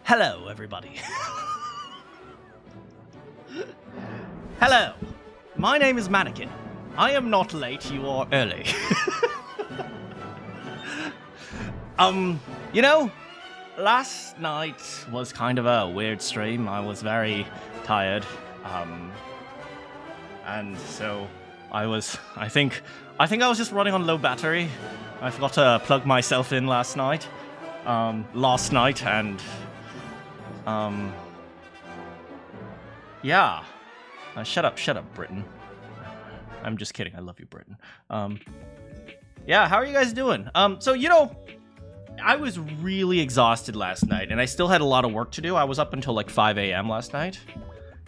Hello, everybody. Hello. My name is Manakyn. I am not late, you are early. You know, last night was kind of a weird stream. I was very tired. And so I think I was just running on low battery. I forgot to plug myself in last night. And yeah. Shut up, Britain. I'm just kidding. I love you, Britain. Yeah, how are you guys doing? So, you know, I was really exhausted last night, and I still had a lot of work to do. I was up until like 5 a.m. last night,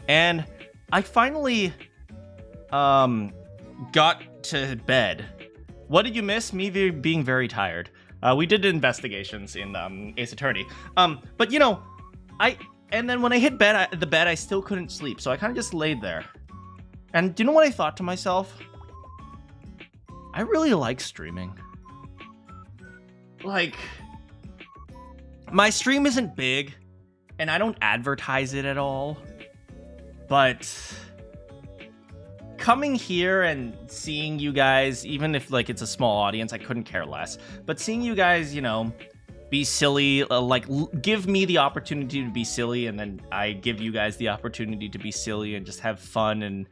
and I finally, got to bed. What did you miss? Me being very tired. We did investigations in, Ace Attorney. But, you know, and then when I hit the bed, I still couldn't sleep, so I kind of just laid there. And do you know what I thought to myself? I really like streaming. Like, my stream isn't big, and I don't advertise it at all, but coming here and seeing you guys, even if, like, it's a small audience, I couldn't care less, but seeing you guys, you know, be silly, give me the opportunity to be silly, and then I give you guys the opportunity to be silly and just have fun and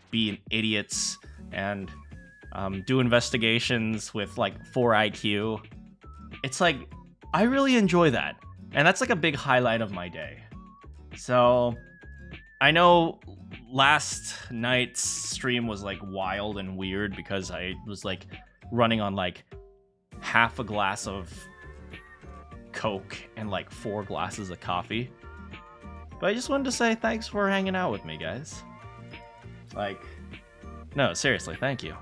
be idiots and do investigations with like 4 IQ. It's like, I really enjoy that, and that's like a big highlight of my day. So I know last night's stream was like wild and weird because I was like running on like half a glass of Coke and like 4 glasses of coffee. But I just wanted to say thanks for hanging out with me, guys. Like, no, seriously, thank you.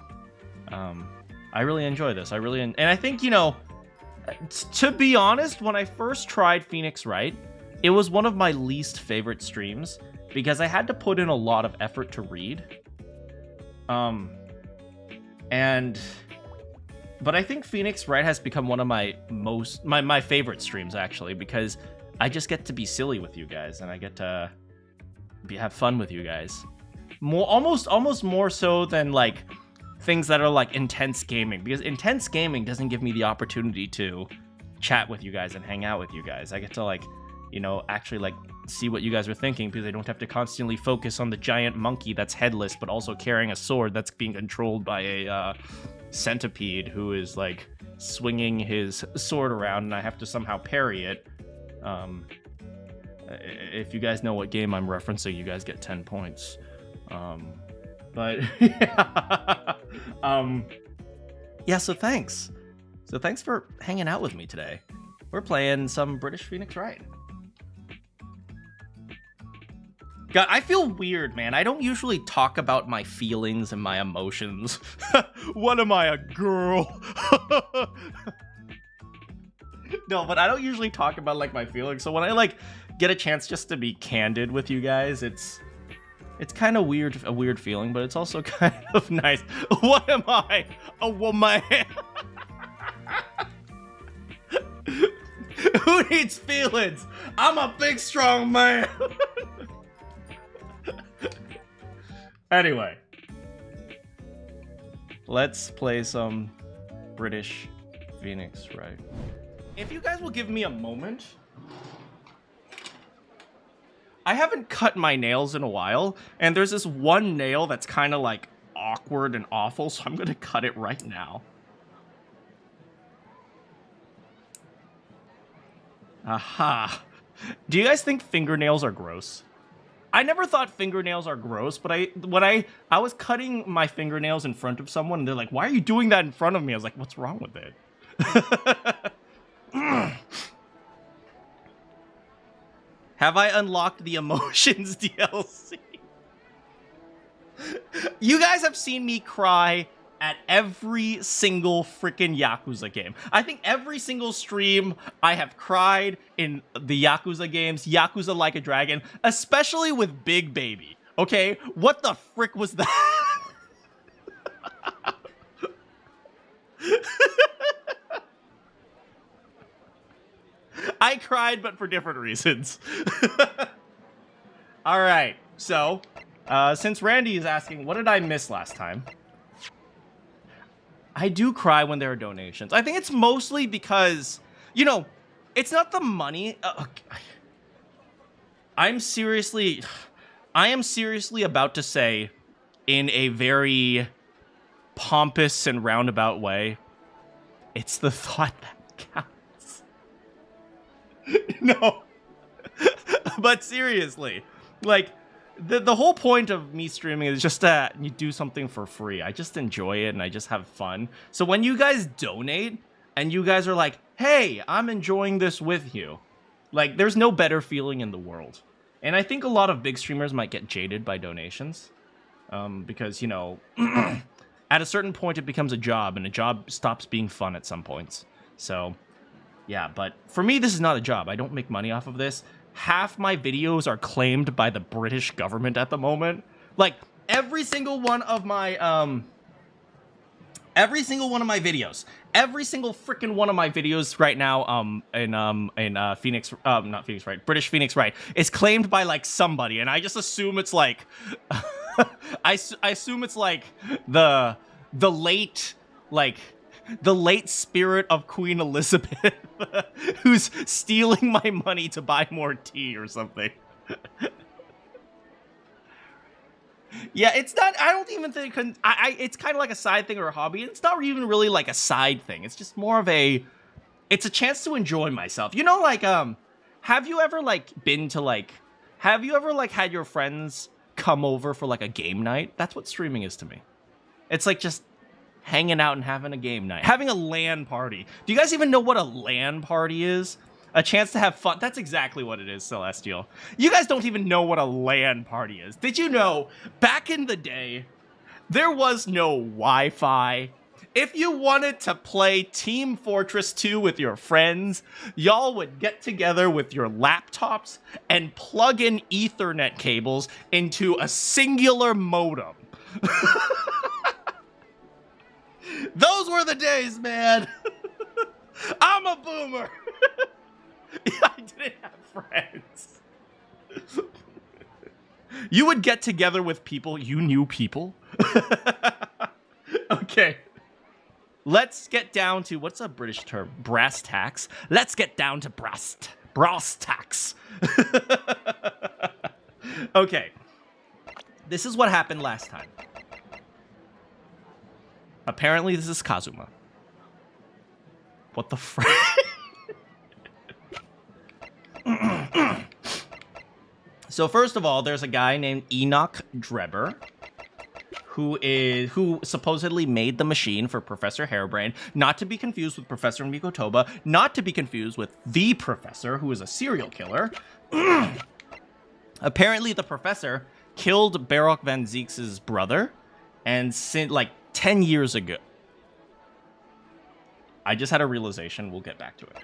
I really enjoy this. And I think, you know, to be honest, when I first tried Phoenix Wright, it was one of my least favorite streams because I had to put in a lot of effort to read. But I think Phoenix Wright has become one of my favorite streams, actually, because I just get to be silly with you guys, and I get to have fun with you guys. Almost more so than, like, things that are, like, intense gaming, because intense gaming doesn't give me the opportunity to chat with you guys and hang out with you guys. I get to, like, you know, actually, like, see what you guys are thinking, because I don't have to constantly focus on the giant monkey that's headless, but also carrying a sword that's being controlled by a, centipede who is like swinging his sword around, and I have to somehow parry it. If you guys know what game I'm referencing, you guys get 10 points. But yeah. Yeah, so thanks for hanging out with me today. We're playing some British Phoenix Wright. God, I feel weird, man. I don't usually talk about my feelings and my emotions. What am I, a girl? No, but I don't usually talk about, like, my feelings. So when I, like, get a chance just to be candid with you guys, it's kind of weird, a weird feeling, but it's also kind of nice. What am I, a woman? Who needs feelings? I'm a big, strong man. Anyway, let's play some British Phoenix Wright. If you guys will give me a moment, I haven't cut my nails in a while, and there's this one nail that's kind of like awkward and awful, so I'm gonna cut it right now. Aha. Do you guys think fingernails are gross? I never thought fingernails are gross, but when I was cutting my fingernails in front of someone, and they're like, "Why are you doing that in front of me?" I was like, "What's wrong with it?" Have I unlocked the emotions DLC? You guys have seen me cry at every single freaking Yakuza game. I think every single stream I have cried in the Yakuza games, Yakuza Like a Dragon, especially with Big Baby. Okay? What the frick was that? I cried, but for different reasons. All right, so since Randy is asking, what did I miss last time? I do cry when there are donations. I think it's mostly because, you know, it's not the money. I am seriously about to say, in a very pompous and roundabout way, it's the thought that counts. No. But seriously, like, the whole point of me streaming is just that you do something for free. I just enjoy it and I just have fun. So when you guys donate and you guys are like, hey, I'm enjoying this with you, like, there's no better feeling in the world. And I think a lot of big streamers might get jaded by donations because, you know, at a certain point it becomes a job and a job stops being fun at some points. So yeah, but for me, this is not a job. I don't make money off of this. Half my videos are claimed by the British government at the moment. Like, every single one of my videos, every single freaking one of my videos right now, in Phoenix, not Phoenix Wright, British Phoenix Wright, is claimed by like somebody, and I just assume it's like, I assume it's like the late, like, the late spirit of Queen Elizabeth who's stealing my money to buy more tea or something. Yeah, it's not, I don't even think, it's kind of like a side thing or a hobby. It's not even really like a side thing. It's just more of it's a chance to enjoy myself. You know, like, have you ever had your friends come over for like a game night? That's what streaming is to me. It's like just hanging out and having a game night. Having a LAN party. Do you guys even know what a LAN party is? A chance to have fun. That's exactly what it is, Celestial. You guys don't even know what a LAN party is. Did you know, back in the day, there was no Wi-Fi. If you wanted to play Team Fortress 2 with your friends, y'all would get together with your laptops and plug in Ethernet cables into a singular modem. Those were the days, man. I'm a boomer. I didn't have friends. You would get together with people, you knew people. Okay. Let's get down to, what's a British term? Brass tacks. Let's get down to brass tacks. Okay. This is what happened last time. Apparently, this is Kazuma. What the frick? So first of all, there's a guy named Enoch Drebber, who supposedly made the machine for Professor Harebrain, not to be confused with Professor Mikotoba, not to be confused with the Professor, who is a serial killer. Apparently, the Professor killed Baroque van Zeeks' brother, and like 10 years ago. I just had a realization. We'll get back to it.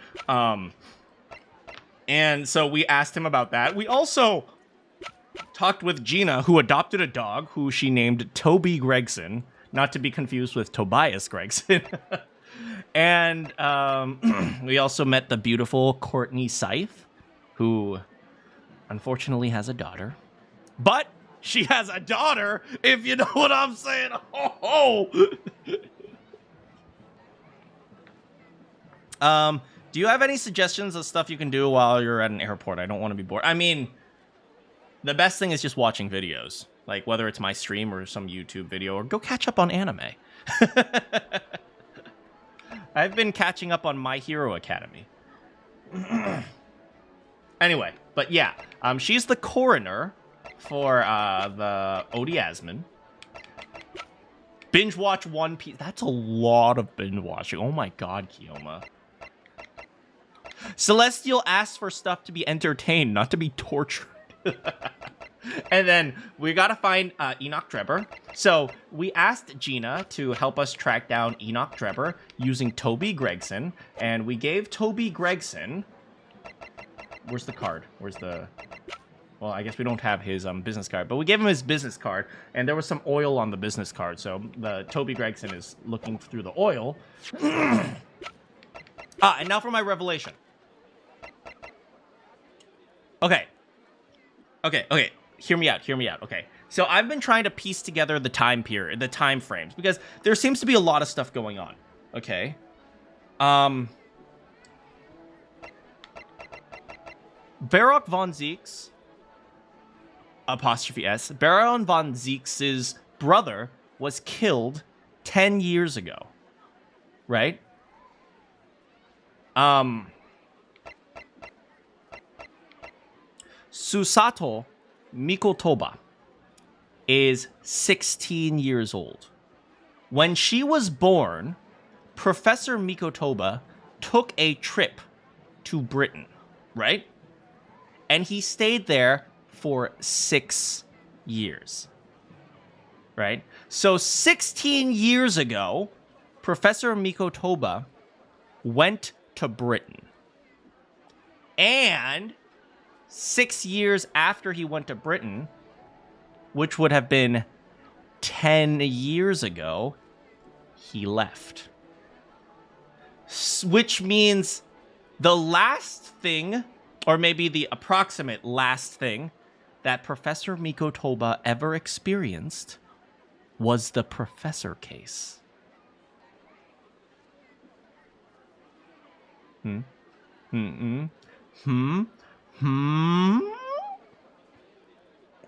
And so we asked him about that. We also talked with Gina, who adopted a dog, who she named Toby Gregson, not to be confused with Tobias Gregson. And we also met the beautiful Courtney Scythe, who unfortunately has a daughter. But she has a daughter, if you know what I'm saying. Oh, oh. Do you have any suggestions of stuff you can do while you're at an airport? I don't want to be bored. I mean, the best thing is just watching videos, like whether it's my stream or some YouTube video, or go catch up on anime. I've been catching up on My Hero Academy. Anyway, but yeah, she's the coroner for the Odiasman. Binge watch One Piece. That's a lot of binge watching. Oh my god, Kiyoma. Celestial asks for stuff to be entertained, not to be tortured. And then we gotta find Enoch Drebber. So we asked Gina to help us track down Enoch Drebber using Toby Gregson. And we gave Toby Gregson... Where's the card? Where's the... Well, I guess we don't have his business card, but we gave him his business card, and there was some oil on the business card, so the Toby Gregson is looking through the oil. And now for my revelation. Okay. Hear me out. Okay. So I've been trying to piece together the time period, the time frames, because there seems to be a lot of stuff going on. Okay. Barock von Zieks, apostrophe S, Baron von Zieks' brother was killed 10 years ago. Right? Susato Mikotoba is 16 years old. When she was born, Professor Mikotoba took a trip to Britain, right? And he stayed there for 6 years, right? So 16 years ago, Professor Mikotoba went to Britain. And 6 years after he went to Britain, which would have been 10 years ago, he left. Which means the last thing, or maybe the approximate last thing, that Professor Mikotoba ever experienced was the Professor case.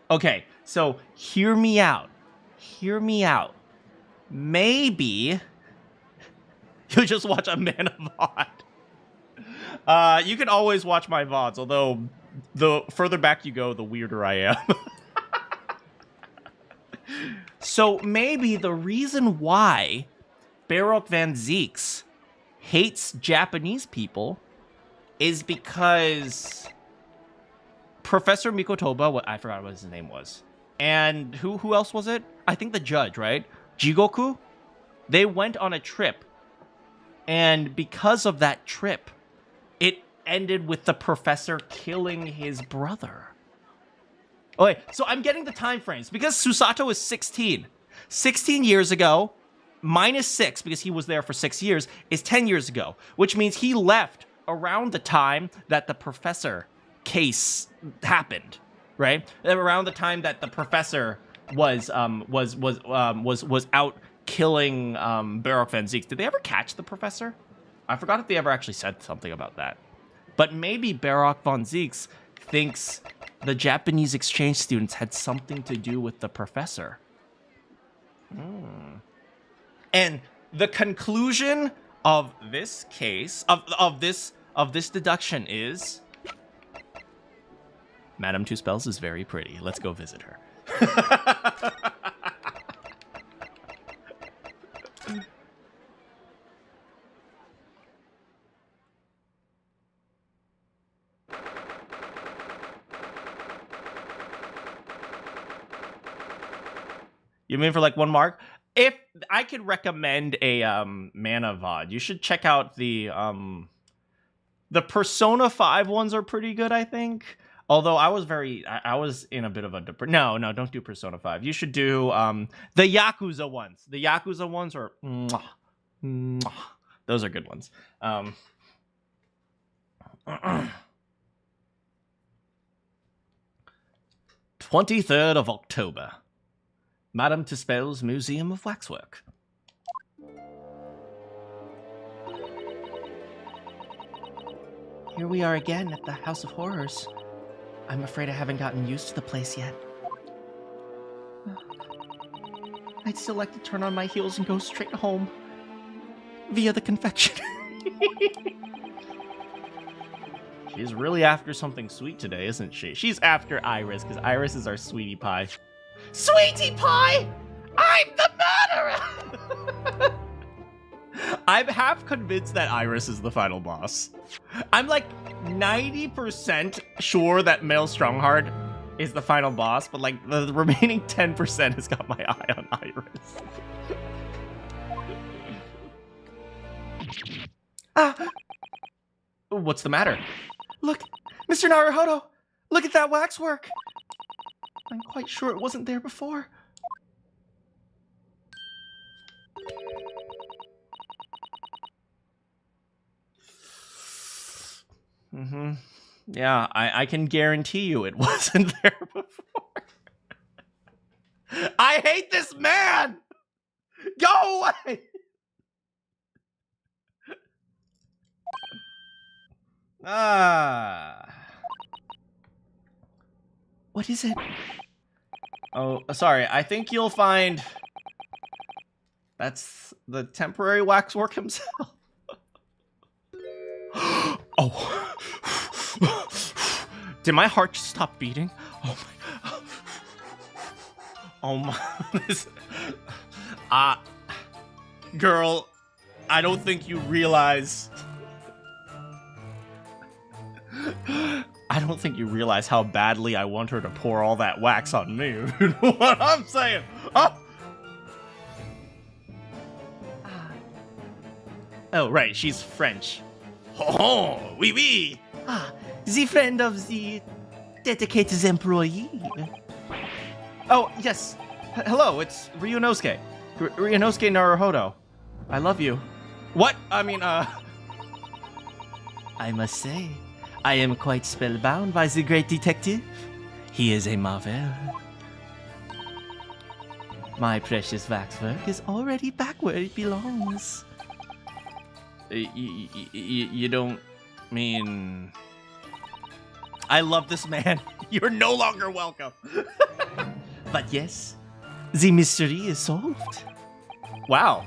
Okay, so hear me out. Maybe you just watch a man of VOD. You can always watch my VODs, although the further back you go, the weirder I am. So maybe the reason why Barock van Zieks hates Japanese people is because Professor Mikotoba, I forgot what his name was. And who else was it? I think the judge, right? Jigoku? They went on a trip. And because of that trip, it ended with the professor killing his brother. Okay, so I'm getting the time frames. Because Susato is 16. 16 years ago, minus 6, because he was there for 6 years, is 10 years ago. Which means he left around the time that the professor case happened, right? Around the time that the professor was out killing Barock van Zieks. Did they ever catch the professor? I forgot if they ever actually said something about that. But maybe Barock von Zieks thinks the Japanese exchange students had something to do with the professor. And the conclusion of this case, of this deduction is, Madame Two Spells is very pretty. Let's go visit her. You mean for like 1 mark? If I could recommend a mana VOD, you should check out the Persona 5 ones are pretty good, I think. Although I was in a bit of a no, don't do Persona 5. You should do the Yakuza ones. The Yakuza ones are those are good ones. 23rd of October. Madame Tuspel's Museum of Waxwork. Here we are again at the House of Horrors. I'm afraid I haven't gotten used to the place yet. I'd still like to turn on my heels and go straight home. Via the confectionery. She's really after something sweet today, isn't she? She's after Iris, because Iris is our sweetie pie. Sweetie pie! I'm the murderer! I'm half convinced that Iris is the final boss. I'm like 90% sure that Mel Strongheart is the final boss, but like the remaining 10% has got my eye on Iris. What's the matter? Look, Mr. Naruhodo! Look at that waxwork! I'm quite sure it wasn't there before. Yeah, I can guarantee you it wasn't there before. I hate this man! Go away! What is it? Oh, sorry. I think you'll find... That's the temporary waxwork himself. Oh. Did my heart just stop beating? Oh my... Oh my... Girl, I don't think you realize... I don't think you realize how badly I want her to pour all that wax on me. You know what I'm saying? Oh! Oh, right, she's French. Oh, oui, oui. The friend of the dedicated employee. Oh, yes. Hello, it's Ryunosuke. Ryunosuke Naruhodo. I love you. What? I mean, I must say, I am quite spellbound by the great detective. He is a marvel. My precious waxwork is already back where it belongs. You don't mean... I love this man. You're no longer welcome. But yes, the mystery is solved. Wow.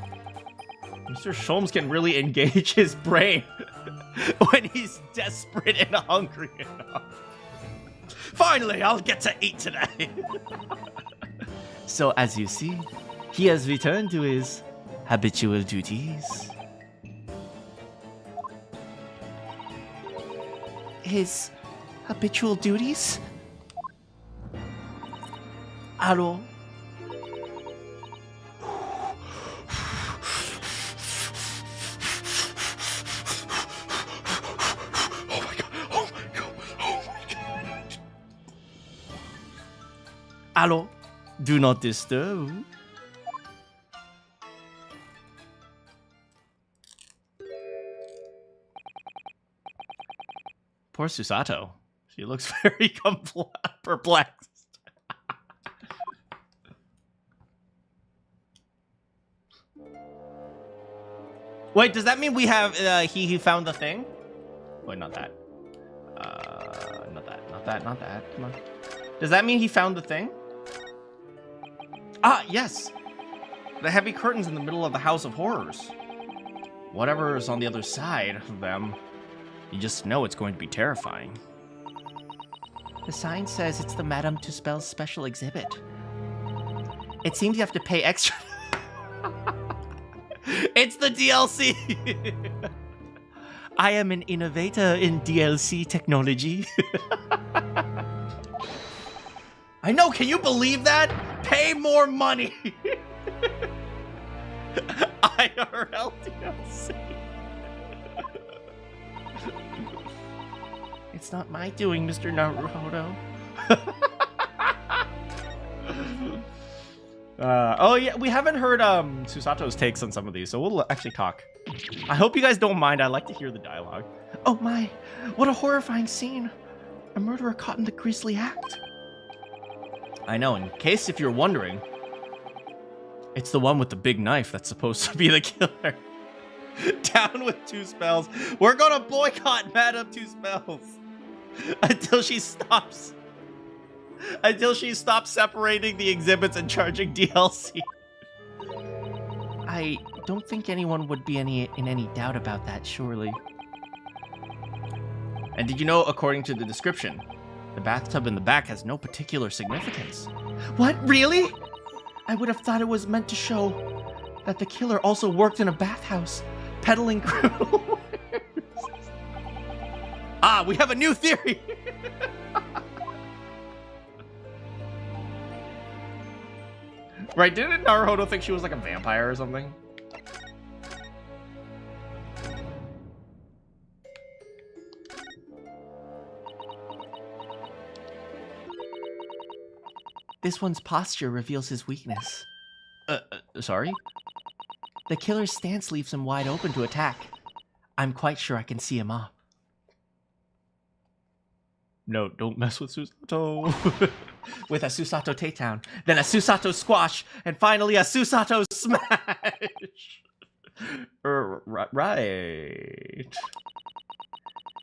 Mr. Sholmes can really engage his brain when he's desperate and hungry enough. Finally, I'll get to eat today. So as you see, he has returned to his habitual duties. His habitual duties? Hello? Hello? Do not disturb. Poor Susato. She looks very perplexed. Wait, does that mean we have he found the thing? Wait, not that. Not that. Come on. Does that mean he found the thing? Ah, yes. The heavy curtains in the middle of the House of Horrors. Whatever is on the other side of them, you just know it's going to be terrifying. The sign says it's the Madame Tuspel's special exhibit. It seems you have to pay extra. It's the DLC! I am an innovator in DLC technology. I know, can you believe that? Pay more money! IRL DLC. It's not my doing, Mr. Naruhodo. Oh yeah, we haven't heard Susato's takes on some of these, so we'll actually talk. I hope you guys don't mind. I like to hear the dialogue. Oh my, what a horrifying scene. A murderer caught in the grisly act. I know, in case if you're wondering, it's the one with the big knife that's supposed to be the killer. Down with two spells. We're gonna boycott Madame Two Spells until she stops. Until she stops separating the exhibits and charging DLC. I don't think anyone would be in any doubt about that, surely. And did you know, according to the description, the bathtub in the back has no particular significance? What? Really? I would have thought it was meant to show that the killer also worked in a bathhouse, peddling criminal wares. Ah, we have a new theory! Right, didn't Naruhodo think she was like a vampire or something? This one's posture reveals his weakness. Sorry? The killer's stance leaves him wide open to attack. I'm quite sure I can see him off. No, don't mess with Susato. With a Susato takedown, then a Susato squash, and finally a Susato smash. Right.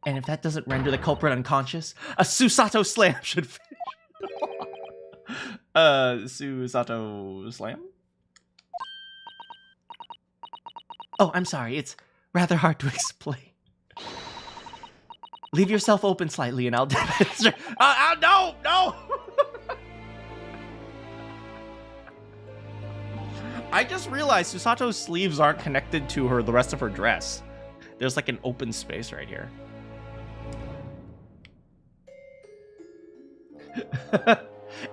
And if that doesn't render the culprit unconscious, a Susato slam should finish. Susato slam? Oh, I'm sorry. It's rather hard to explain. Leave yourself open slightly and I'll demonstrate. No! I just realized Susato's sleeves aren't connected to the rest of her dress. There's like an open space right here.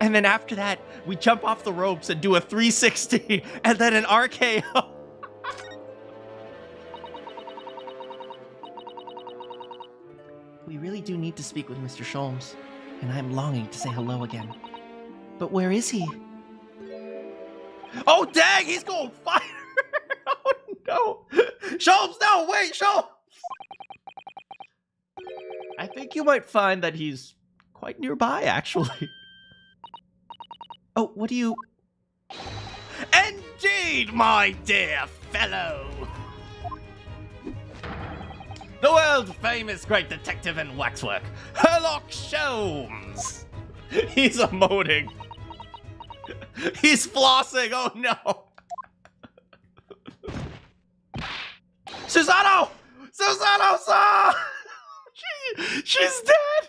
And then after that, we jump off the ropes and do a 360 and then an RKO. We really do need to speak with Mr. Sholmes, and I'm longing to say hello again. But where is he? Oh, dang! He's going to fight her! Oh, no! Sholmes, no! Wait, Sholmes! I think you might find that he's quite nearby, actually. Oh, what do you... Indeed, my dear fellow! The world-famous great detective and waxwork, Sherlock Sholmes! He's emoting. He's flossing, oh no! Susato! Susato-san! She's dead!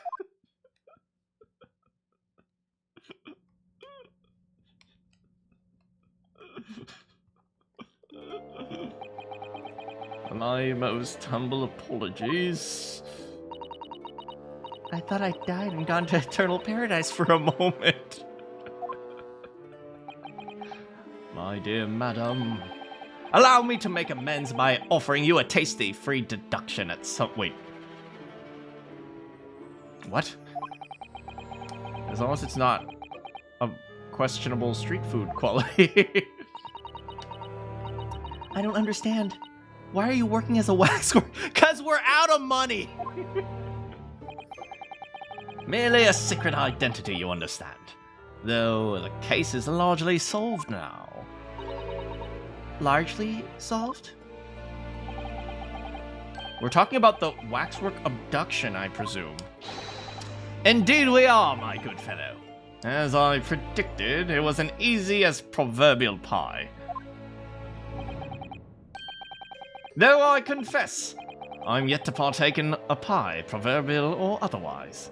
My most humble apologies. I thought I died and gone to eternal paradise for a moment. My dear madam, allow me to make amends by offering you a tasty free deduction at some... Wait. What? As long as it's not a questionable street food quality. I don't understand. Why are you working as a waxwork? Because we're out of money! Merely a secret identity, you understand. Though the case is largely solved now. Largely solved? We're talking about the waxwork abduction, I presume. Indeed we are, my good fellow. As I predicted, it was as easy as proverbial pie. Though I confess, I'm yet to partake in a pie, proverbial or otherwise.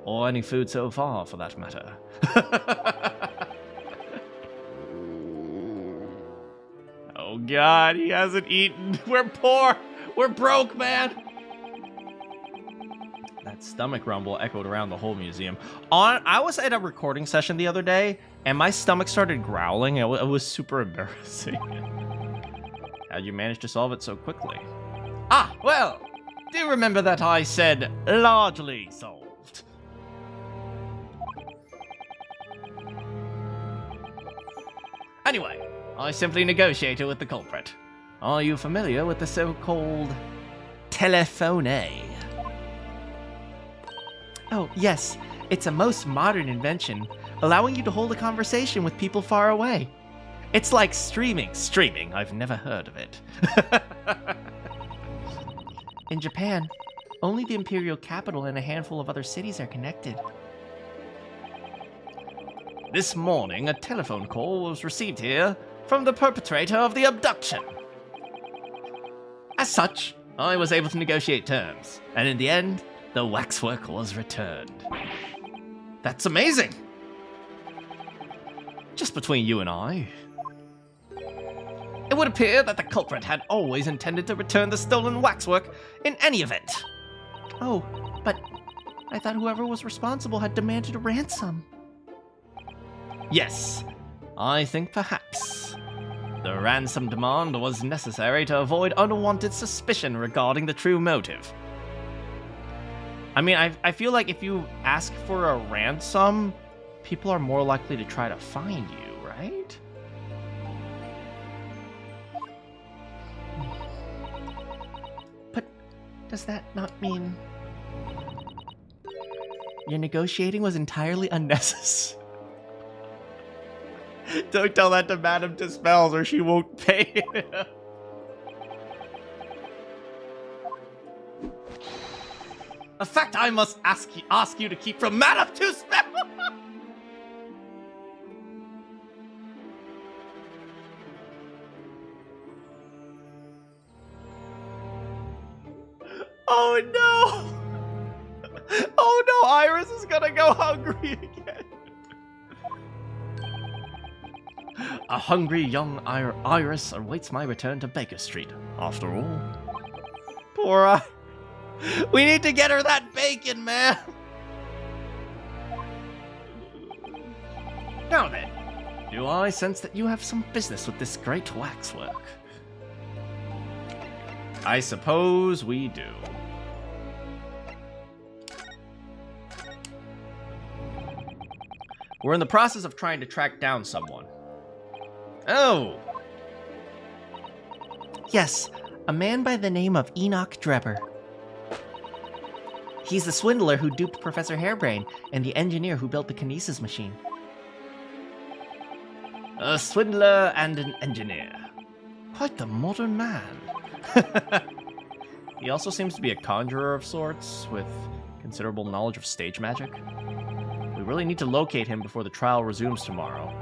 Or any food so far, for that matter. Oh god, he hasn't eaten. We're poor. We're broke, man. That stomach rumble echoed around the whole museum. I was at a recording session the other day, and my stomach started growling. It was super embarrassing. How'd you manage to solve it so quickly? Ah, well, do you remember that I said largely solved? Anyway, I simply negotiated with the culprit. Are you familiar with the so-called telephone? Oh, yes. It's a most modern invention, allowing you to hold a conversation with people far away. It's like streaming. Streaming? I've never heard of it. In Japan, only the imperial capital and a handful of other cities are connected. This morning, a telephone call was received here from the perpetrator of the abduction. As such, I was able to negotiate terms, and in the end, the waxwork was returned. That's amazing! Just between you and I, it would appear that the culprit had always intended to return the stolen waxwork in any event. Oh, but I thought whoever was responsible had demanded a ransom. Yes, I think perhaps the ransom demand was necessary to avoid unwanted suspicion regarding the true motive. I mean, I feel like if you ask for a ransom, people are more likely to try to find you, right? But does that not mean... Your negotiating was entirely unnecessary. Don't tell that to Madame Dispels or she won't pay. A fact I must ask you to keep from Madame Dispels. Oh no! Oh no, Iris is gonna go hungry again. A hungry young Iris awaits my return to Baker Street. After all, poor Iris. We need to get her that bacon, man. Now then, do I sense that you have some business with this great waxwork? I suppose we do. We're in the process of trying to track down someone. Oh! Yes, a man by the name of Enoch Drebber. He's the swindler who duped Professor Hairbrain and the engineer who built the kinesis machine. A swindler and an engineer. Quite the modern man. He also seems to be a conjurer of sorts, with considerable knowledge of stage magic. We really need to locate him before the trial resumes tomorrow.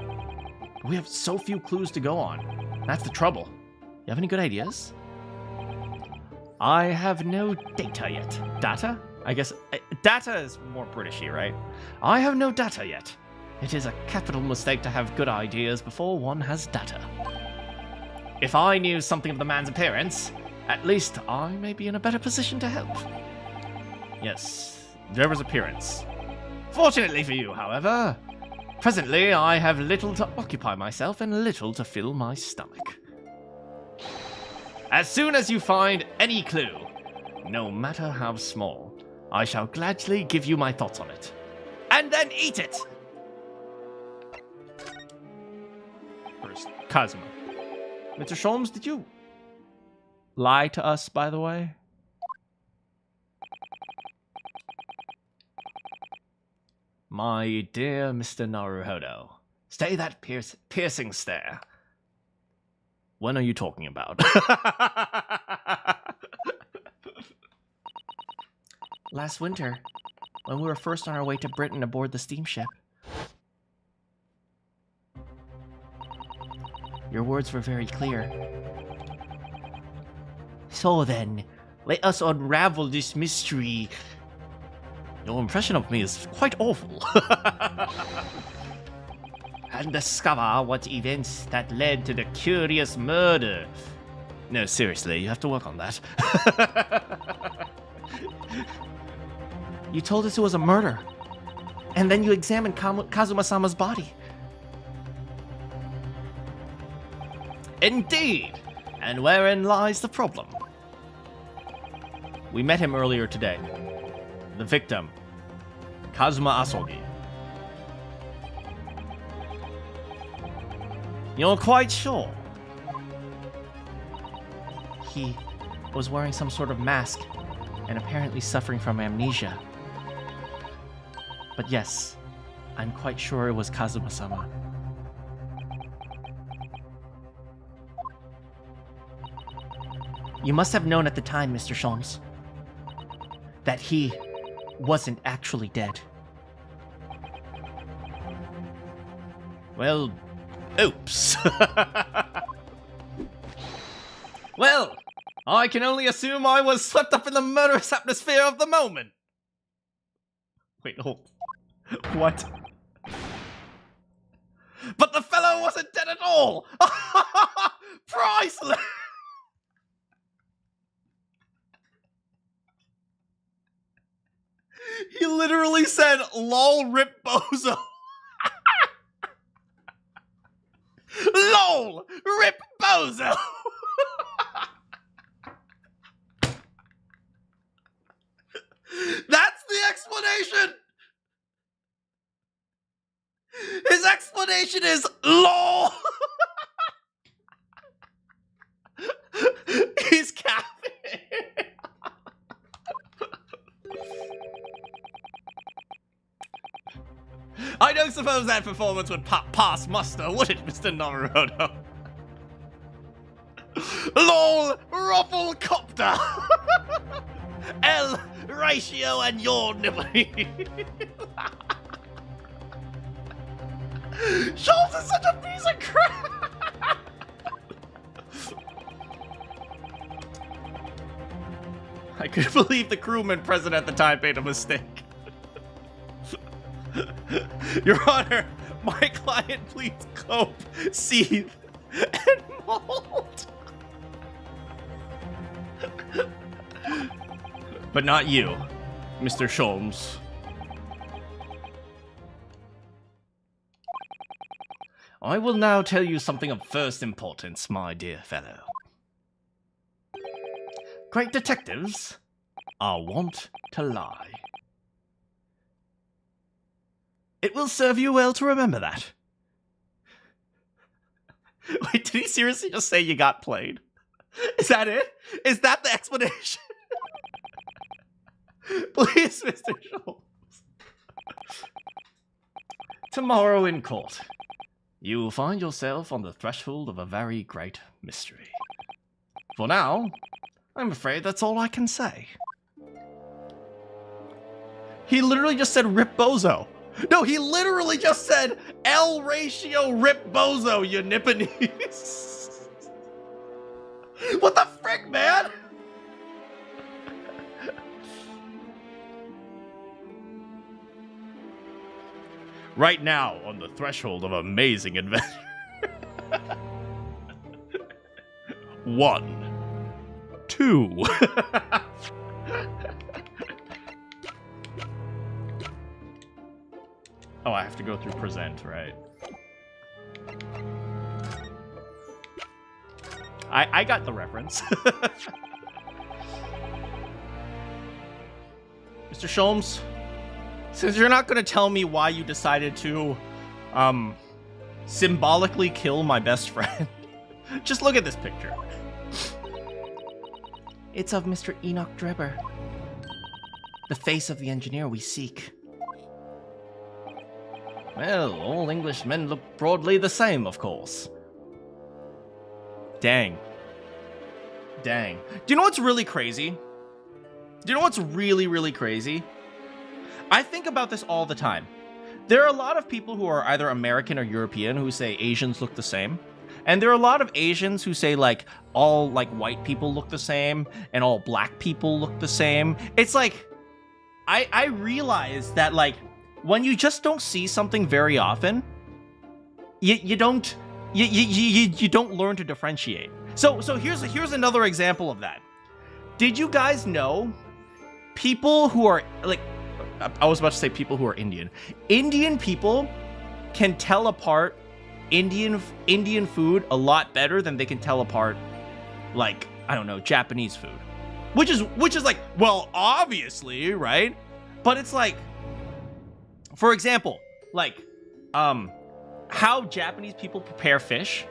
But we have so few clues to go on. That's the trouble. You have any good ideas? I have no data yet. Data? I guess data is more Britishy, right? I have no data yet. It is a capital mistake to have good ideas before one has data. If I knew something of the man's appearance, at least I may be in a better position to help. Yes, Drebber's appearance. Fortunately for you, however, presently I have little to occupy myself and little to fill my stomach. As soon as you find any clue, no matter how small, I shall gladly give you my thoughts on it. And then eat it! First, Kazuma. Mr. Sholmes, did you lie to us, by the way? My dear Mr. Naruhodo, stay that piercing stare. When are you talking about? Last winter, when we were first on our way to Britain aboard the steamship. Your words were very clear. So then, let us unravel this mystery. Your impression of me is quite awful. And discover what events that led to the curious murder. No, seriously, you have to work on that. You told us it was a murder. And then you examined Kazuma-sama's body. Indeed! And wherein lies the problem? We met him earlier today. The victim, Kazuma Asogi. You're quite sure? He was wearing some sort of mask and apparently suffering from amnesia. But yes, I'm quite sure it was Kazuma-sama. You must have known at the time, Mr. Sholmes, that he wasn't actually dead. Well, oops. Well, I can only assume I was swept up in the murderous atmosphere of the moment. Wait, hold. What? But the fellow wasn't dead at all! Priceless! He literally said, lol, rip bozo. LOL, rip bozo. That's the explanation. His explanation is LOL. He's capping. suppose that performance would pass muster, would it, Mr. Naruto? LOL, Rufflecopter! L, Ratio, and your nibbly. Schultz is such a piece of crap! I couldn't believe the crewman present at the time made a mistake. Your Honor, my client pleads cope, seethe, and mold. But not you, Mr. Sholmes. I will now tell you something of first importance, my dear fellow. Great detectives are wont to lie. It will serve you well to remember that. Wait, did he seriously just say you got played? Is that it? Is that the explanation? Please, Mr. Schultz. Tomorrow in court, you will find yourself on the threshold of a very great mystery. For now, I'm afraid that's all I can say. He literally just said Rip Bozo. No, he literally just said L ratio Rip Bozo, you Nipponese. What the frick, man? Right now, on the threshold of amazing adventure. 1, 2. Oh, I have to go through present, right? I got the reference. Mr. Sholmes, since you're not going to tell me why you decided to, symbolically kill my best friend, just look at this picture. It's of Mr. Enoch Drebber, the face of the engineer we seek. Well, all Englishmen look broadly the same, of course. Dang. Dang. Do you know what's really crazy? Do you know what's really, really crazy? I think about this all the time. There are a lot of people who are either American or European who say Asians look the same. And there are a lot of Asians who say, like, all, like, white people look the same and all black people look the same. It's like, I realize that, like, when you just don't see something very often, you don't learn to differentiate. So here's another example of that. Did you guys know people who are, like, I was about to say people who are Indian. Indian people can tell apart Indian food a lot better than they can tell apart, like, I don't know, Japanese food. Which is like, well, obviously, right? But it's like, for example, like, how Japanese people prepare fish.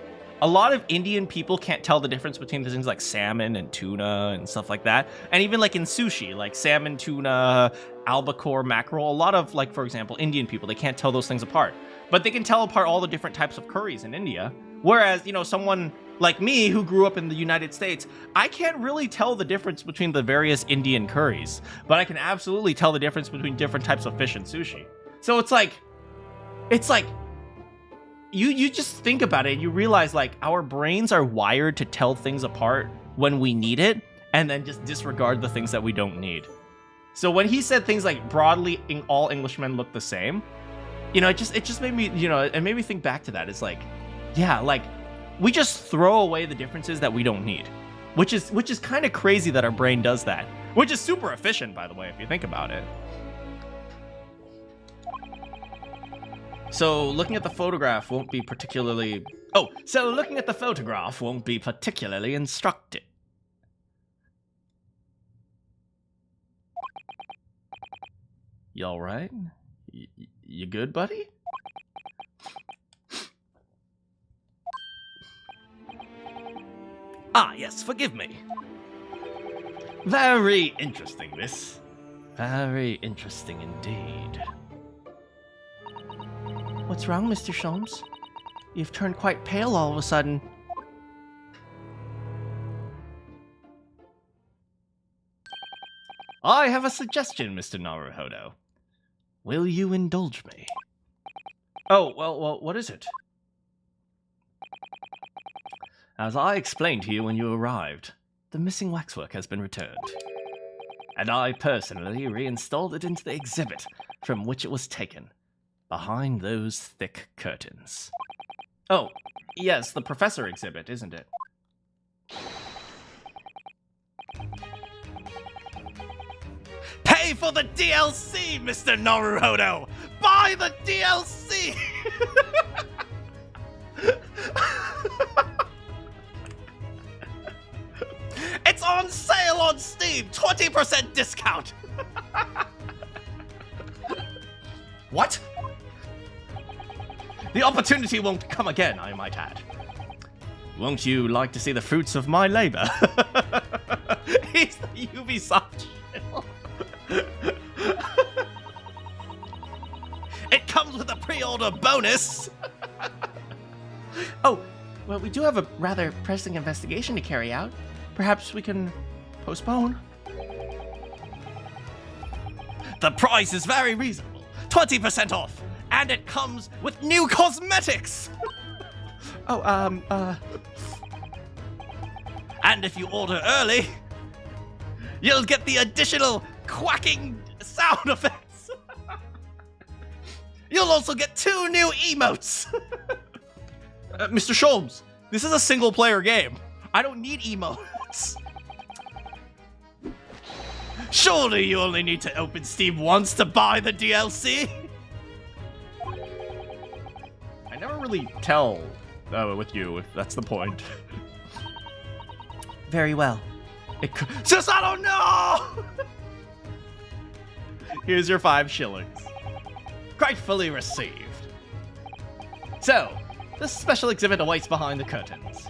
A lot of Indian people can't tell the difference between the things like salmon and tuna and stuff like that. And even like in sushi, like salmon, tuna, albacore, mackerel, a lot of, like, for example, Indian people, they can't tell those things apart. But they can tell apart all the different types of curries in India. Whereas, you know, someone like me who grew up in the United States, I can't really tell the difference between the various Indian curries. But I can absolutely tell the difference between different types of fish and sushi. So it's like, you just think about it and you realize, like, our brains are wired to tell things apart when we need it and then just disregard the things that we don't need. So when he said things like broadly all Englishmen look the same, you know, it just made me, you know, it made me think back to that. It's like, yeah, like, we just throw away the differences that we don't need, which is kind of crazy that our brain does that, which is super efficient, by the way, if you think about it. So looking at the photograph won't be particularly... Oh, so looking at the photograph won't be particularly instructive. You all right? You good, buddy? Ah, yes, forgive me. Very interesting, this. Very interesting indeed. What's wrong, Mr. Sholmes? You've turned quite pale all of a sudden. I have a suggestion, Mr. Naruhodo. Will you indulge me? Oh, well, what is it? As I explained to you when you arrived, the missing waxwork has been returned. And I personally reinstalled it into the exhibit from which it was taken, behind those thick curtains. Oh, yes, the professor exhibit, isn't it? Pay for the DLC, Mr. Naruhodo! Buy the DLC! It's on sale on Steam! 20% discount! What? The opportunity won't come again, I might add. Won't you like to see the fruits of my labor? He's the Ubisoft shill. It comes with a pre-order bonus! Oh, well, we do have a rather pressing investigation to carry out. Perhaps we can postpone. The price is very reasonable. 20% off. And it comes with new cosmetics! And if you order early, you'll get the additional quacking sound effects. You'll also get 2 new emotes. Mr. Sholmes, this is a single-player game. I don't need emotes. Surely you only need to open Steam once to buy the DLC? I never really tell with you, if that's the point. Very well. Just I don't know! Here's your 5 shillings. Gratefully received. So, this special exhibit awaits behind the curtains.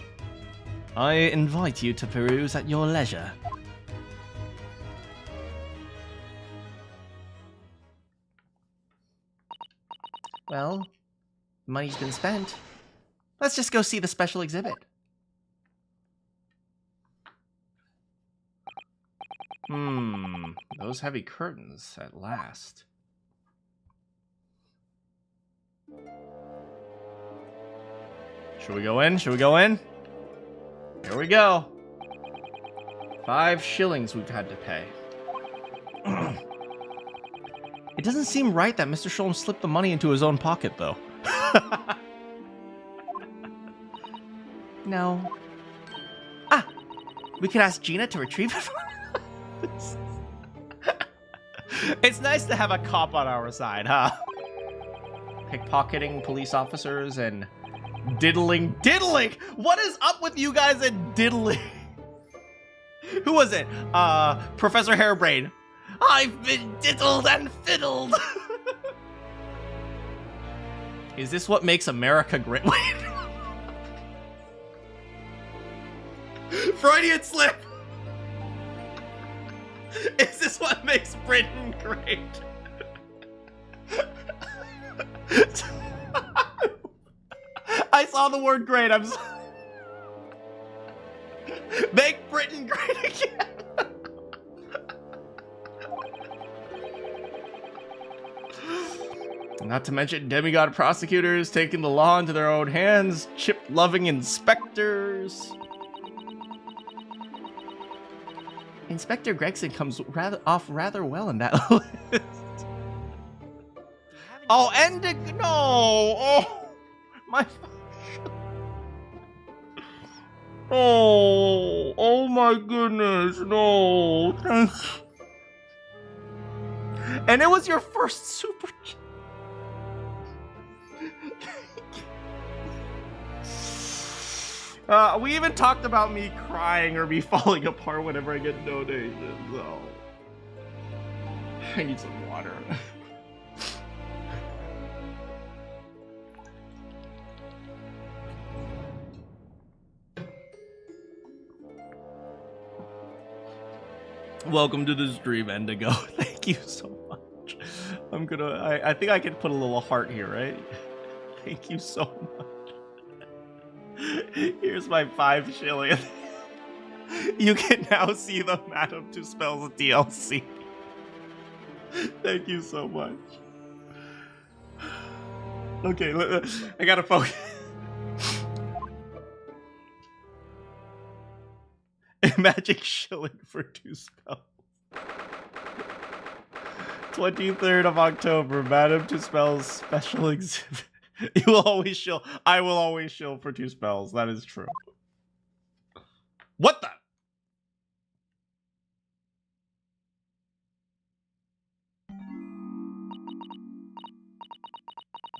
I invite you to peruse at your leisure. Well, money's been spent. Let's just go see the special exhibit. Those heavy curtains at last. Should we go in? Should we go in? Here we go. 5 shillings we've had to pay. It doesn't seem right that Mr. Sholmes slipped the money into his own pocket, though. No. Ah! We could ask Gina to retrieve it for us. It's nice to have a cop on our side, huh? Pickpocketing police officers and diddling. Diddling! What is up with you guys and diddling? Who was it? Professor Hairbrain. I've been diddled and fiddled. Is this what makes America great? Wait. Freudian slip. Is this what makes Britain great? I saw the word great. I'm sorry. Make Britain great again. Not to mention demigod prosecutors taking the law into their own hands, chip-loving inspectors. Inspector Gregson comes off rather well in that list. Oh, and no! Oh, my. Oh my goodness! No, thanks. And it was your first super. We even talked about me crying or me falling apart whenever I get donations, so... I need some water. Welcome to the stream, Indigo. Thank you so much. I think I can put a little heart here, right? Thank you so much. Here's my 5 shilling. You can now see the Madame Tuspel's DLC. Thank you so much. Okay, I gotta focus. A magic shilling for 2 spells. 23rd of October, Madame Tuspel's special exhibit. You will always shill. I will always shill for 2 spells. That is true. What the?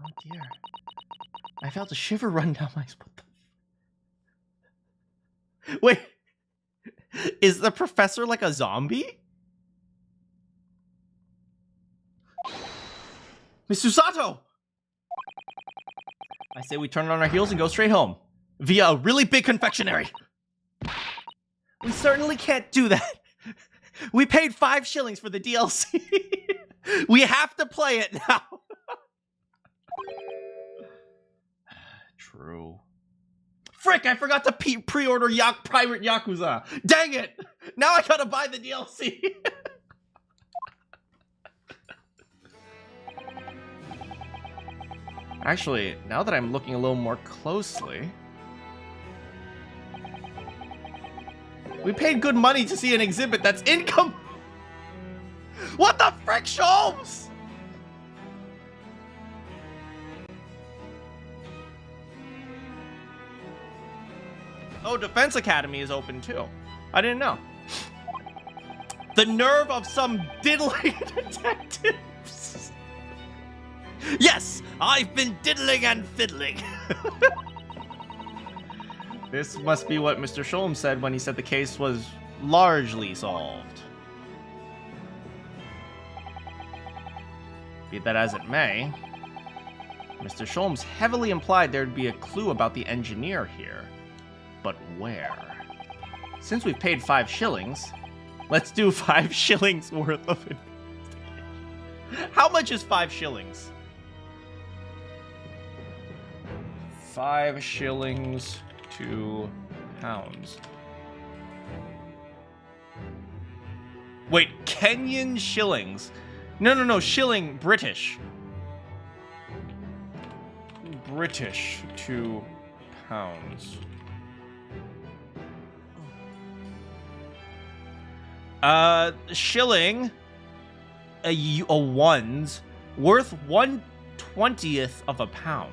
Oh dear. I felt a shiver run down my spine. Wait. Is the professor like a zombie? Miss Susato! I say we turn on our heels and go straight home. Via a really big confectionery. We certainly can't do that. We paid 5 shillings for the DLC. We have to play it now. True. Frick, I forgot to pre-order Pirate Yakuza. Dang it! Now I gotta buy the DLC. Actually, now that I'm looking a little more closely, we paid good money to see an exhibit that's income. What the frick, Sholmes? Oh, Defense Academy is open too. I didn't know. The nerve of some diddling detectives. Yes, I've been diddling and fiddling. This must be what Mr. Sholmes said when he said the case was largely solved. Be that as it may, Mr. Sholmes heavily implied there'd be a clue about the engineer here. But where? Since we've paid 5 shillings, let's do 5 shillings worth of it. How much is 5 shillings? 5 shillings to pounds. Wait, Kenyan shillings? No, shilling British. British to pounds. Shilling, a one's worth 1/20th of a pound.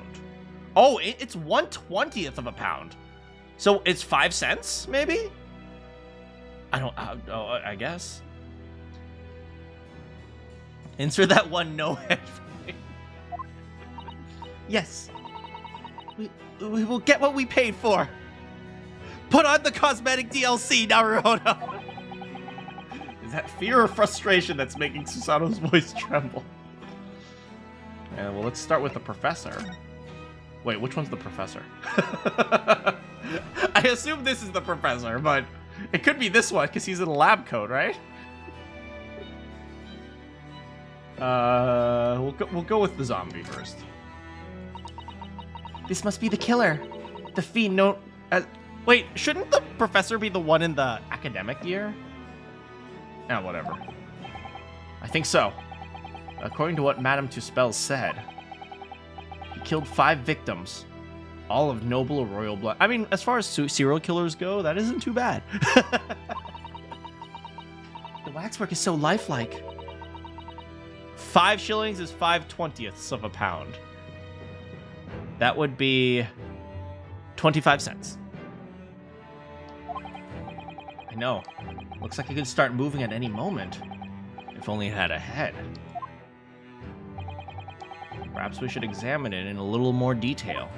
Oh, it's 1/20th of a pound. So it's 5 cents, maybe? I guess. Insert that one no head. Yes. We will get what we paid for. Put on the cosmetic DLC, Naruhodo. Is that fear or frustration that's making Susano's voice tremble? Yeah, well, let's start with the professor. Wait, which one's the professor? I assume this is the professor, but it could be this one because he's in a lab coat, right? We'll go with the zombie first. This must be the killer. The fiend. No. Wait, shouldn't the professor be the one in the academic year? Ah, whatever. I think so. According to what Madame Tuspel said, he killed 5 victims, all of noble or royal blood. I mean, as far as serial killers go, that isn't too bad. The waxwork is so lifelike. 5 shillings is 5/20ths of a pound. That would be 25 cents. I know. Looks like it could start moving at any moment. If only it had a head. Perhaps we should examine it in a little more detail.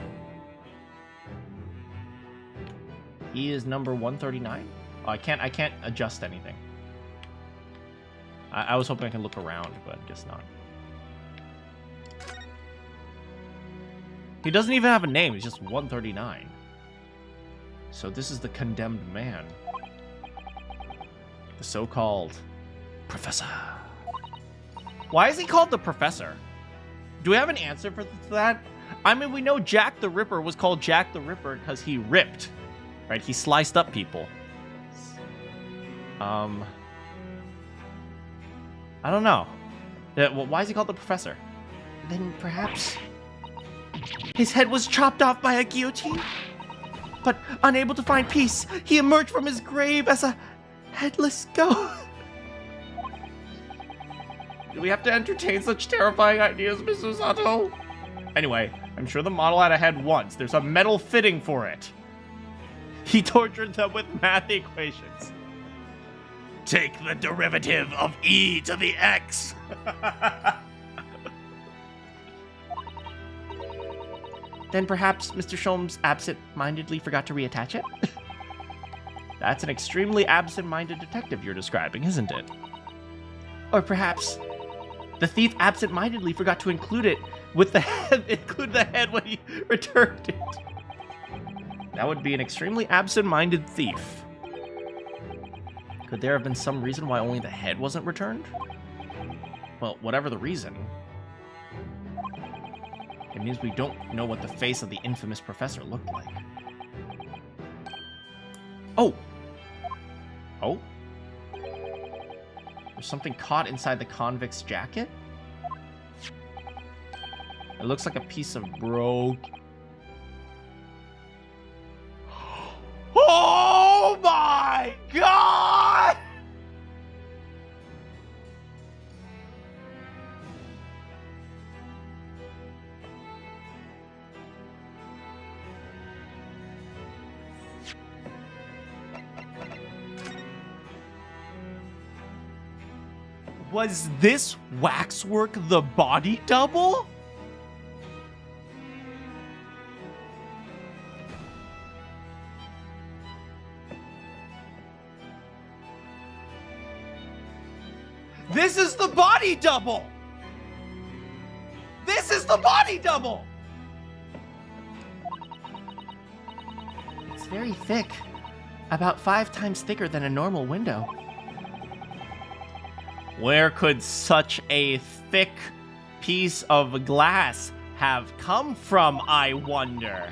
He is number 139? Oh, I can't adjust anything. I was hoping I could look around, but I guess not. He doesn't even have a name, he's just 139. So this is the condemned man. The so-called professor. Why is he called the professor? Do we have an answer for that? I mean, we know Jack the Ripper was called Jack the Ripper because he ripped, right? He sliced up people. I don't know. Well, why is he called the Professor? Then perhaps his head was chopped off by a guillotine? But unable to find peace, he emerged from his grave as a headless ghost. Do we have to entertain such terrifying ideas, Mr. Sato? Anyway, I'm sure the model had a head once. There's a metal fitting for it. He tortured them with math equations. Take the derivative of e to the x. Then perhaps Mr. Sholmes absent-mindedly forgot to reattach it? That's an extremely absent-minded detective you're describing, isn't it? Or perhaps the thief absent-mindedly forgot to include it with the head, include the head when he returned it. That would be an extremely absent-minded thief. Could there have been some reason why only the head wasn't returned? Well, whatever the reason, it means we don't know what the face of the infamous professor looked like. Oh! Oh? There's something caught inside the convict's jacket? It looks like a piece of Oh my god! Was this waxwork the body double? This is the body double! This is the body double! It's very thick. About 5 times thicker than a normal window. Where could such a thick piece of glass have come from, I wonder?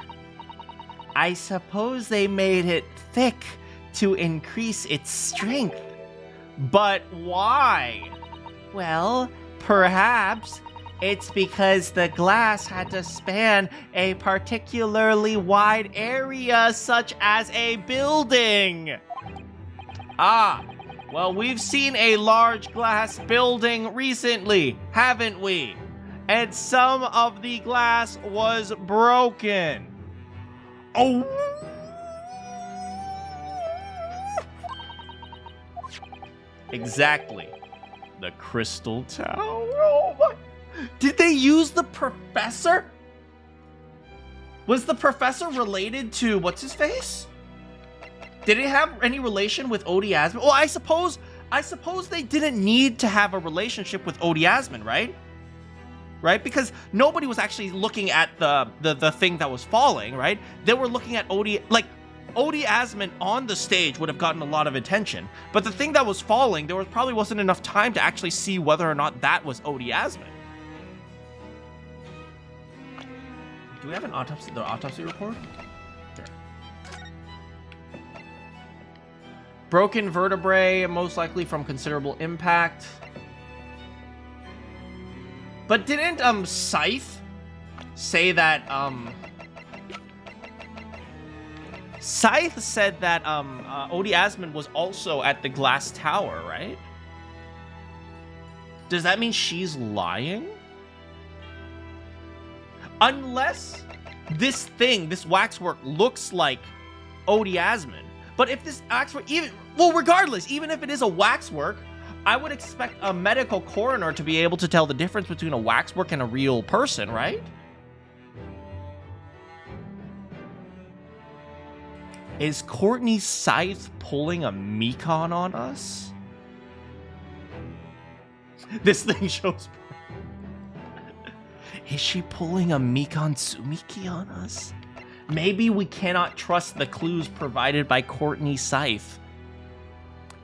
I suppose they made it thick to increase its strength. But why? Well, perhaps it's because the glass had to span a particularly wide area, such as a building. Ah, well, we've seen a large glass building recently, haven't we? And some of the glass was broken. Oh! Exactly. The Crystal Tower. Oh my. Did they use the professor? Was the professor related to what's his face? Did it have any relation with Odie Asman? Well, I suppose they didn't need to have a relationship with Odie Asman, right? Right? Because nobody was actually looking at the thing that was falling, right? They were looking at Odie, like Odie Asman on the stage would have gotten a lot of attention, but the thing that was falling, there probably wasn't enough time to actually see whether or not that was Odie Asman. Do we have an autopsy? The autopsy report? Sure. Broken vertebrae, most likely from considerable impact. But didn't Scythe say that Scythe said that Odie Asman was also at the glass tower, right? Does that mean she's lying? Unless this thing, this waxwork, looks like Odie Asman. But if this waxwork, regardless, even if it is a waxwork, I would expect a medical coroner to be able to tell the difference between a waxwork and a real person, right? Is Courtney Scythe pulling a Mekon on us? This thing shows... Is she pulling a Mekon Tsumiki on us? Maybe we cannot trust the clues provided by Courtney Scythe.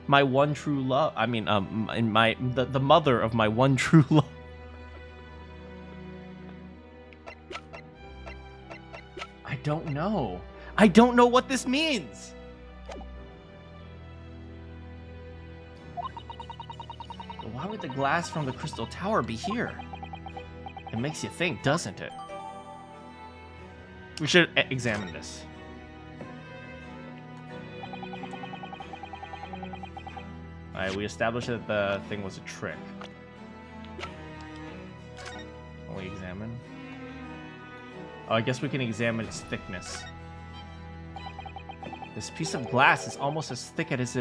My one true love. I mean, the mother of my one true love. don't know. I don't know what this means. Why would the glass from the crystal tower be here? It makes you think, doesn't it? We should examine this. Alright, we established that the thing was a trick. Only examine. Oh, I guess we can examine its thickness. This piece of glass is almost as thick as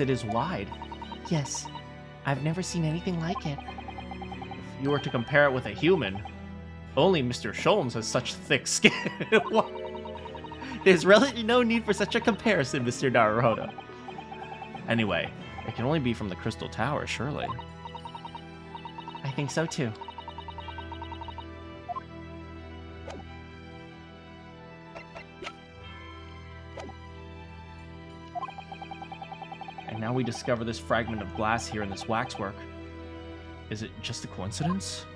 it is wide. Yes, I've never seen anything like it. If you were to compare it with a human, only Mr. Sholmes has such thick skin. There's really no need for such a comparison, Mr. Naruhodo. Anyway, it can only be from the Crystal Tower, surely. I think so too. And now we discover this fragment of glass here in this waxwork. Is it just a coincidence?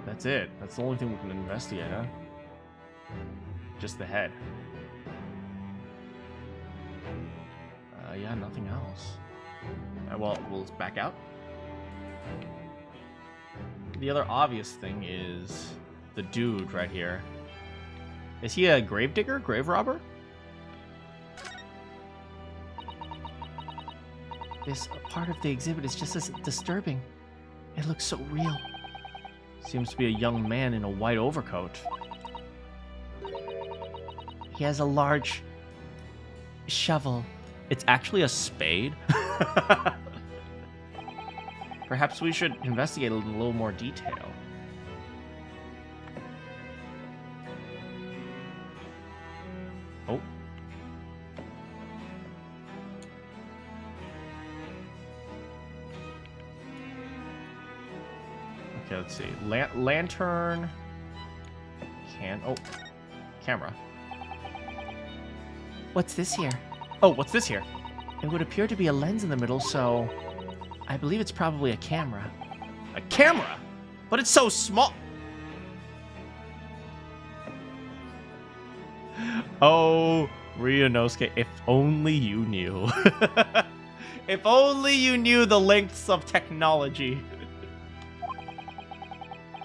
That's it. That's the only thing we can investigate, huh? Just the head. Yeah, nothing else. Well, we'll back out. The other obvious thing is the dude right here. Is he a gravedigger? Grave robber? This part of the exhibit is just as disturbing. It looks so real. Seems to be a young man in a white overcoat. He has a large shovel. It's actually a spade? Perhaps we should investigate in a little more detail. Oh. Okay, let's see. Lantern. Oh. Camera. What's this here? Oh, what's this here? It would appear to be a lens in the middle, so I believe it's probably a camera. A camera? But it's so small. Oh, Ryunosuke, if only you knew. If only you knew the lengths of technology.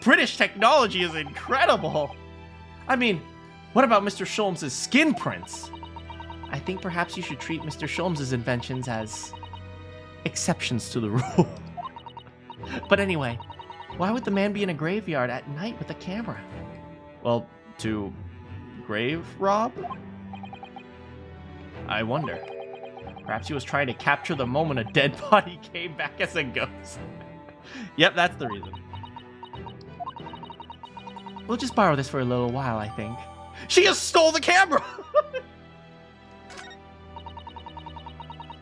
British technology is incredible. I mean, what about Mr. Sholmes' skin prints? I think perhaps you should treat Mr. Sholmes' inventions as exceptions to the rule. But anyway, why would the man be in a graveyard at night with a camera? Well, to grave rob? I wonder. Perhaps he was trying to capture the moment a dead body came back as a ghost. Yep, that's the reason. We'll just borrow this for a little while, I think. She just stole the camera!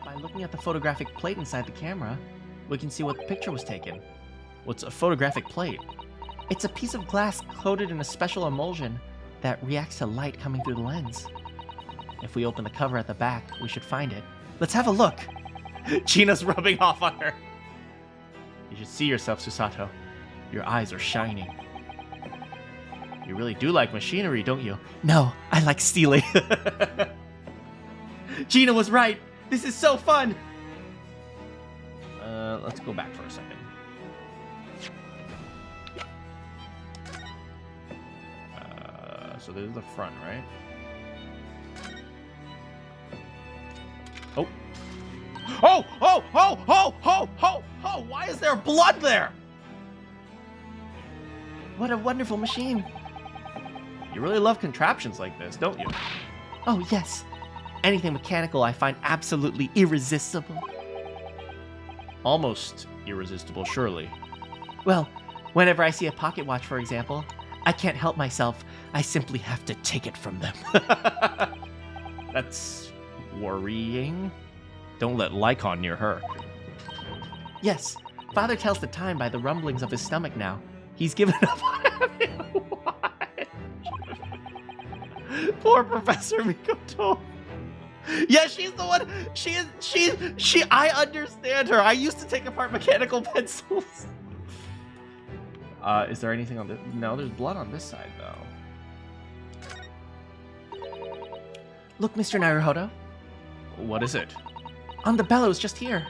By looking at the photographic plate inside the camera, we can see what the picture was taken. What's a photographic plate? It's a piece of glass coated in a special emulsion that reacts to light coming through the lens. If we open the cover at the back, we should find it. Let's have a look. Gina's rubbing off on her. You should see yourself, Susato. Your eyes are shining. You really do like machinery, don't you? No, I like stealing. Gina was right. This is so fun. Let's go back for a second. So this is the front, right? Oh. Oh! Oh! Oh! Oh! Oh! Oh! Oh! Why is there blood there? What a wonderful machine. You really love contraptions like this, don't you? Oh, yes. Anything mechanical I find absolutely irresistible. Almost irresistible, surely. Well, whenever I see a pocket watch, for example, I can't help myself. I simply have to take it from them. That's worrying. Don't let Lycon near her. Yes, Father tells the time by the rumblings of his stomach now. He's given up on having a watch. Poor Professor Mikoto. Yeah, she's the one. I understand her. I used to take apart mechanical pencils. Is there anything on the... No, there's blood on this side, though. Look, Mr. Naruhodo. What is it? On the bellows just here.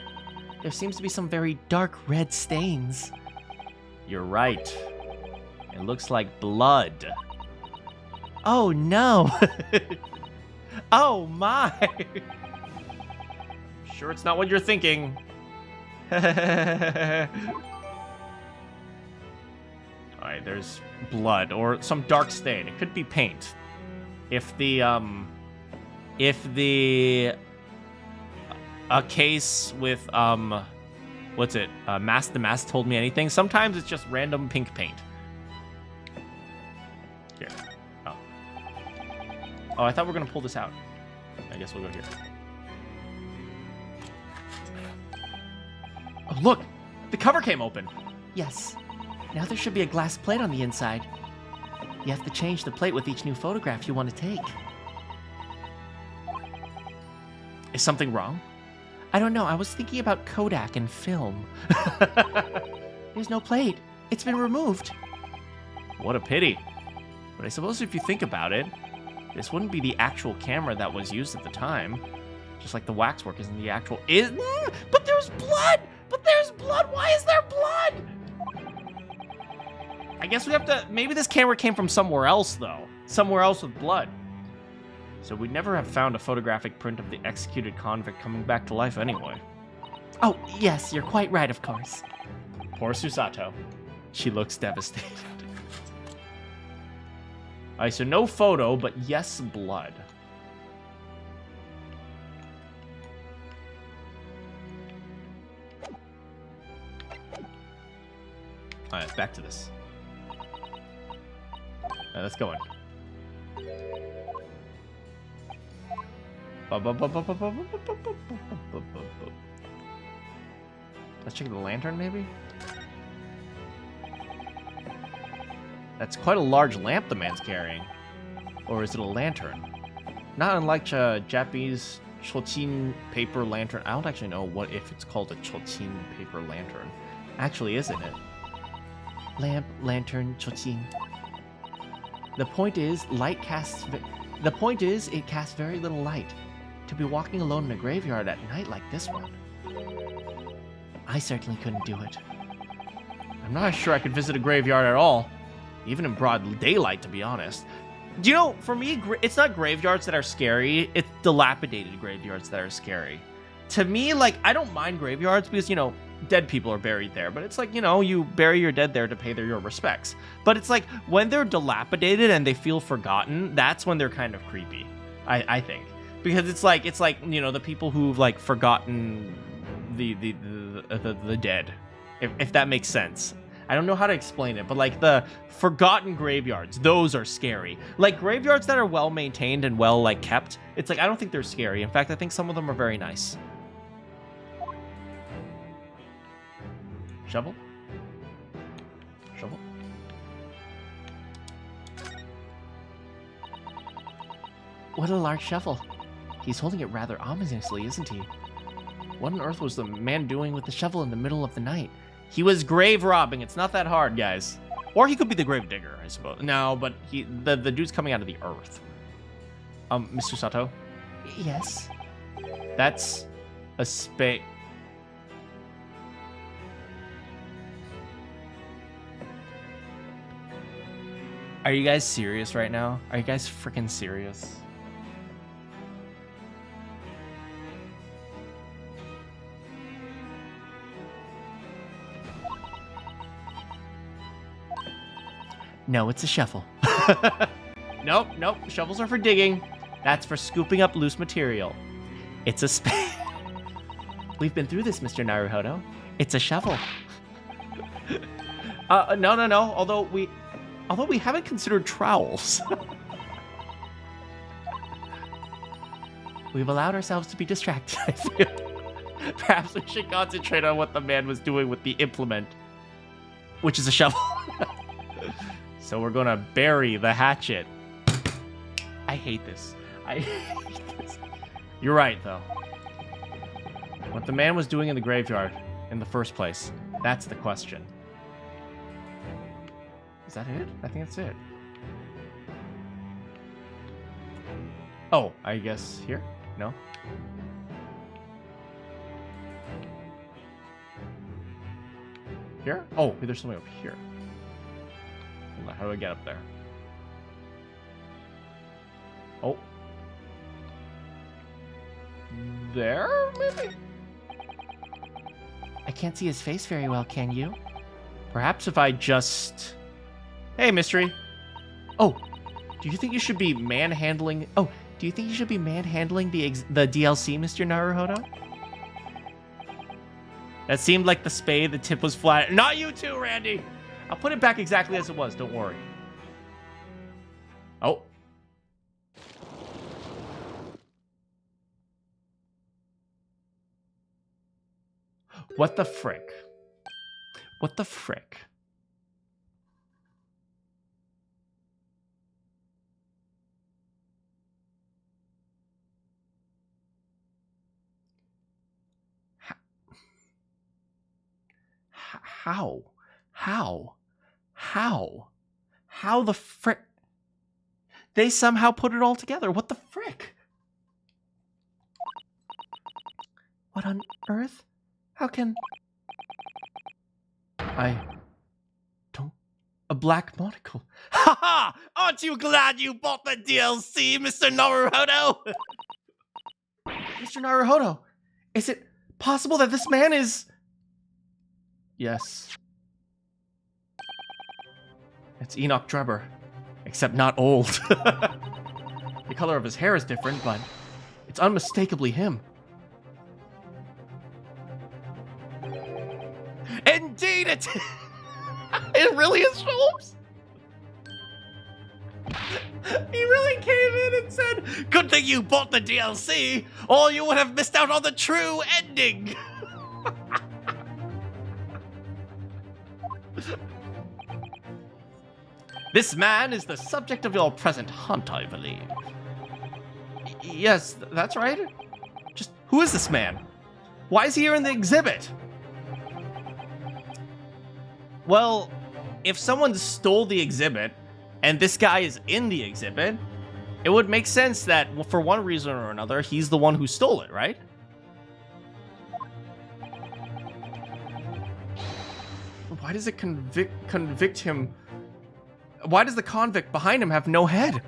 There seems to be some very dark red stains. You're right. It looks like blood. Oh, no. Oh, my. Sure it's not what you're thinking. Alright, there's blood or some dark stain. It could be paint. If the a case with what's it? The mask told me anything. Sometimes it's just random pink paint. Here. Oh. Oh, I thought we were gonna pull this out. I guess we'll go here. Oh, look! The cover came open. Yes. Now there should be a glass plate on the inside. You have to change the plate with each new photograph you want to take. Is something wrong? I don't know. I was thinking about Kodak and film. There's no plate. It's been removed. What a pity. But I suppose if you think about it, this wouldn't be the actual camera that was used at the time. Just like the waxwork isn't the actual... But there's blood! But there's blood! Why is there blood? I guess we have to... Maybe this camera came from somewhere else, though. Somewhere else with blood. So we'd never have found a photographic print of the executed convict coming back to life anyway. Oh, yes, you're quite right, of course. Poor Susato. She looks devastated. Alright, so no photo, but yes, blood. Alright, back to this. Alright, let's go in. Let's check the lantern, maybe? That's quite a large lamp the man's carrying. Or is it a lantern? Not unlike Japanese chochin paper lantern. I don't actually know what if it's called a chochin paper lantern. Actually, isn't it? Lamp, lantern, chochin. The point is, it casts very little light. To be walking alone in a graveyard at night like this one. I certainly couldn't do it. I'm not sure I could visit a graveyard at all. Even in broad daylight, to be honest. Do you know, for me, it's not graveyards that are scary. It's dilapidated graveyards that are scary. To me, like, I don't mind graveyards because, you know, dead people are buried there. But it's like, you know, you bury your dead there to pay your respects. But it's like, when they're dilapidated and they feel forgotten, that's when they're kind of creepy, I think. Because it's like, you know, the people who've, like, forgotten the dead. If that makes sense. I don't know how to explain it, but like the forgotten graveyards, those are scary. Like graveyards that are well maintained and well like kept, it's like I don't think they're scary. In fact, I think some of them are very nice. Shovel? Shovel? What a large shovel. He's holding it rather ominously, isn't he? What on earth was the man doing with the shovel in the middle of the night? He was grave robbing. It's not that hard, guys. Or he could be the grave digger, I suppose. No, but the dude's coming out of the earth. Mr. Sato? Yes? That's a spade. Are you guys serious right now? Are you guys freaking serious? No, it's a shovel. Nope. Shovels are for digging. That's for scooping up loose material. It's a spade. We've been through this, Mr. Naruhodo. It's a shovel. No. Although we haven't considered trowels. We've allowed ourselves to be distracted, I feel. Perhaps we should concentrate on what the man was doing with the implement, which is a shovel. So we're gonna bury the hatchet. I hate this. You're right, though. What the man was doing in the graveyard in the first place, that's the question. Is that it? I think that's it. Oh, I guess here? No? Here? Oh, there's something up here. Hold on, how do I get up there? Oh. There, maybe? I can't see his face very well, can you? Perhaps if I just... Hey, mystery. Oh, do you think you should be manhandling... Oh, do you think you should be manhandling the DLC, Mr. Naruhodo? That seemed like the spade, the tip was flat. Not you too, Randy! I'll put it back exactly as it was, don't worry. Oh. What the frick? What the frick? How? How the frick? They somehow put it all together. What the frick? What on earth? How can... I don't... A black monocle. Ha ha! Aren't you glad you bought the DLC, Mr. Naruhodo? Mr. Naruhodo, is it possible that this man is... Yes. It's Enoch Drebber, except not old. The color of his hair is different, but it's unmistakably him. Indeed, it really is Holmes. He really came in and said, "Good thing you bought the DLC, or you would have missed out on the true ending." This man is the subject of your present hunt, I believe. Yes, that's right. Just who is this man? Why is he here in the exhibit? Well, if someone stole the exhibit and this guy is in the exhibit, it would make sense that, well, for one reason or another, he's the one who stole it, right? Why does it convict him? Why does the convict behind him have no head?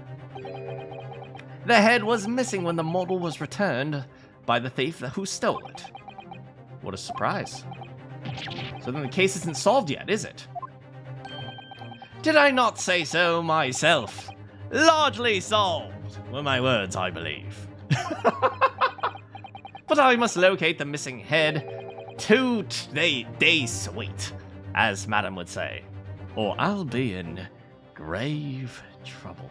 The head was missing when the model was returned by the thief who stole it. What a surprise. So then the case isn't solved yet, is it? Did I not say so myself? Largely solved, were my words, I believe. But I must locate the missing head to day sweet, as Madam would say, or I'll be in grave trouble.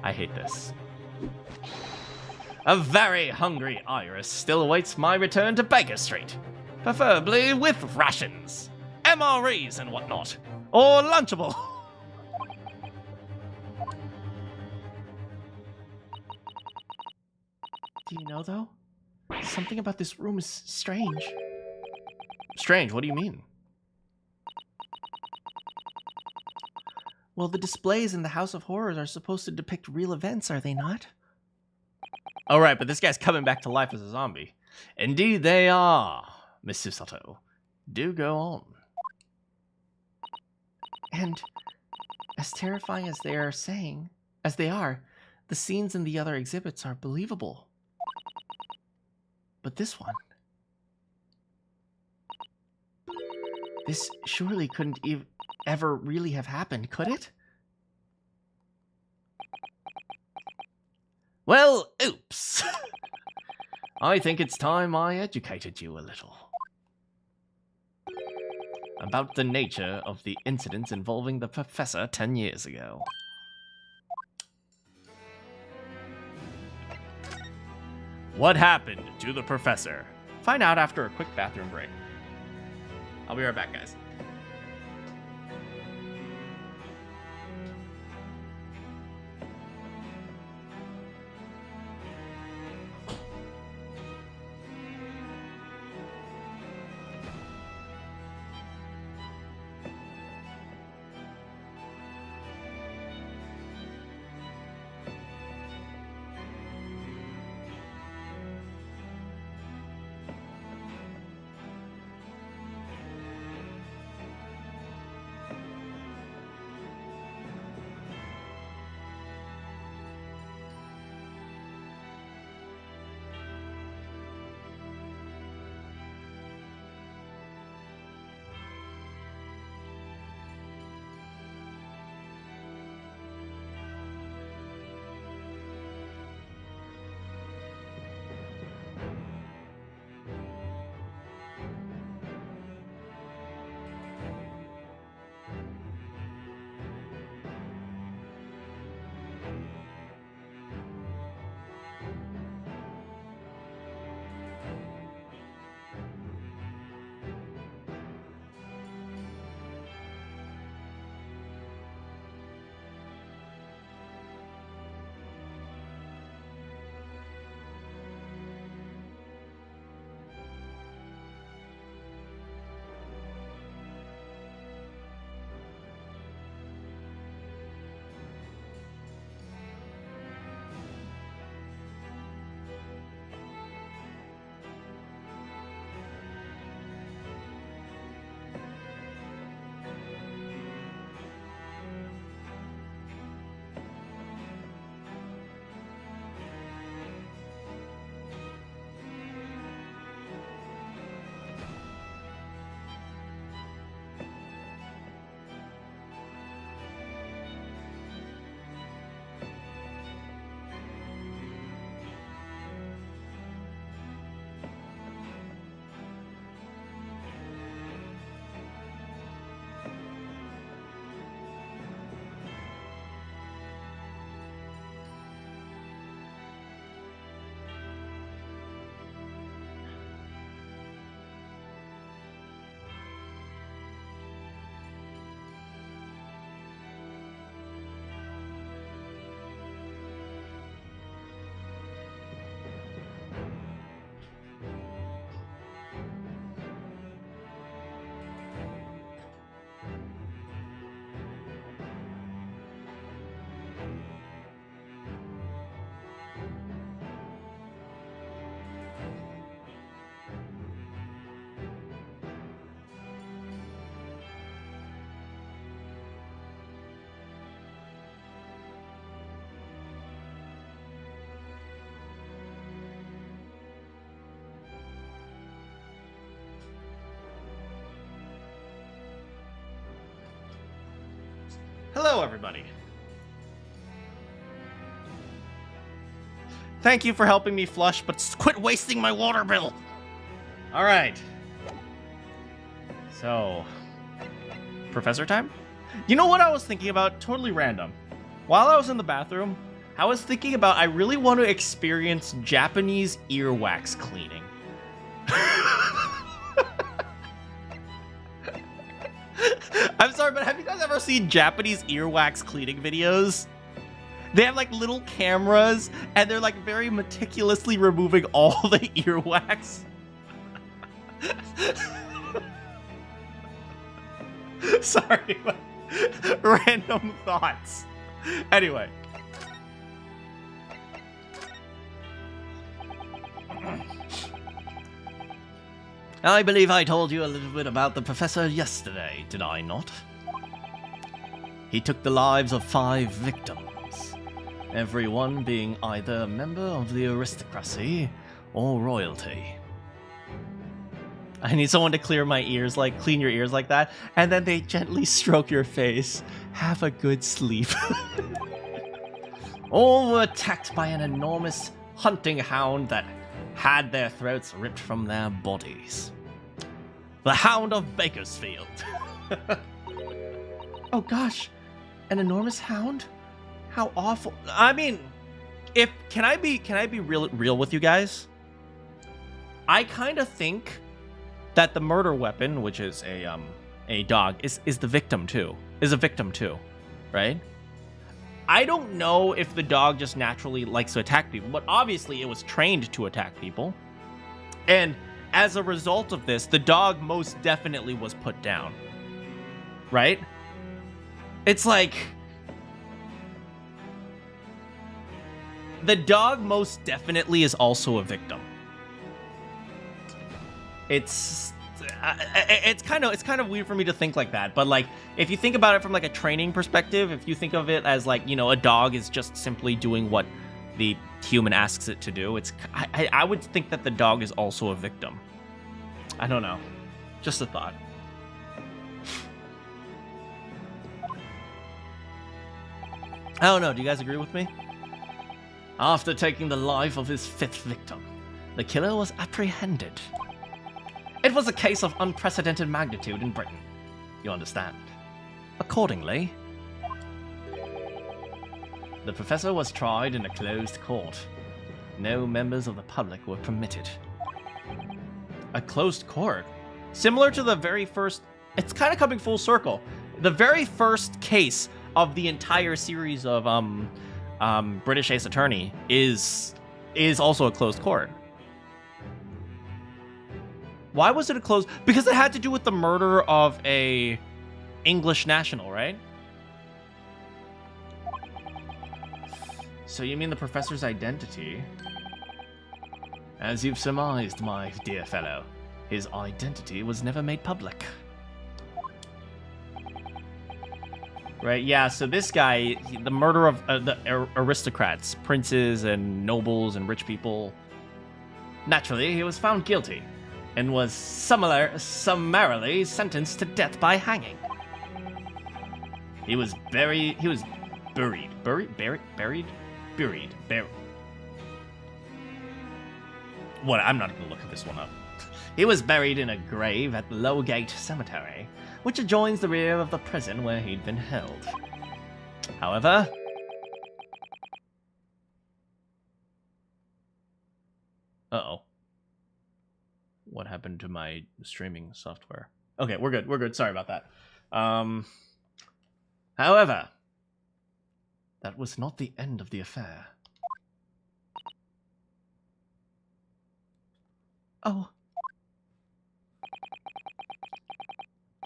I hate this. A very hungry Iris still awaits my return to Baker Street, preferably with rations, MREs and whatnot, or Lunchable. Do you know, though? Something about this room is strange. Strange? What do you mean? Well, the displays in the House of Horrors are supposed to depict real events, are they not? Oh, right, but this guy's coming back to life as a zombie. Indeed they are, Miss Susato. Do go on. And as terrifying as they are the scenes in the other exhibits are believable. But this one... This surely couldn't ever really have happened, could it? Well, oops. I think it's time I educated you a little about the nature of the incidents involving the professor 10 years ago. What happened to the professor? Find out after a quick bathroom break. I'll be right back, guys. Hello, everybody. Thank you for helping me flush, but quit wasting my water bill. All right. So, professor time? You know what I was thinking about? Totally random. While I was in the bathroom, I was thinking about I really want to experience Japanese earwax cleaning. I'm sorry, but have you guys ever seen Japanese earwax cleaning videos? They have like little cameras and they're like very meticulously removing all the earwax. Sorry, but random thoughts. Anyway. I believe I told you a little bit about the professor yesterday, did I not? He took the lives of 5 victims, everyone being either a member of the aristocracy or royalty. I need someone to clean your ears like that, and then they gently stroke your face. Have a good sleep. All were attacked by an enormous hunting hound that had their throats ripped from their bodies. The Hound of Bakersfield. Oh gosh, an enormous hound? How awful. I mean, can I be real with you guys? I kind of think that the murder weapon, which is a dog, is a victim too, right? I don't know if the dog just naturally likes to attack people, but obviously it was trained to attack people. And as a result of this, the dog most definitely was put down. Right? It's like the dog most definitely is also a victim. It's kind of weird for me to think like that, but like if you think about it from like a training perspective, if you think of it as like, you know, a dog is just simply doing what the human asks it to do, I would think that the dog is also a victim. I don't know, just a thought. I don't know, do you guys agree with me? After taking the life of his 5th victim, the killer was apprehended. It was a case of unprecedented magnitude in Britain, you understand. Accordingly, the professor was tried in a closed court. No members of the public were permitted. A closed court? Similar to the very first... It's kind of coming full circle. The very first case of the entire series of British Ace Attorney is also a closed court. Why was it a closed? Because it had to do with the murder of a English national, right? So you mean the professor's identity? As you've surmised, my dear fellow, his identity was never made public. Right, yeah, so this guy, the murder of the aristocrats, princes and nobles and rich people. Naturally, he was found guilty and was summarily sentenced to death by hanging. He was buried. What? I'm not going to look this one up. He was buried in a grave at Lowgate Cemetery, which adjoins the rear of the prison where he'd been held. However, uh-oh. What happened to my streaming software? Okay, we're good. We're good. Sorry about that. However, that was not the end of the affair. Oh.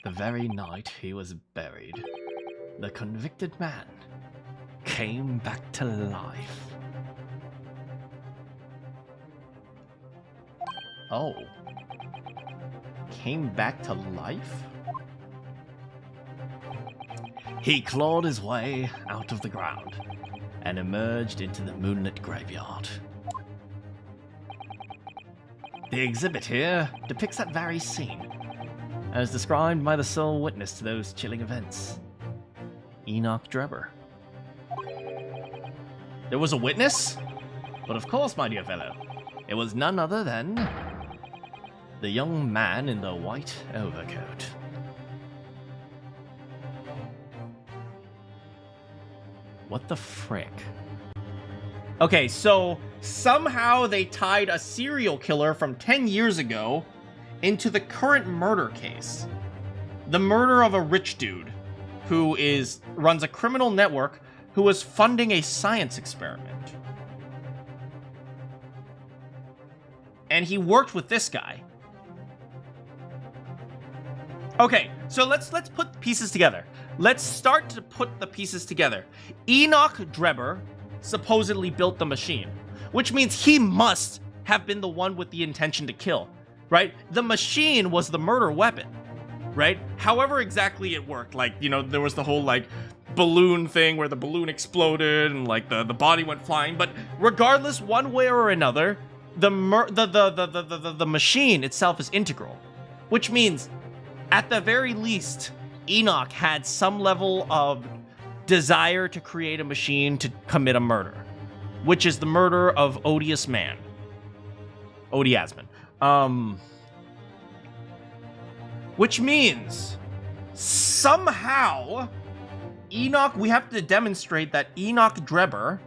The very night he was buried, the convicted man came back to life. Oh. Came back to life? He clawed his way out of the ground and emerged into the moonlit graveyard. The exhibit here depicts that very scene, as described by the sole witness to those chilling events. Enoch Drebber. There was a witness? But of course, my dear fellow, it was none other than the young man in the white overcoat. What the frick? Okay, so somehow they tied a serial killer from 10 years ago into the current murder case. The murder of a rich dude who runs a criminal network who was funding a science experiment. And he worked with this guy. Okay, so let's put pieces together. Let's start to put the pieces together. Enoch Drebber supposedly built the machine, which means he must have been the one with the intention to kill, right? The machine was the murder weapon, right? However exactly it worked, like, you know, there was the whole, like, balloon thing where the balloon exploded and, like, the body went flying, but regardless, one way or another, the machine itself is integral, which means, at the very least, Enoch had some level of desire to create a machine to commit a murder, which is the murder of Odious Man. Odiasman. Which means, somehow, Enoch, we have to demonstrate that Enoch Drebber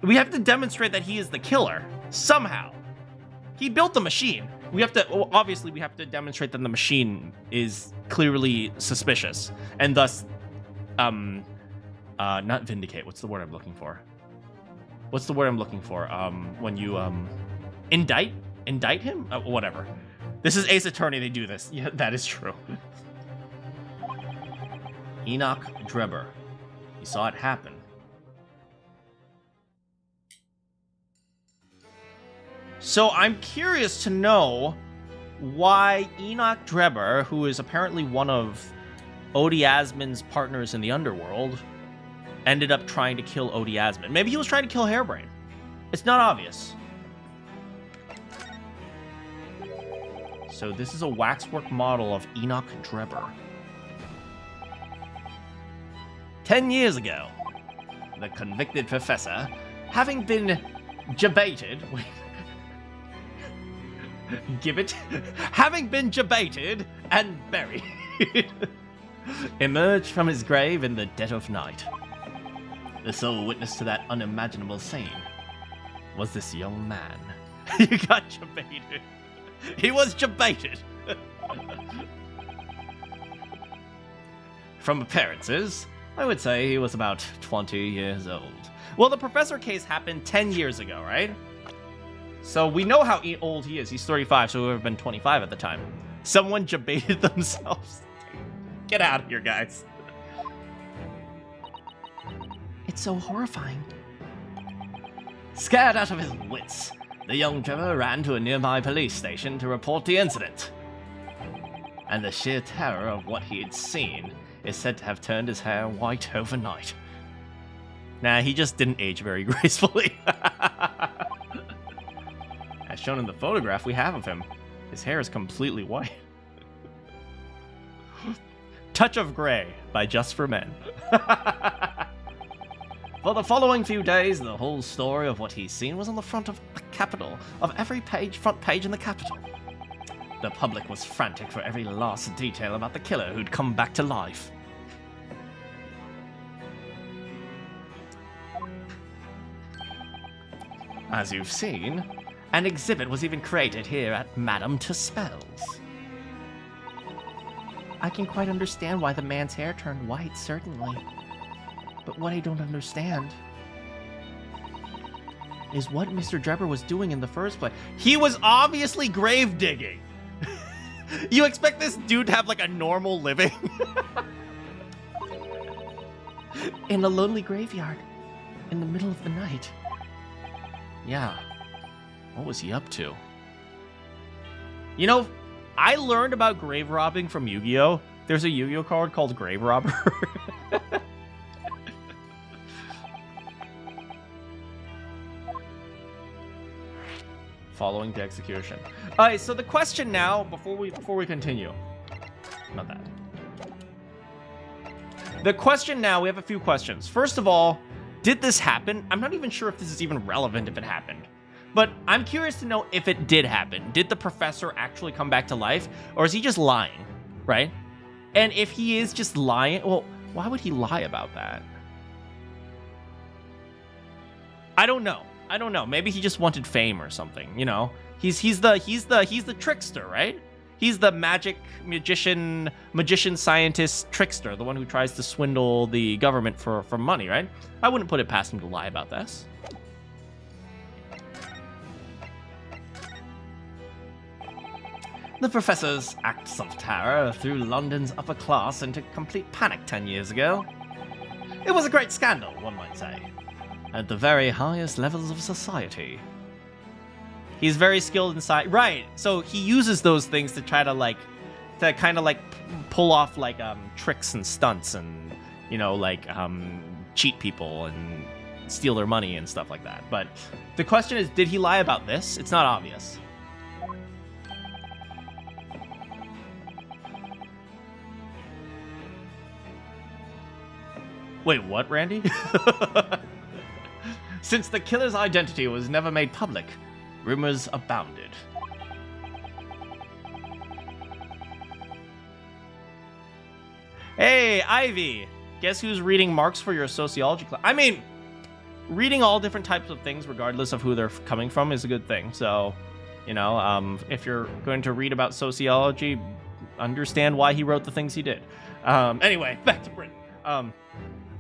we have to demonstrate that he is the killer, somehow. He built the machine. Obviously, we have to demonstrate that the machine is clearly suspicious, and thus, not vindicate, what's the word I'm looking for? When you, indict him? Whatever. This is Ace Attorney, they do this. Yeah, that is true. Enoch Drebber. You saw it happen. So I'm curious to know why Enoch Drebber, who is apparently one of Odiasman's partners in the underworld, ended up trying to kill Odiasman. Maybe he was trying to kill Hairbrain. It's not obvious. So this is a waxwork model of Enoch Drebber. 10 years ago, the convicted professor, having been debated... having been debated and buried, emerged from his grave in the dead of night. The sole witness to that unimaginable scene was this young man. You got debated. He was debated. From appearances, I would say he was about 20 years old. Well, the professor case happened 10 years ago, right? So we know how old he is. He's 35, so he would have been 25 at the time. Someone debated themselves. Get out of here, guys. It's so horrifying. Scared out of his wits, the young Drebber ran to a nearby police station to report the incident. And the sheer terror of what he had seen is said to have turned his hair white overnight. Nah, he just didn't age very gracefully. As shown in the photograph we have of him, his hair is completely white. Touch of Grey by Just for Men. For the following few days, the whole story of what he's seen was on the front of the Capitol, of every front page in the Capitol. The public was frantic for every last detail about the killer who'd come back to life. As you've seen, an exhibit was even created here at Madame Tuspel's. I can quite understand why the man's hair turned white, certainly. But what I don't understand is what Mr. Drebber was doing in the first place. He was obviously grave digging. You expect this dude to have like a normal living? In a lonely graveyard, in the middle of the night. Yeah. What was he up to? You know, I learned about grave robbing from Yu-Gi-Oh! There's a Yu-Gi-Oh! Card called Grave Robber. following the execution. All right, so the question now, before we continue, not that. The question now, we have a few questions. First of all, did this happen? I'm not even sure if this is even relevant if it happened. But I'm curious to know if it did happen. Did the professor actually come back to life? Or is he just lying, right? And if he is just lying, well, why would he lie about that? I don't know. I don't know. Maybe he just wanted fame or something, you know? He's the trickster, right? He's the magician scientist trickster, the one who tries to swindle the government for money, right? I wouldn't put it past him to lie about this. The professor's acts of terror threw London's upper class into complete panic 10 years ago. It was a great scandal, one might say, at the very highest levels of society. He's very skilled in science. Right, so he uses those things to try to kind of pull off tricks and stunts and, you know, cheat people and steal their money and stuff like that. But the question is, did he lie about this? It's not obvious. Wait, what, Randy? Since the killer's identity was never made public, rumors abounded. Hey, Ivy! Guess who's reading marks for your sociology class? I mean, reading all different types of things, regardless of who they're coming from, is a good thing. So, you know, if you're going to read about sociology, understand why he wrote the things he did. Anyway, back to Britain.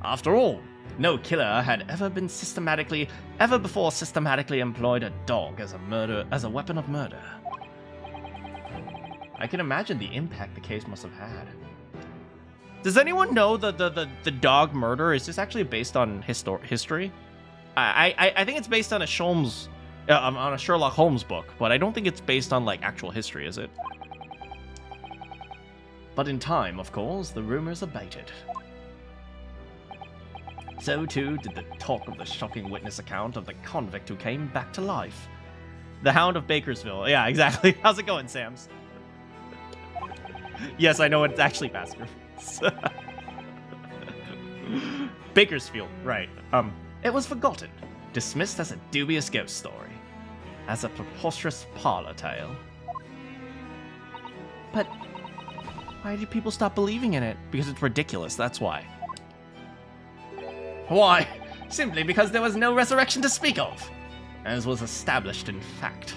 After all, no killer had ever before systematically employed a dog as a weapon of murder. I can imagine the impact the case must have had. Does anyone know the dog murder? Is this actually based on history? I think it's based on a Sherlock Holmes book, but I don't think it's based on actual history, is it? But in time, of course, the rumors abated. So too did the talk of the shocking witness account of the convict who came back to life. The Hound of Bakersville. Yeah, exactly. How's it going, Sams? Yes, I know it's actually Baskervilles. Bakersfield, right. It was forgotten, dismissed as a dubious ghost story, as a preposterous parlor tale. But why did people stop believing in it? Because it's ridiculous, that's why. Why? Simply because there was no resurrection to speak of, as was established in fact.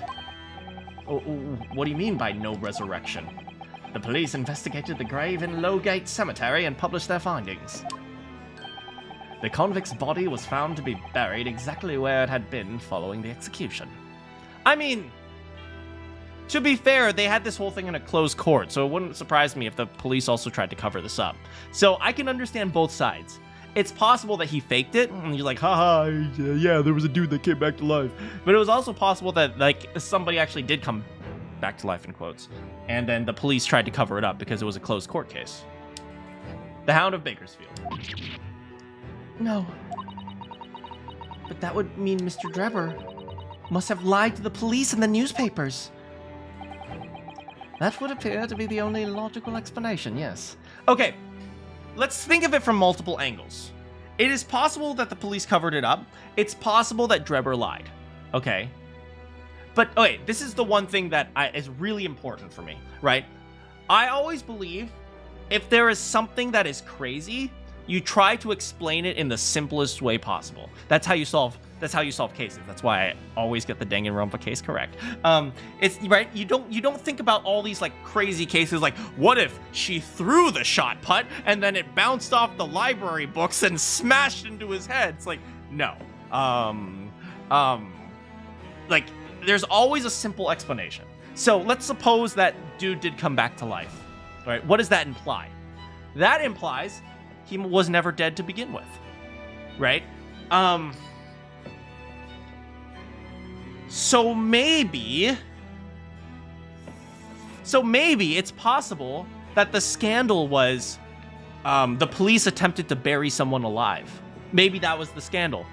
What do you mean by no resurrection? The police investigated the grave in Lowgate Cemetery and published their findings. The convict's body was found to be buried exactly where it had been following the execution. I mean, to be fair, they had this whole thing in a closed court, so it wouldn't surprise me if the police also tried to cover this up. So I can understand both sides. It's possible that he faked it, and you're like, haha, yeah, there was a dude that came back to life. But it was also possible that, somebody actually did come back to life, in quotes, and then the police tried to cover it up because it was a closed court case. The Hound of Bakersfield. No. But that would mean Mr. Drebber must have lied to the police and the newspapers. That would appear to be the only logical explanation, yes. Okay. Let's think of it from multiple angles. It is possible that the police covered it up. It's possible that Drebber lied. Okay. But, okay, this is the one thing that is really important for me, right? I always believe if there is something that is crazy, you try to explain it in the simplest way possible. That's how you solve cases. That's why I always get the Danganronpa case correct. It's right. You don't think about all these crazy cases like, what if she threw the shot put and then it bounced off the library books and smashed into his head? It's like, no. There's always a simple explanation. So let's suppose that dude did come back to life. All right. What does that imply? That implies he was never dead to begin with, right? So maybe it's possible that the scandal was the police attempted to bury someone alive. Maybe that was the scandal.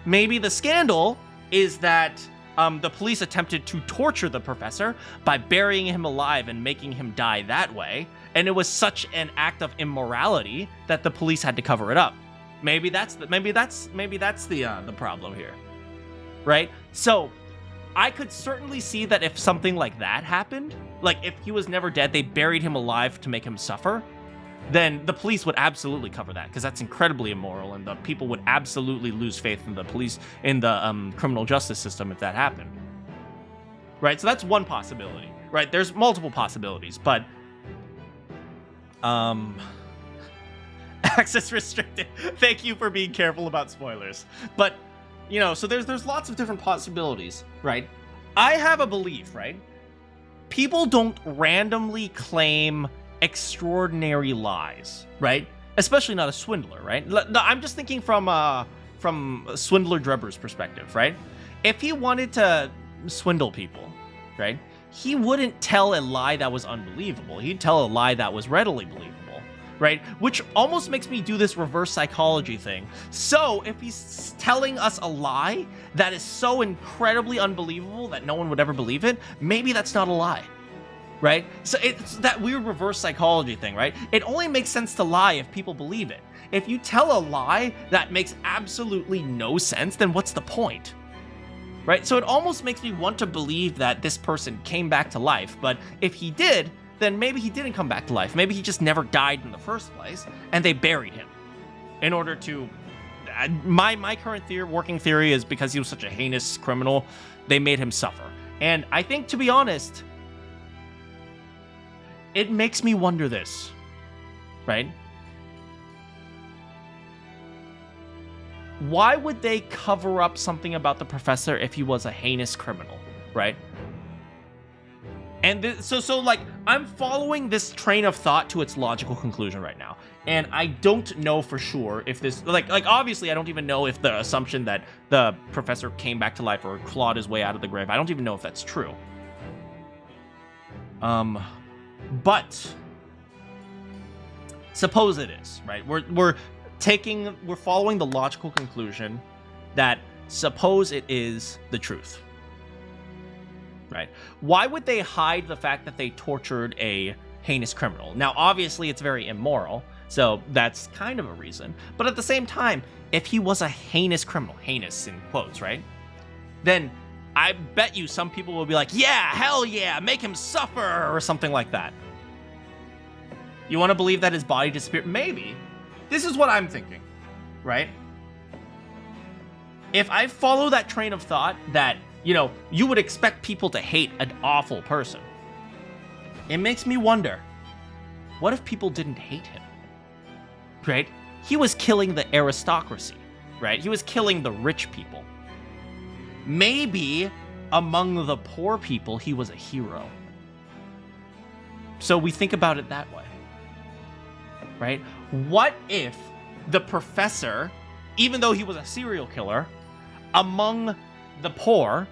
Maybe the scandal is that the police attempted to torture the professor by burying him alive and making him die that way, and it was such an act of immorality that the police had to cover it up. Maybe that's the problem here, right? So I could certainly see that if something like that happened, like if he was never dead, they buried him alive to make him suffer, then the police would absolutely cover that, because that's incredibly immoral, and the people would absolutely lose faith in the police, in the criminal justice system if that happened. Right, so that's one possibility, right? There's multiple possibilities, but access restricted. Thank you for being careful about spoilers. But, you know, so there's lots of different possibilities, right? I have a belief, right? People don't randomly claim extraordinary lies, right? Especially not a swindler, right? I'm just thinking from Swindler Drebber's perspective, right? If he wanted to swindle people, right, he wouldn't tell a lie that was unbelievable. He'd tell a lie that was readily believable, right? Which almost makes me do this reverse psychology thing. So if he's telling us a lie that is so incredibly unbelievable that no one would ever believe it, maybe that's not a lie. Right? So it's that weird reverse psychology thing, right? It only makes sense to lie if people believe it. If you tell a lie that makes absolutely no sense, then what's the point? Right? So it almost makes me want to believe that this person came back to life, but if he did, then maybe he didn't come back to life. Maybe he just never died in the first place, and they buried him in order to... My current working theory is because he was such a heinous criminal, they made him suffer. And I think, to be honest, it makes me wonder this, right? Why would they cover up something about the professor if he was a heinous criminal, right? And so like, I'm following this train of thought to its logical conclusion right now. And I don't know for sure if this, like obviously I don't even know if the assumption that the professor came back to life or clawed his way out of the grave, I don't even know if that's true. But suppose it is, right? We're following the logical conclusion that suppose it is the truth, right? Why would they hide the fact that they tortured a heinous criminal? Now, obviously, it's very immoral, so that's kind of a reason. But at the same time, if he was a heinous criminal, heinous in quotes, right? Then I bet you some people will be like, yeah, hell yeah, make him suffer, or something like that. You want to believe that his body disappeared? Maybe. This is what I'm thinking, right? If I follow that train of thought that, you know, you would expect people to hate an awful person, it makes me wonder, what if people didn't hate him, right? He was killing the aristocracy, right? He was killing the rich people. Maybe among the poor people, he was a hero. So we think about it that way, right? What if the professor, even though he was a serial killer, among the poor,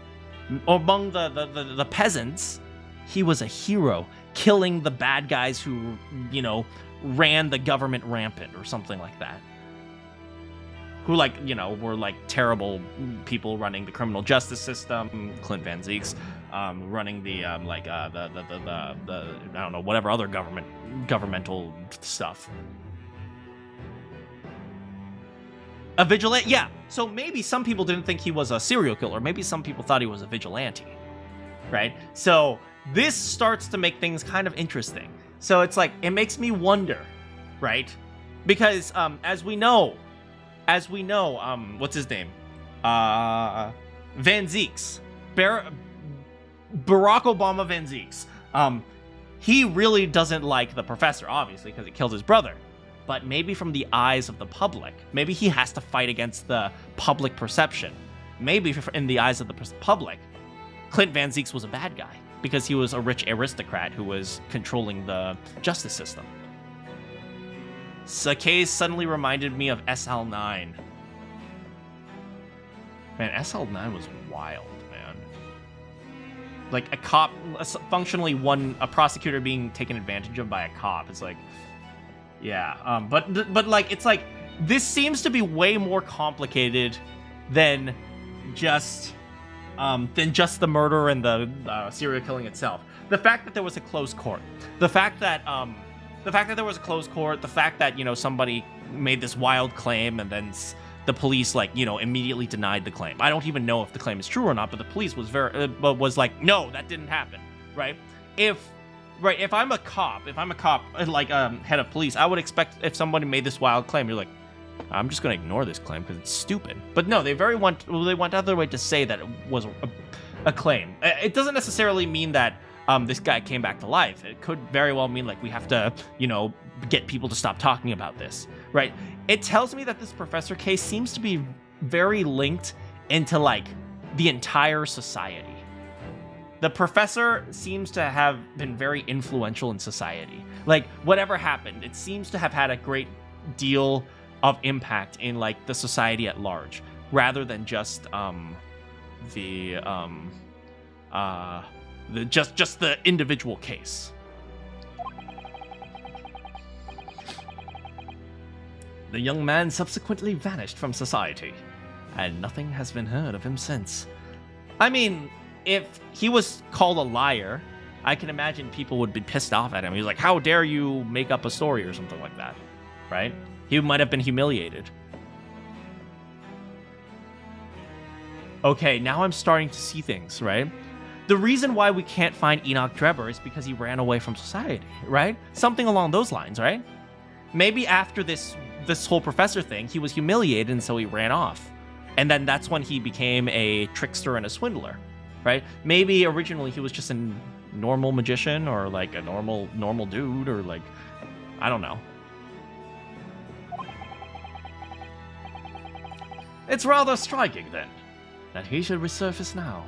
among the peasants, he was a hero, killing the bad guys who, you know, ran the government rampant or something like that? Who, like, you know, were like terrible people running the criminal justice system, Clint Van Zieks, running the I don't know, whatever other governmental stuff. A vigilante, yeah. So maybe some people didn't think he was a serial killer. Maybe some people thought he was a vigilante, right? So this starts to make things kind of interesting. So it's like, it makes me wonder, right? Because as we know, what's his name? Van Zieks. Barack Obama Van Zieks. He really doesn't like the professor, obviously, because he killed his brother. But maybe from the eyes of the public, maybe he has to fight against the public perception. Maybe in the eyes of the public, Clint Van Zieks was a bad guy because he was a rich aristocrat who was controlling the justice system. Sakei suddenly reminded me of SL9. Man, SL9 was wild, man. Like a cop, functionally a prosecutor being taken advantage of by a cop. It's like, yeah. But like, it's like, this seems to be way more complicated than just than just the murder and the serial killing itself. The fact that there was a closed court, the fact that there was a closed court, the fact that, you know, somebody made this wild claim and then the police, like, you know, immediately denied the claim. I don't even know if the claim is true or not, but the police was like, no, that didn't happen, right? If I'm a cop, like head of police, I would expect if somebody made this wild claim, you're like, I'm just going to ignore this claim because it's stupid. But no, they went out of their way to say that it was a claim. It doesn't necessarily mean that this guy came back to life. It could very well mean, like, we have to, you know, get people to stop talking about this, right? It tells me that this professor case seems to be very linked into, like, the entire society. The professor seems to have been very influential in society. Like, whatever happened, it seems to have had a great deal of impact in, like, the society at large, rather than just just the individual case. The young man subsequently vanished from society, and nothing has been heard of him since. I mean, if he was called a liar, I can imagine people would be pissed off at him. He's like, how dare you make up a story or something like that, right? He might have been humiliated. Okay, now I'm starting to see things, right? The reason why we can't find Enoch Drebber is because he ran away from society, right? Something along those lines, right? Maybe after this whole professor thing, he was humiliated and so he ran off. And then that's when he became a trickster and a swindler, right? Maybe originally he was just a normal magician or like a normal dude or like, I don't know. It's rather striking then that he should resurface now,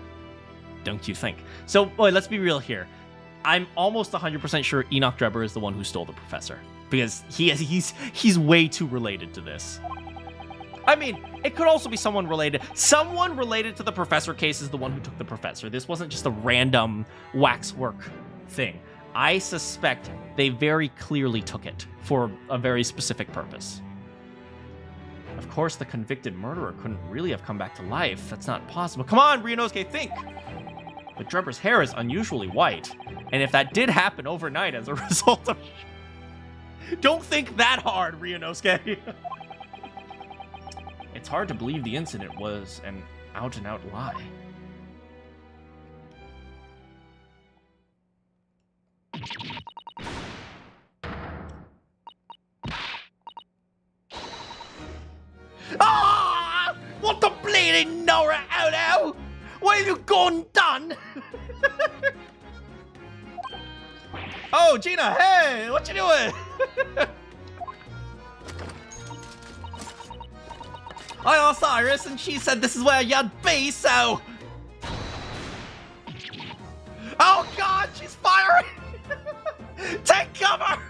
don't you think? So, boy, let's be real here. I'm almost 100% sure Enoch Drebber is the one who stole the professor, because he's way too related to this. I mean, it could also be someone related. Someone related to the professor case is the one who took the professor. This wasn't just a random waxwork thing. I suspect they very clearly took it for a very specific purpose. Of course, the convicted murderer couldn't really have come back to life. That's not possible. Come on, Ryunosuke, think! But Drebber's hair is unusually white. And if that did happen overnight as a result of... Don't think that hard, Ryunosuke! It's hard to believe the incident was an out-and-out lie. Ah! What the bleeding Nora Odo? What have you gone done? Oh, Gina, hey, what you doing? I asked Iris and she said this is where you'd be, so... Oh God, she's firing! Take cover!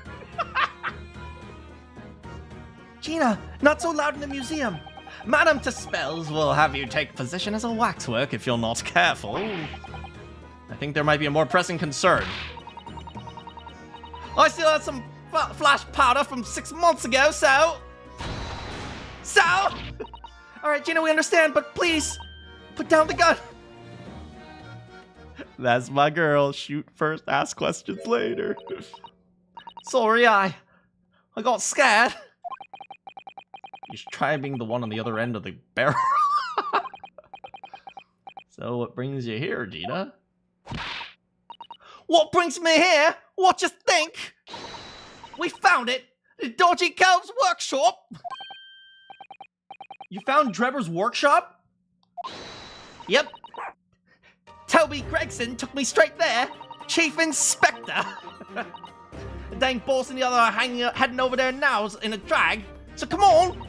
Gina, not so loud in the museum. Madame Tuspels will have you take position as a waxwork if you're not careful. I think there might be a more pressing concern. I still had some flash powder from 6 months ago, so... Alright, Gina, we understand, but please, put down the gun. That's my girl. Shoot first, ask questions later. Sorry, I got scared. You should try being the one on the other end of the barrel. So what brings you here, Gina? What brings me here? What you think? We found it! The Dodgy Cow's workshop! You found Drebber's workshop? Yep. Toby Gregson took me straight there. Chief Inspector. The dang boss and the other heading over there now in a drag. So come on.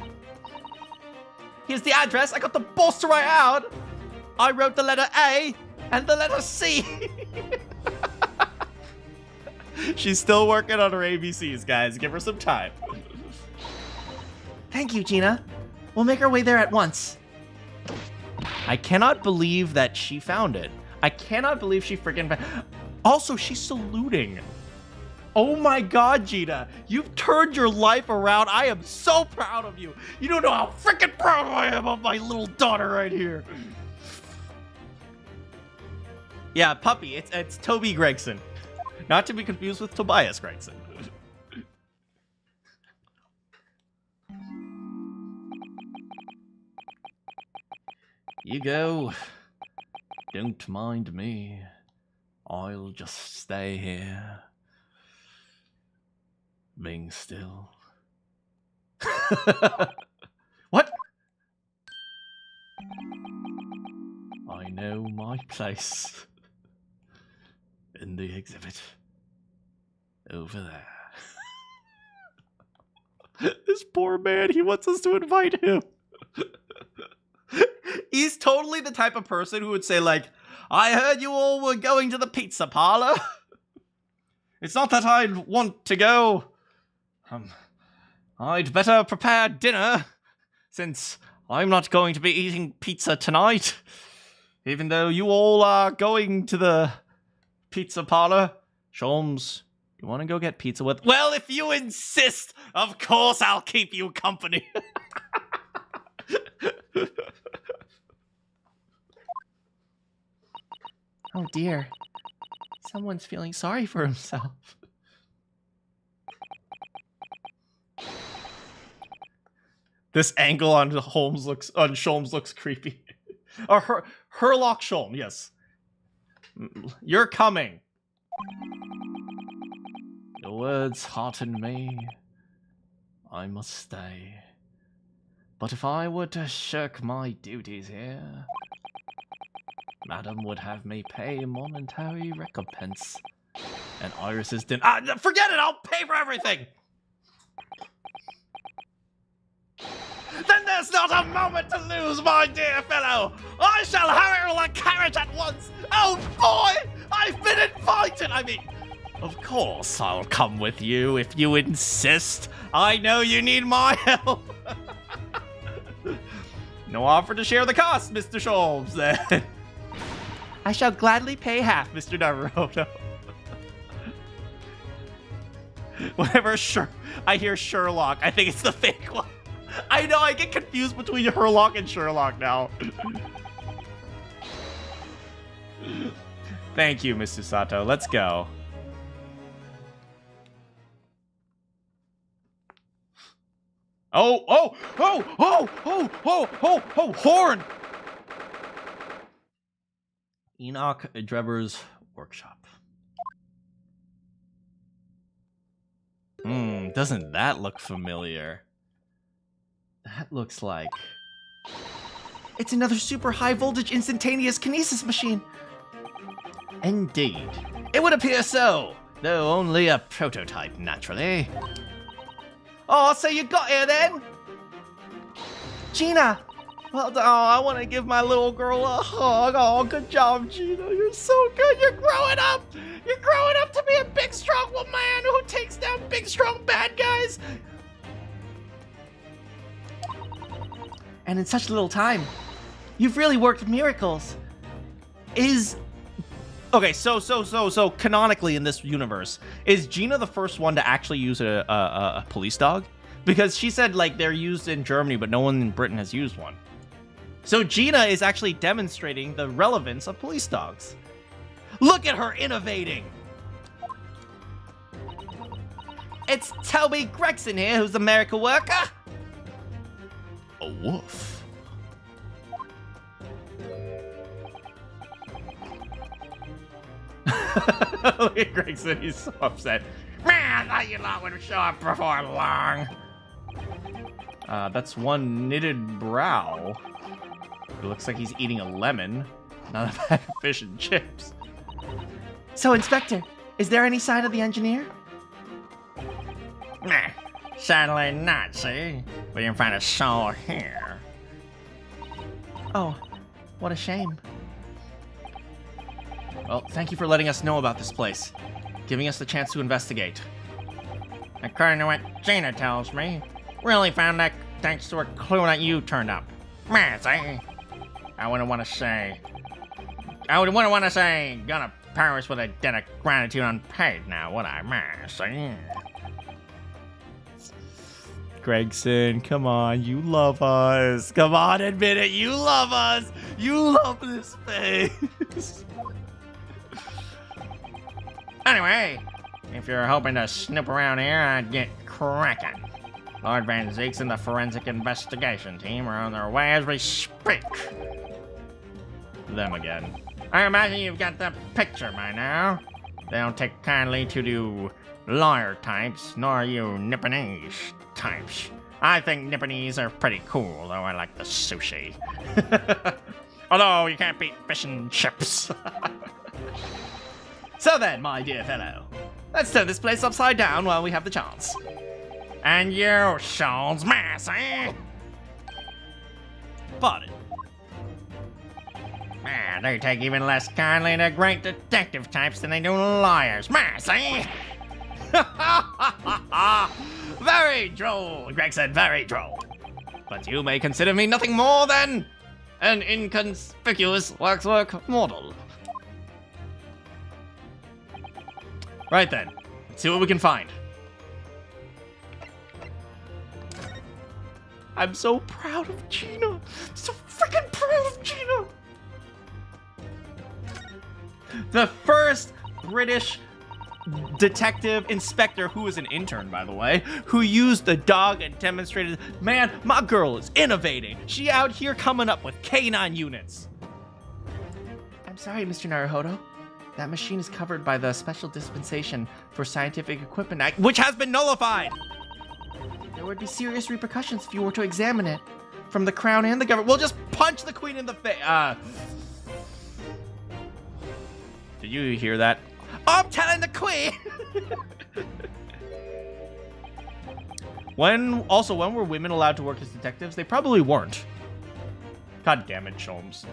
Here's the address. I got the boss to write out. I wrote the letter A and the letter C. She's still working on her ABCs, guys. Give her some time. Thank you, Gina. We'll make our way there at once. I cannot believe that she found it. I cannot believe she freaking found it. Also, she's saluting. Oh my God, Gina. You've turned your life around. I am so proud of you. You don't know how freaking proud I am of my little daughter right here. Yeah, puppy. It's Toby Gregson. Not to be confused with Tobias Gregson. You go. Don't mind me. I'll just stay here. Being still. What? I know my place. In the exhibit. Over there. This poor man, he wants us to invite him. He's totally the type of person who would say, like, I heard you all were going to the pizza parlor. It's not that I want to go. I'd better prepare dinner, since I'm not going to be eating pizza tonight. Even though you all are going to the pizza parlor. Sholmes, you want to go get pizza with? Well, if you insist, of course I'll keep you company. Oh dear. Someone's feeling sorry for himself. This angle on Sholmes looks creepy. Or Herlock Sholmes, yes. You're coming. Your words hearten me. I must stay. But if I were to shirk my duties here, Madam would have me pay momentary recompense. And Iris's dinner. Forget it! I'll pay for everything! Then there's not a moment to lose, my dear fellow! I shall hurl a carrot at once! Oh boy! I've been invited! I mean, of course I'll come with you if you insist. I know you need my help. No offer to share the cost, Mr. Sholmes, then. I shall gladly pay half, Mr. Naruto. Whenever I hear Sherlock, I think it's the fake one. I know, I get confused between Herlock and Sherlock now. Thank you, Mr. Sato. Let's go. Oh, horn! Enoch Dreber's workshop. Doesn't that look familiar? That looks like... It's another super high voltage instantaneous kinesis machine. Indeed. It would appear so, though only a prototype, naturally. Oh, so you got here then? Gina! Well done. Oh, I want to give my little girl a hug. Oh, good job, Gina. You're so good. You're growing up. You're growing up to be a big, strong man who takes down big, strong bad guys. And in such little time, you've really worked miracles. Okay, so canonically in this universe, is Gina the first one to actually use a police dog? Because she said, like, they're used in Germany, but no one in Britain has used one. So Gina is actually demonstrating the relevance of police dogs. Look at her innovating! It's Toby Gregson here, who's a miracle worker! A wolf. Look at Gregson, he's so upset. Man, I thought you lot would show up before long. That's one knitted brow. It looks like he's eating a lemon, not a bag of fish and chips. So, Inspector, is there any sign of the engineer? Nah, sadly not, see? We didn't find a soul here. Oh, what a shame. Well, thank you for letting us know about this place, giving us the chance to investigate. According to what Gina tells me, we only found that thanks to a clue that you turned up. Man, see? I wouldn't want to say, gonna Paris with a debt of gratitude unpaid now, would I? Man, see? Gregson, come on, you love us. Come on, admit it, you love us. You love this face. Anyway, if you're hoping to snoop around here, I'd get cracking. Lord Van Zeeks and the forensic investigation team are on their way as we speak. Them again. I imagine you've got the picture by now. They don't take kindly to the lawyer types, nor you Nipponese types. I think Nipponese are pretty cool, though I like the sushi. Although you can't beat fish and chips. So then, my dear fellow, let's turn this place upside down while we have the chance. And you, Sean's mass, eh? Pardon. Man, they take even less kindly to great detective types than they do lawyers. Mass, eh? Very droll, Greg said, very droll. But you may consider me nothing more than an inconspicuous waxwork model. Right then, let's see what we can find. I'm so proud of Gina. So freaking proud of Gina. The first British detective inspector, who is an intern, by the way, who used the dog and demonstrated, man, my girl is innovating. She out here coming up with K9 units. I'm sorry, Mr. Naruhodo. That machine is covered by the Special Dispensation for Scientific Equipment Act, which has been nullified. There would be serious repercussions if you were to examine it from the Crown and the government. We'll just punch the Queen in the face. Did you hear that? I'm telling the Queen! When were women allowed to work as detectives? They probably weren't. God damn it, Sholmes.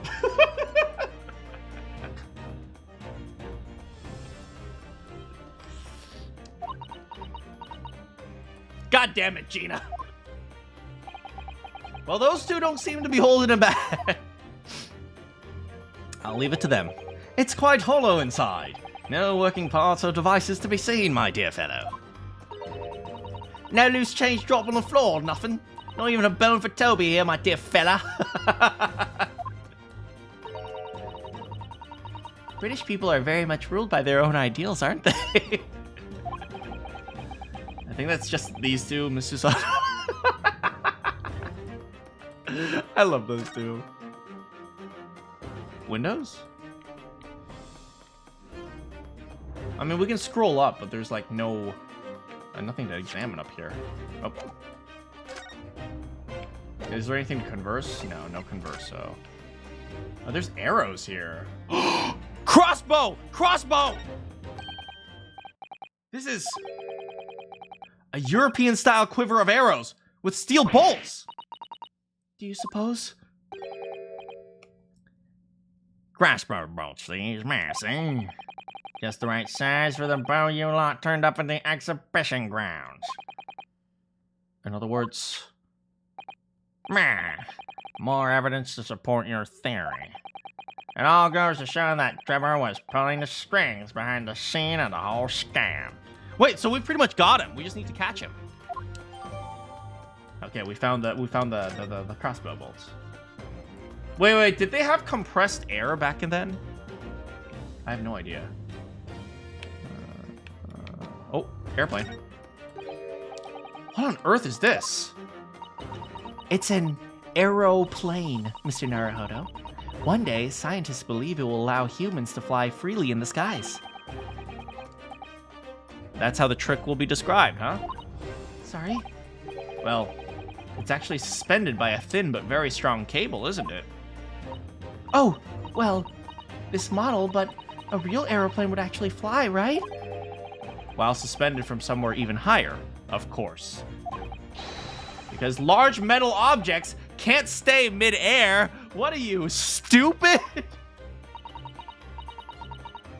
God damn it, Gina. Well, those two don't seem to be holding him back. I'll leave it to them. It's quite hollow inside. No working parts or devices to be seen, my dear fellow. No loose change dropped on the floor, nothing. Not even a bone for Toby here, my dear fella. British people are very much ruled by their own ideals, aren't they? I think that's just these two, Mr. Sato. I love those two. Windows? I mean, we can scroll up, but there's like no... nothing to examine up here. Oh. Is there anything to converse? No, no converso. Oh, there's arrows here. Crossbow! Crossbow! This is a European-style quiver of arrows with steel bolts. Do you suppose? Crossbow bolts, these, massy. Just the right size for the bow you lot turned up at the exhibition grounds. In other words... Meh. More evidence to support your theory. It all goes to show that Trevor was pulling the strings behind the scene of the whole scam. Wait, so we pretty much got him. We just need to catch him. Okay, we found the crossbow bolts. Wait, did they have compressed air back in then? I have no idea. Oh, airplane. What on earth is this? It's an aeroplane, Mr. Naruhodo. One day, scientists believe it will allow humans to fly freely in the skies. That's how the trick will be described, huh? Sorry? Well, it's actually suspended by a thin but very strong cable, isn't it? Oh, well, this model, but a real aeroplane would actually fly, right? While suspended from somewhere even higher, of course. Because large metal objects can't stay mid-air. What are you, stupid?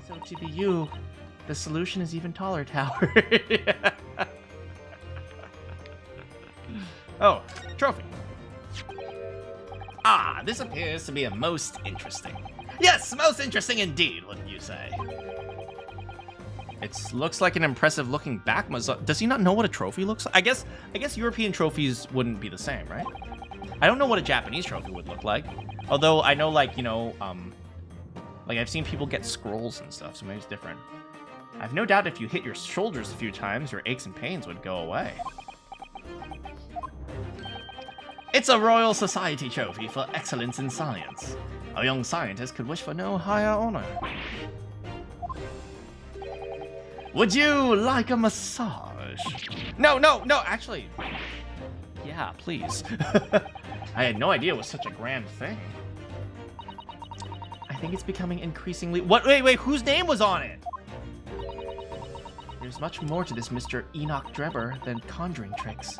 So to be you, the solution is even taller, Tower. Oh, trophy. Ah, this appears to be a most interesting. Yes, most interesting indeed, wouldn't you say? It looks like an impressive looking back muzzle. Does he not know what a trophy looks like? I guess European trophies wouldn't be the same, right? I don't know what a Japanese trophy would look like. Although I know, like, you know, like I've seen people get scrolls and stuff, so maybe it's different. I've no doubt if you hit your shoulders a few times, your aches and pains would go away. It's a Royal Society trophy for excellence in science. A young scientist could wish for no higher honor. Would you like a massage? No, actually. Yeah, please. I had no idea it was such a grand thing. I think it's becoming increasingly... What? Wait, whose name was on it? There's much more to this Mr. Enoch Drebber than conjuring tricks.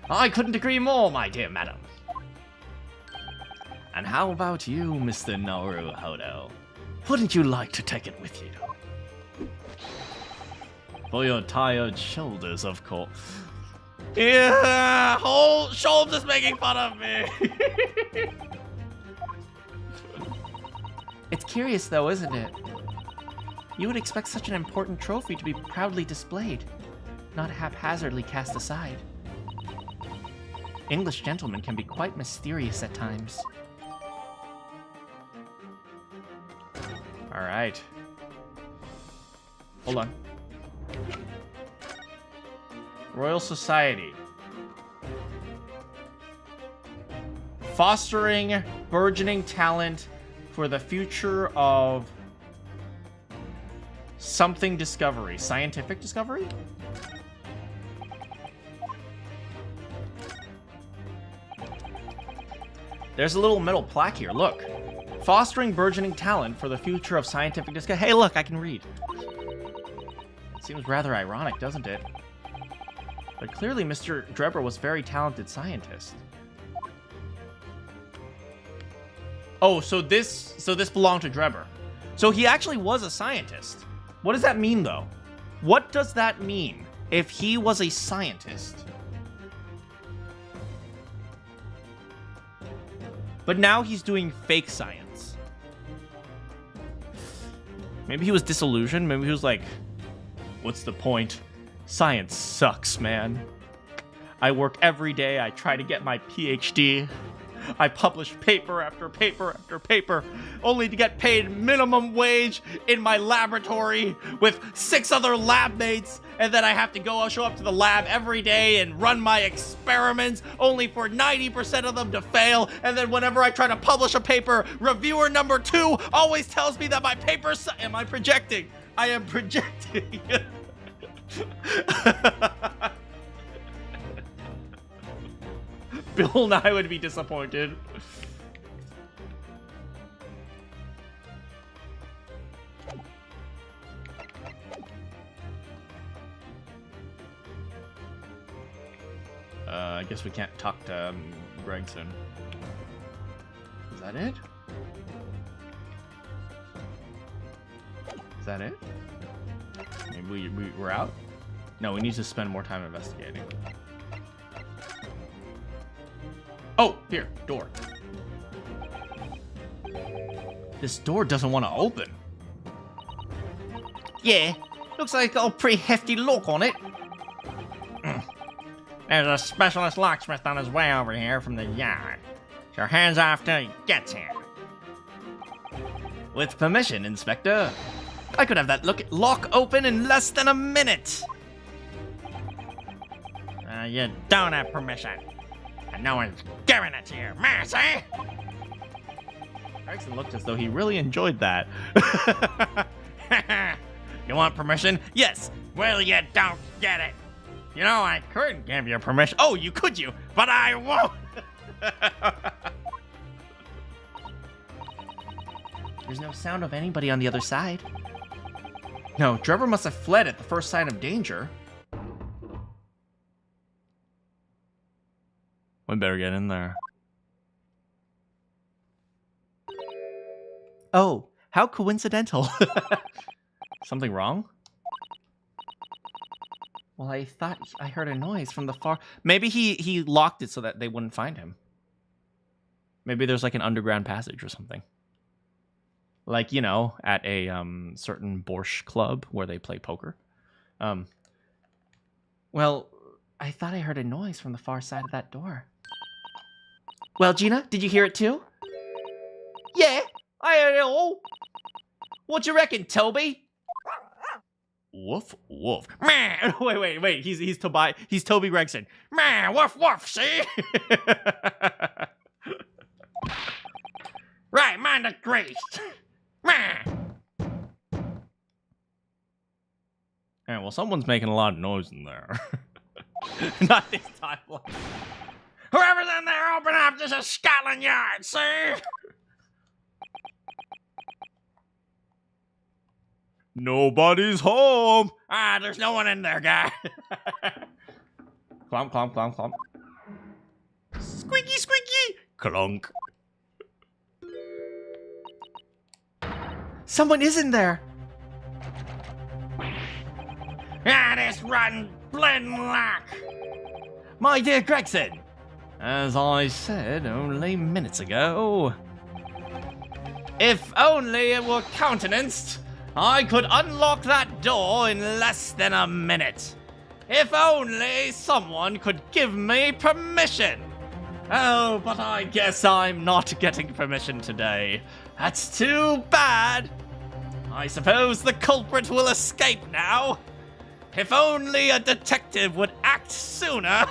I couldn't agree more, my dear madam. And how about you, Mr. Naruhodo? Wouldn't you like to take it with you? For your tired shoulders, of course. Yeah, whole shoulders making fun of me. It's curious though, isn't it? You would expect such an important trophy to be proudly displayed, not haphazardly cast aside. English gentlemen can be quite mysterious at times. Alright. Hold on. Royal Society. Fostering burgeoning talent for the future of something discovery. Scientific discovery? There's a little metal plaque here, look. Fostering burgeoning talent for the future of scientific discovery. Hey, look, I can read. It seems rather ironic, doesn't it? But clearly Mr. Drebber was a very talented scientist. Oh, so this belonged to Drebber. So he actually was a scientist. What does that mean, though? What does that mean if he was a scientist? But now he's doing fake science. Maybe he was disillusioned. Maybe he was like, what's the point? Science sucks, man. I work every day. I try to get my PhD. I publish paper after paper after paper, only to get paid minimum wage in my laboratory with 6 other lab mates, and then I have to show up to the lab every day and run my experiments, only for 90% of them to fail, and then whenever I try to publish a paper, reviewer number 2 always tells me that my paper am I projecting? I am projecting. Bill Nye would be disappointed. I guess we can't talk to Gregson. Is that it? Is that it? Maybe we're out? No, we need to spend more time investigating. Oh, here, door. This door doesn't want to open. Yeah, looks like it's got a pretty hefty lock on it. There's a specialist locksmith on his way over here from the yard. So hands off till he gets here. With permission, Inspector. I could have that lock open in less than a minute. You don't have permission. And no one's giving it to you, Mercy! Gregson looked as though he really enjoyed that. You want permission? Yes. Well, you don't get it. You know, I could give you permission. Oh, you could, but I won't. There's no sound of anybody on the other side. No, Drebber must have fled at the first sign of danger. We better get in there. Oh, how coincidental. Something wrong? Well, I thought I heard a noise from the far... Maybe he locked it so that they wouldn't find him. Maybe there's like an underground passage or something. Like, you know, at a certain Borscht club where they play poker. Well, I thought I heard a noise from the far side of that door. Well, Gina, did you hear it too? Yeah, I heard it all. What do you reckon, Toby? Woof, woof. Man, wait. He's Toby Gregson. Man, woof woof, see? Right, mind the grease. Man. Alright, well, someone's making a lot of noise in there. Not this time. Whoever's in there, open up. This is Scotland Yard, see? Nobody's home. Ah, there's no one in there, guy. Clomp, clomp, clomp, clomp. Squeaky, squeaky. Clunk. Someone is in there. Ah, this rotten blend lock. My dear Gregson, as I said only minutes ago, if only it were countenanced, I could unlock that door in less than a minute. If only someone could give me permission. Oh, but I guess I'm not getting permission today. That's too bad. I suppose the culprit will escape now. If only a detective would act sooner.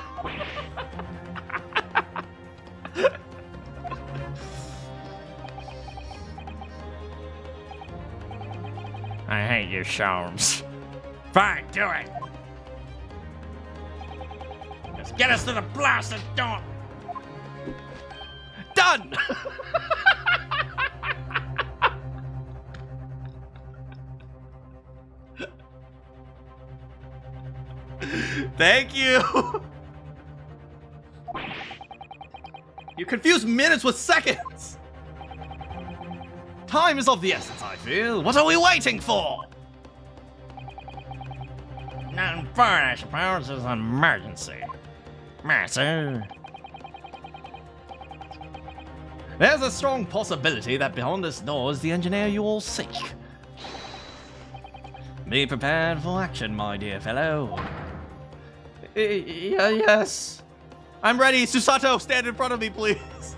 I hate you, Sholmes. Fine, do it. Just get us to the blasted door. Done! Thank you! You confuse minutes with seconds! Time is of the essence, I feel. What are we waiting for? Nothing for it, I suppose. It's an emergency. Master. There's a strong possibility that behind this door is the engineer you all seek. Be prepared for action, my dear fellow. Yes. I'm ready. Susato, stand in front of me, please.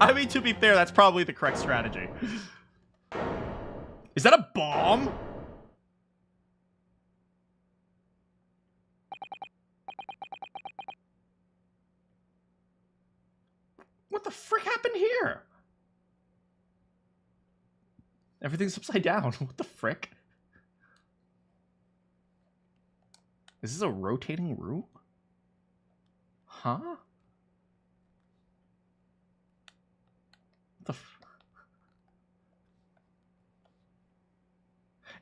I mean, to be fair, that's probably the correct strategy. Is that a bomb? What the frick happened here? Everything's upside down. What the frick? Is this a rotating room? Huh? What the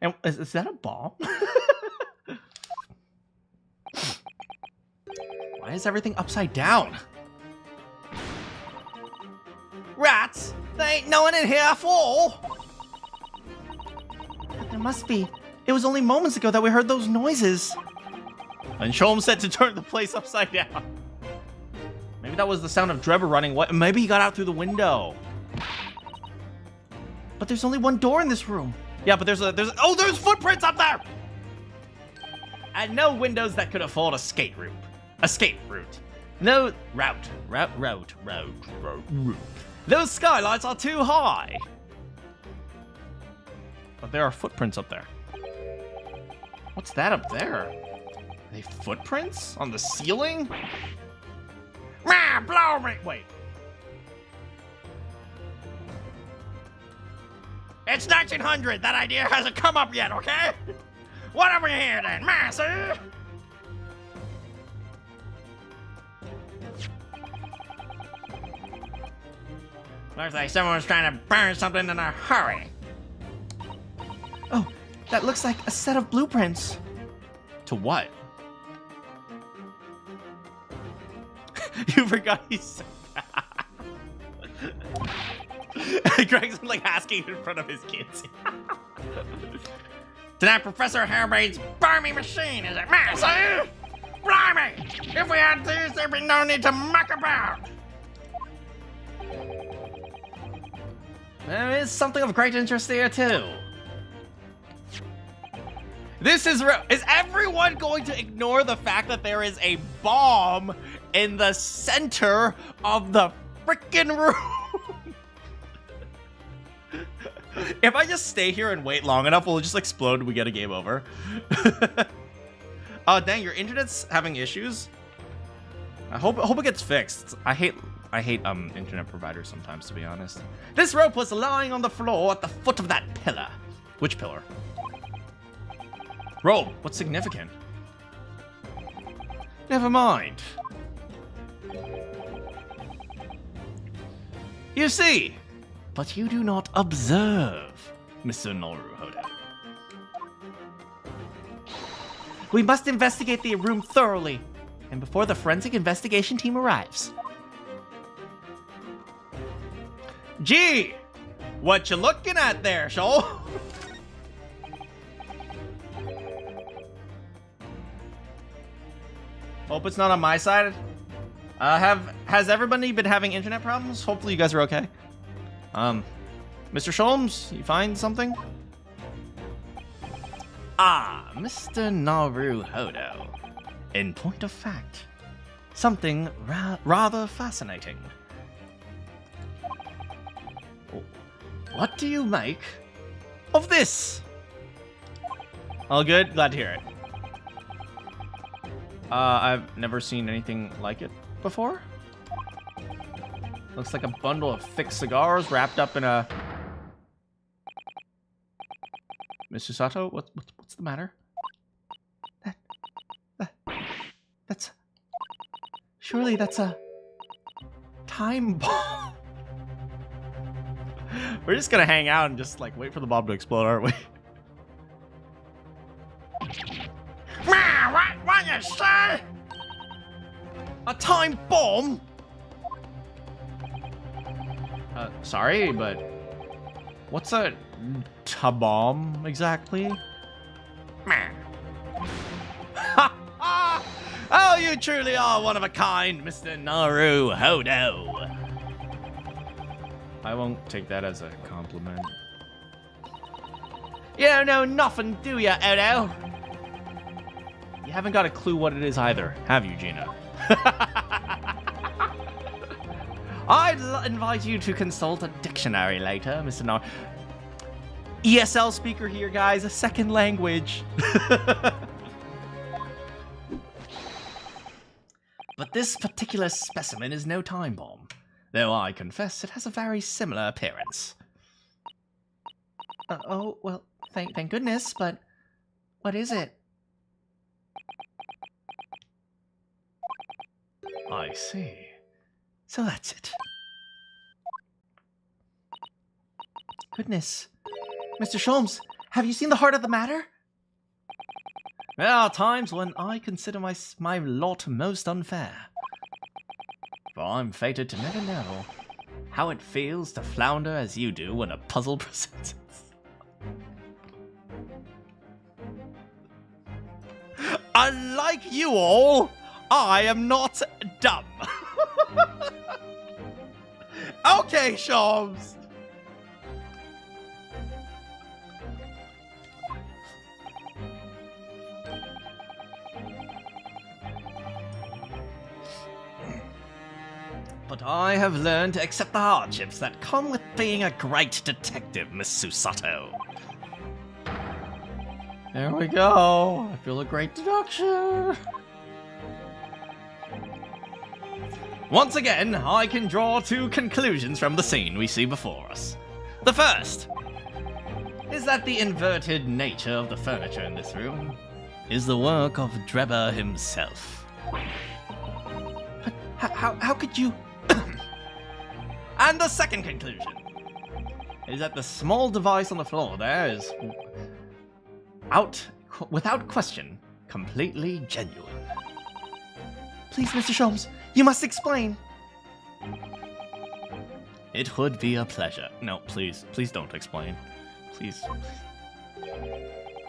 and is that a bomb? Why is everything upside down? Rats! There ain't no one in here at all! There must be. It was only moments ago that we heard those noises. And Sholmes said to turn the place upside down. Maybe that was the sound of Drebber running. What? Maybe he got out through the window. But there's only one door in this room. Yeah, but there's footprints up there! And no windows that could afford a skate route. Escape route. No route. Those skylights are too high. But there are footprints up there. What's that up there? Are they footprints on the ceiling? Ah, blow me! Wait. It's 1900. That idea hasn't come up yet, okay? What have we here then, Master? Looks like someone's trying to burn something in a hurry. Oh, that looks like a set of blueprints. To what? You forgot he said that. Greg's like asking in front of his kids. To that Professor Hairbrain's barmy machine, is it, Master? Blimey! If we had these, there'd be no need to muck about. There is something of great interest here, too. This is everyone going to ignore the fact that there is a bomb in the center of the frickin' room? If I just stay here and wait long enough, we'll just explode and we get a game over. Oh, dang, your internet's having issues? I hope it gets fixed. I hate internet providers sometimes, to be honest. This rope was lying on the floor at the foot of that pillar. Which pillar? Rope, what's significant? Never mind. You see, but you do not observe, Mr. Naruhodo. We must investigate the room thoroughly, and before the forensic investigation team arrives. Gee, what you looking at there, Shoal? Hope it's not on my side. Has everybody been having internet problems? Hopefully you guys are okay. Mr. Sholmes, you find something? Ah, Mr. Naruhodo. In point of fact, something rather fascinating. What do you make of this? All good? Glad to hear it. I've never seen anything like it before. Looks like a bundle of thick cigars wrapped up in a... Mr. Sato, what's the matter? That's... Surely that's a... time bomb. We're just gonna hang out and just, like, wait for the bomb to explode, aren't we? What you say? A time bomb? Sorry, but... What's a... ta-bomb, exactly? Oh, you truly are one of a kind, Mr. Naruhodo. I won't take that as a compliment. You don't know nothing, do ya, Odo? You haven't got a clue what it is either, have you, Gina? I'd invite you to consult a dictionary later, Mr. Nar... ESL speaker here, guys, a second language. But this particular specimen is no time bomb, though I confess it has a very similar appearance. Oh, well, thank goodness, but what is it? I see. So that's it. Goodness. Mr. Sholmes, have you seen the heart of the matter? There are times when I consider my lot most unfair. For I'm fated to never know how it feels to flounder as you do when a puzzle presents. Unlike you all, I am not dumb. Okay, Sholmes. But I have learned to accept the hardships that come with being a great detective, Miss Susato. There we go. I feel a great deduction. Once again, I can draw two conclusions from the scene we see before us. The first is that the inverted nature of the furniture in this room is the work of Drebber himself. How could you... And the second conclusion is that the small device on the floor there is, without question, completely genuine. Please, Mr. Sholmes, you must explain. It would be a pleasure. No, please don't explain. Please.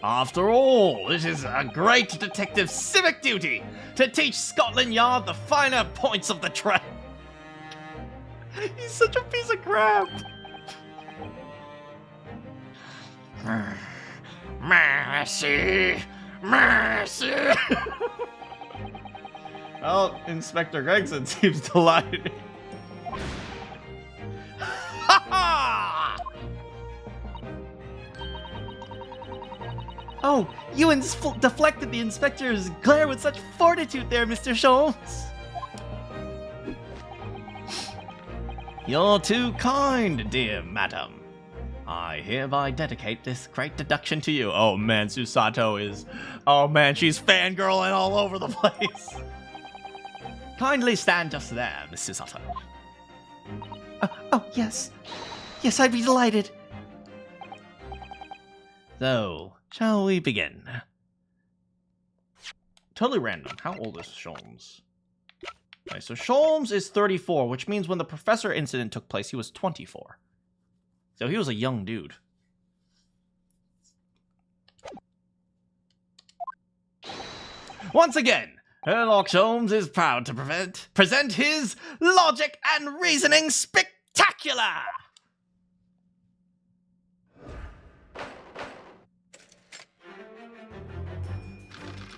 After all, it is a great detective's civic duty to teach Scotland Yard the finer points of the trade. He's such a piece of crap. Mercy! Mercy! Well, Inspector Gregson seems delighted. Ha ha! Oh, you deflected the inspector's glare with such fortitude there, Mr. Sholmes. You're too kind, dear madam. I hereby dedicate this great deduction to you. Oh man, Susato is... Oh man, she's fangirling all over the place. Kindly stand just there, Miss Susato. Oh, yes. Yes, I'd be delighted. So, shall we begin? Totally random. How old is Sholmes? Okay, so Sholmes is 34, which means when the professor incident took place, he was 24. So he was a young dude. Once again, Sherlock Sholmes is proud to present his logic and reasoning spectacular!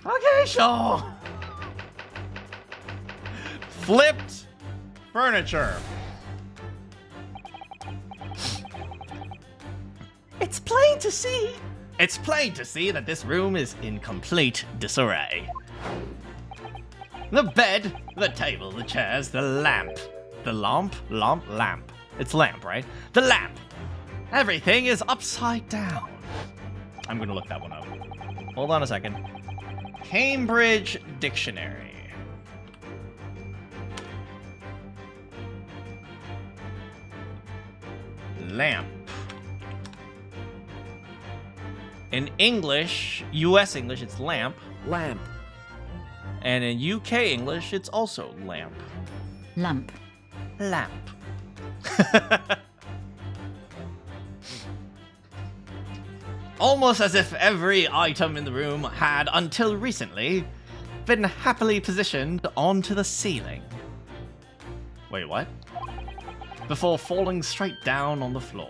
Okay, sure. Flipped furniture. It's plain to see. It's plain to see that this room is in complete disarray. The bed, the table, the chairs, the lamp. The lamp. It's lamp, right? The lamp. Everything is upside down. I'm gonna look that one up. Hold on a second. Cambridge Dictionary. Lamp. In English, US English, it's lamp. Lamp. And in UK English, it's also lamp. Lump. Lamp. Almost as if every item in the room had, until recently, been happily positioned onto the ceiling. Wait, what? Before falling straight down on the floor.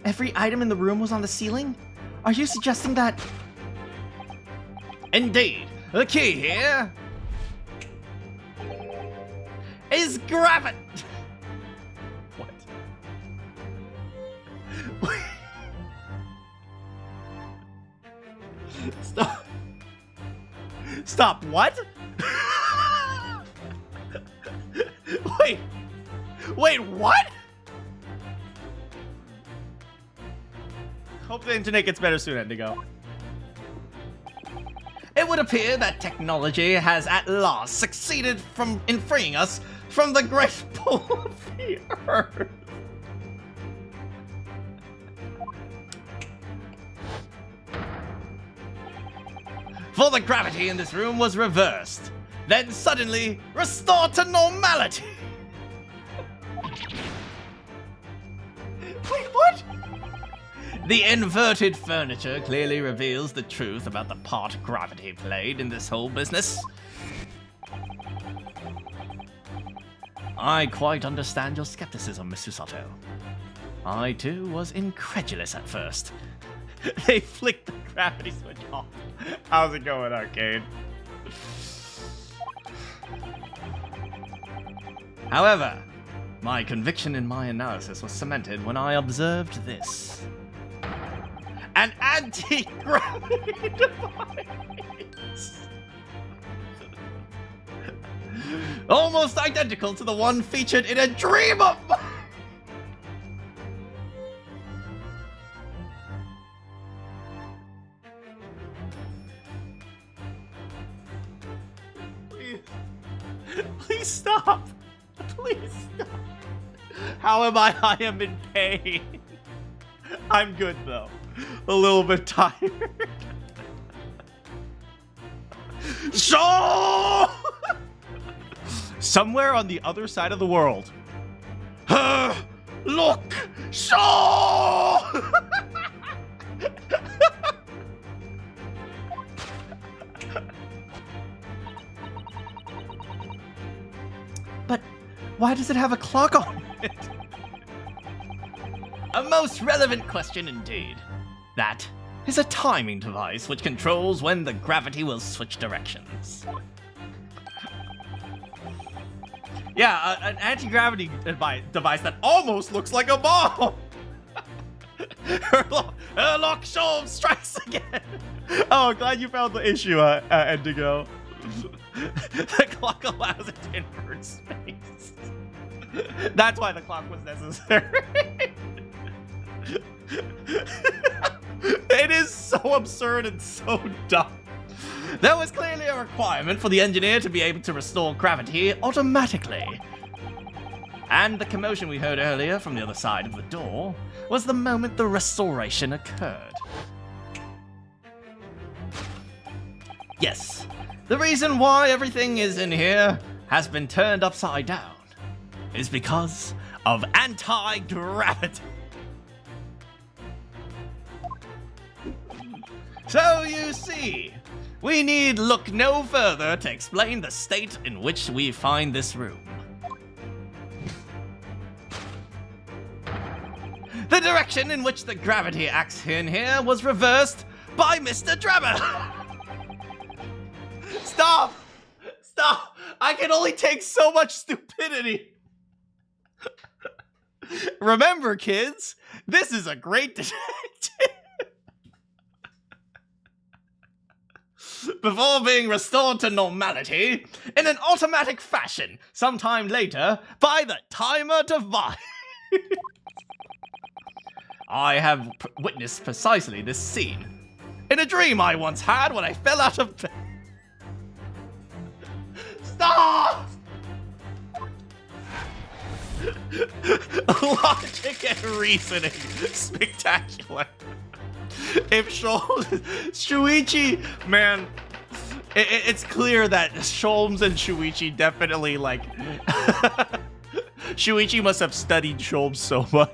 Every item in the room was on the ceiling? Are you suggesting that... Indeed, the key here is gravity. What? Stop. Stop, what? Wait, what? Hope the internet gets better soon, Indigo. It would appear that technology has at last succeeded in freeing us from the great pull of the earth. For the gravity in this room was reversed, then suddenly restored to normality. Wait, what? The inverted furniture clearly reveals the truth about the part gravity played in this whole business. I quite understand your skepticism, Miss Susato. I, too, was incredulous at first. They flicked the gravity switch off. How's it going, Arcade? However, my conviction in my analysis was cemented when I observed this. An anti-gravity device! Almost identical to the one featured in a dream of mine! Please stop! Please stop! How am I am in pain. I'm good though. A little bit tired. So somewhere on the other side of the world. Look! So But why does it have a clock on it? A most relevant question indeed. That is a timing device which controls when the gravity will switch directions. Yeah, an anti-gravity device that almost looks like a bomb. Herlock Sholmes strikes again. Oh, glad you found the issue, Indigo. The clock allows it to invert space. That's why the clock was necessary. It is so absurd and so dumb. There was clearly a requirement for the engineer to be able to restore gravity automatically. And the commotion we heard earlier from the other side of the door was the moment the restoration occurred. Yes, the reason why everything is in here has been turned upside down is because of anti-gravity. So you see, we need look no further to explain the state in which we find this room. The direction in which the gravity acts in here was reversed by Mr. Drebber. Stop! Stop! I can only take so much stupidity. Remember, kids, this is a great detective. Before being restored to normality in an automatic fashion sometime later by the timer device. I have witnessed precisely this scene in a dream I once had when I fell out of bed. Stop! Logic and reasoning. Spectacular. If Shuichi, man, it's clear that Sholmes and Shuichi definitely, like, Shuichi must have studied Sholmes so much.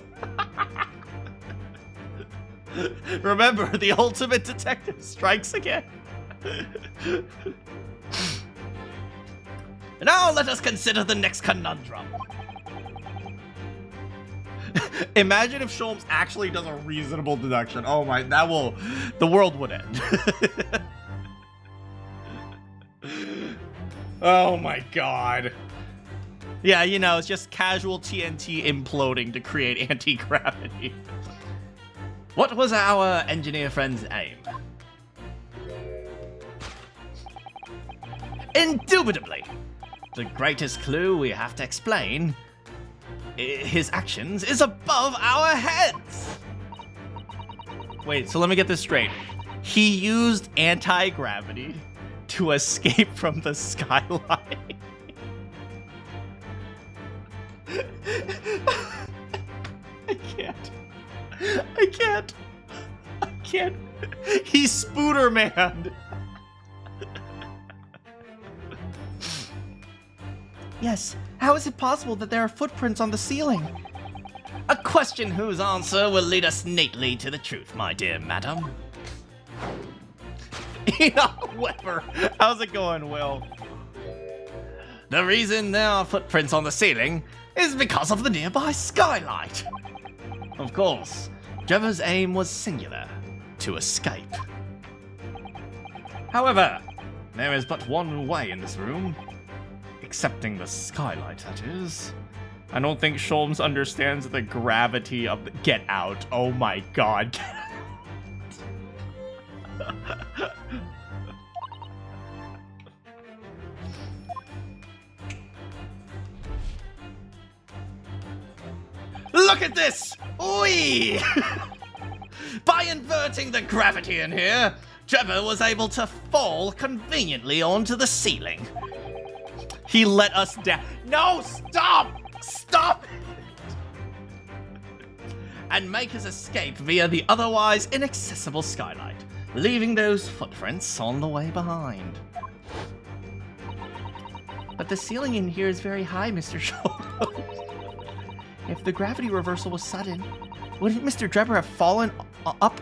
Remember, the ultimate detective strikes again. Now let us consider the next conundrum. Imagine if Sholmes actually does a reasonable deduction. Oh my, the world would end. Oh my god. Yeah, you know, it's just casual TNT imploding to create anti-gravity. What was our engineer friend's aim? Indubitably, the greatest clue we have to explain his actions is above our heads. Wait, so let me get this straight. He used anti-gravity to escape from the skyline. I can't. He's Spooderman. Yes, how is it possible that there are footprints on the ceiling? A question whose answer will lead us neatly to the truth, my dear madam. Enoch Weber, how's it going, Will? The reason there are footprints on the ceiling is because of the nearby skylight. Of course, Drebber's aim was singular, to escape. However, there is but one way in this room. Excepting the skylight, that is. I don't think Sholmes understands the gravity of the— Get out. Oh my god. Look at this! Whee! By inverting the gravity in here, Drebber was able to fall conveniently onto the ceiling. He let us down. No, stop! Stop! And make his escape via the otherwise inaccessible skylight, leaving those footprints on the way behind. But the ceiling in here is very high, Mr. Sholmes. If the gravity reversal was sudden, wouldn't Mr. Drebber have fallen up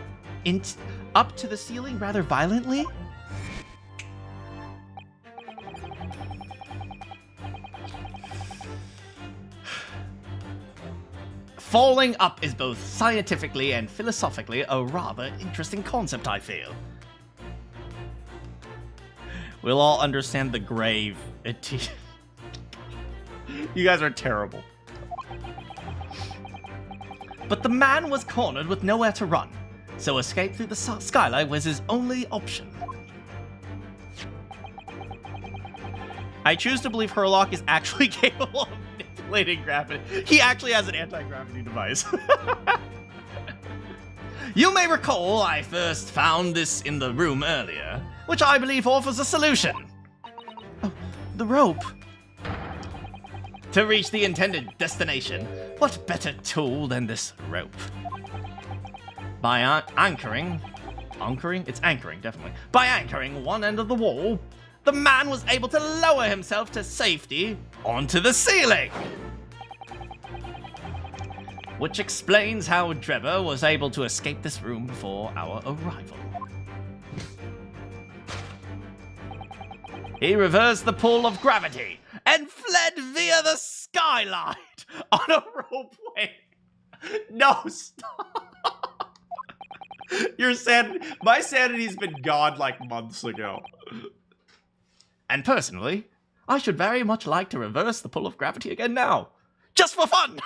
to the ceiling rather violently? Falling up is both scientifically and philosophically a rather interesting concept, I feel. We'll all understand the grave. You guys are terrible. But the man was cornered with nowhere to run, so escape through the skylight was his only option. I choose to believe Herlock is actually capable of manipulating gravity. He actually has an anti-gravity device. You may recall I first found this in the room earlier, which I believe offers a solution. Oh, the rope. To reach the intended destination, what better tool than this rope? By anchoring, it's anchoring, definitely. By anchoring one end of the wall, the man was able to lower himself to safety onto the ceiling. Which explains how Trevor was able to escape this room before our arrival. He reversed the pull of gravity and fled via the skylight on a ropeway. No, stop. My sanity's been gone like months ago. And personally, I should very much like to reverse the pull of gravity again now. Just for fun!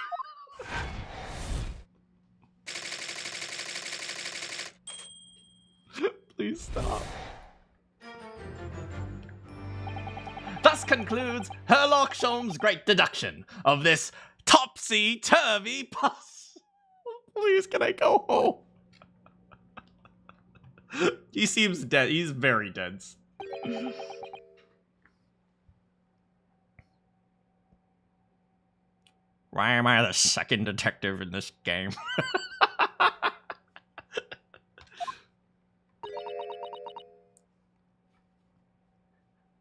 Please stop. Thus concludes Herlock Sholmes' great deduction of this topsy-turvy puzzle. Please, can I go home? He seems dead. He's very dense. Why am I the second detective in this game?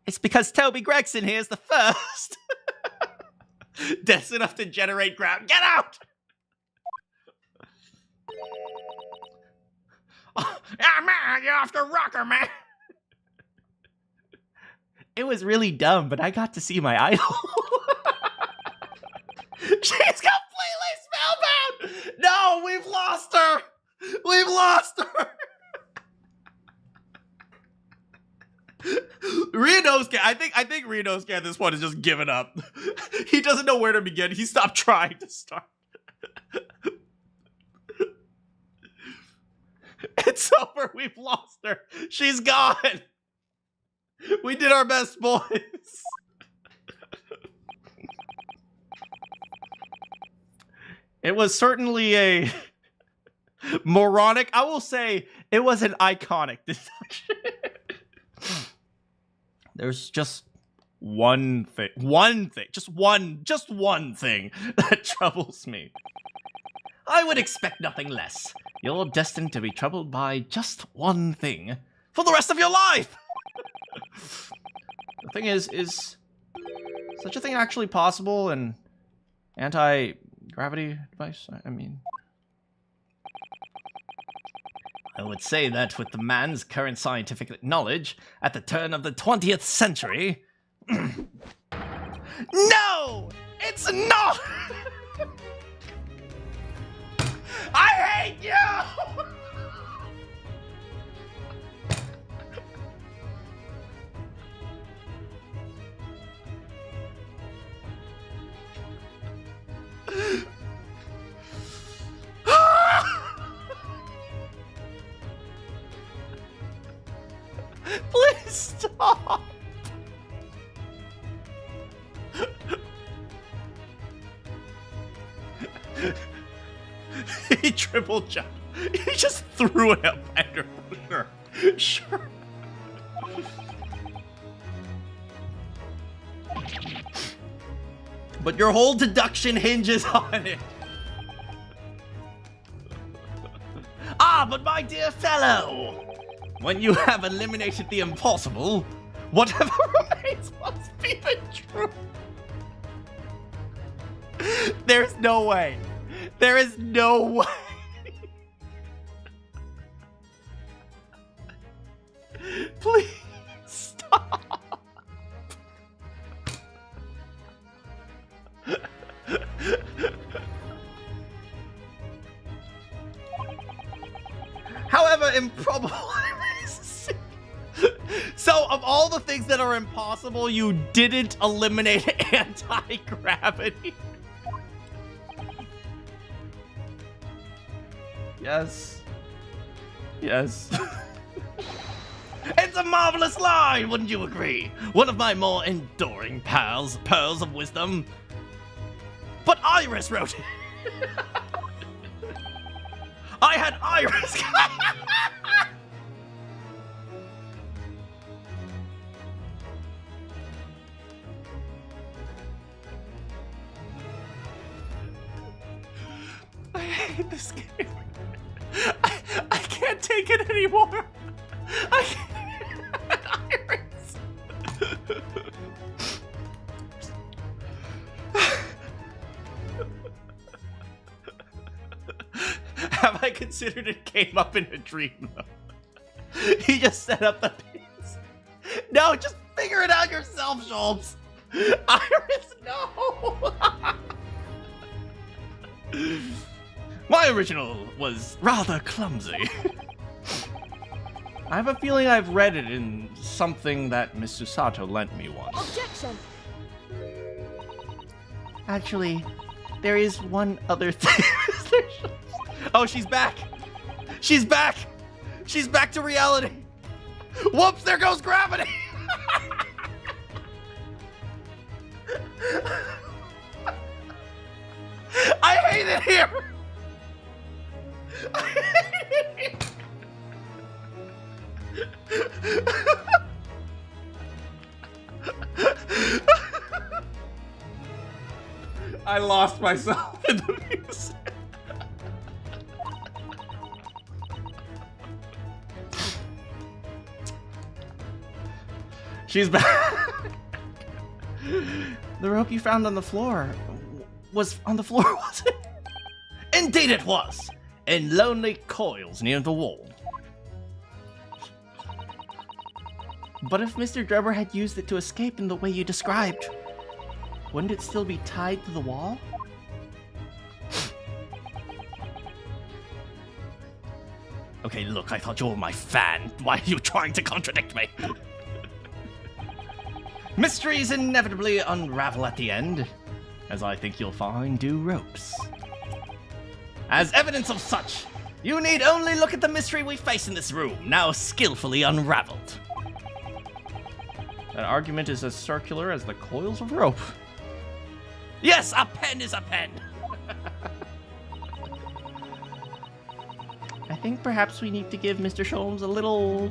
It's because Toby Gregson here is the first. Dense enough to generate ground. Get out! Oh, yeah, man, you're off the rocker, man. It was really dumb, but I got to see my idol. She's completely spellbound! No, we've lost her! We've lost her! Ryunosuke, I think Ryunosuke at this point has just given up. He doesn't know where to begin. He stopped trying to start. It's over. We've lost her. She's gone. We did our best, boys. It was certainly a moronic, I will say, it was an iconic deduction. There's just one thing, just one thing that troubles me. I would expect nothing less. You're destined to be troubled by just one thing for the rest of your life. The thing is such a thing actually possible? An anti-gravity device? I mean, I would say that with the man's current scientific knowledge at the turn of the 20th century... No! It's not! I hate you! Please stop! He triple jumped. He just threw it up under. Sure. But your whole deduction hinges on it. Ah, but my dear fellow, when you have eliminated the impossible, whatever remains must be the truth. There's no way. There is no way. Please stop. However improbable. So, of all the things that are impossible, you didn't eliminate anti-gravity. Yes. Yes. It's a marvelous line, wouldn't you agree? One of my more enduring pearls of wisdom. But Iris wrote it. I had Iris. I hate this game. I can't take it anymore. I can't. Iris. Have I considered it came up in a dream, though? He just set up the pins. No, just figure it out yourself, Schultz. Iris, no. My original was rather clumsy. I have a feeling I've read it in something that Miss Susato lent me once. Objection! Actually, there is one other thing. Oh, she's back! She's back! She's back to reality! Whoops, there goes gravity! I hate it here! I hate it here! I lost myself in the music. She's back. The rope you found on the floor was on the floor, was it? Indeed it was, in lonely coils near the wall. But if Mr. Drebber had used it to escape in the way you described, wouldn't it still be tied to the wall? Okay, look, I thought you were my fan. Why are you trying to contradict me? Mysteries inevitably unravel at the end, as I think you'll find do ropes. As evidence of such, you need only look at the mystery we face in this room, now skillfully unraveled. That argument is as circular as the coils of rope. Yes, a pen is a pen! I think perhaps we need to give Mr. Sholmes a little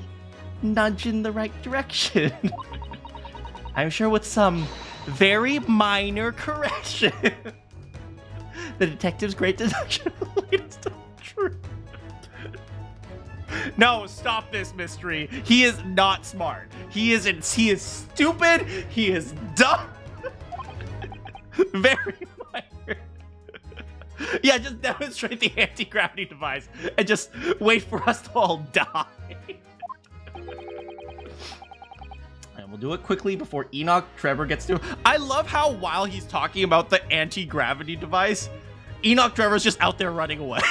nudge in the right direction. I'm sure with some very minor correction. The detective's great deduction leads to the truth. No, stop this mystery. He is not smart. He is stupid. He is dumb. Very minor. Yeah, just demonstrate the anti-gravity device and just wait for us to all die. And we'll do it quickly before Enoch Trevor gets to. I love how while he's talking about the anti-gravity device, Enoch Trevor's just out there running away.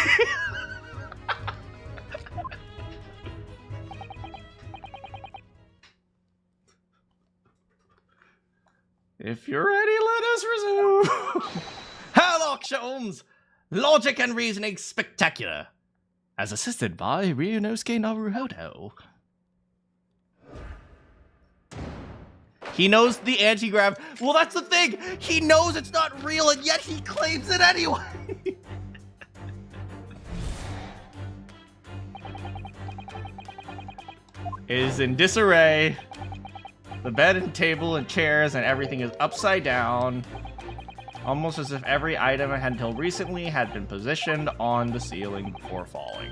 If you're ready, let us resume. Hello, Sholmes! Logic and reasoning spectacular. As assisted by Ryunosuke Naruhodo. He knows the anti-grav. Well, that's the thing. He knows it's not real, and yet he claims it anyway. It is in disarray. The bed and table and chairs and everything is upside down. Almost as if every item until recently had been positioned on the ceiling before falling.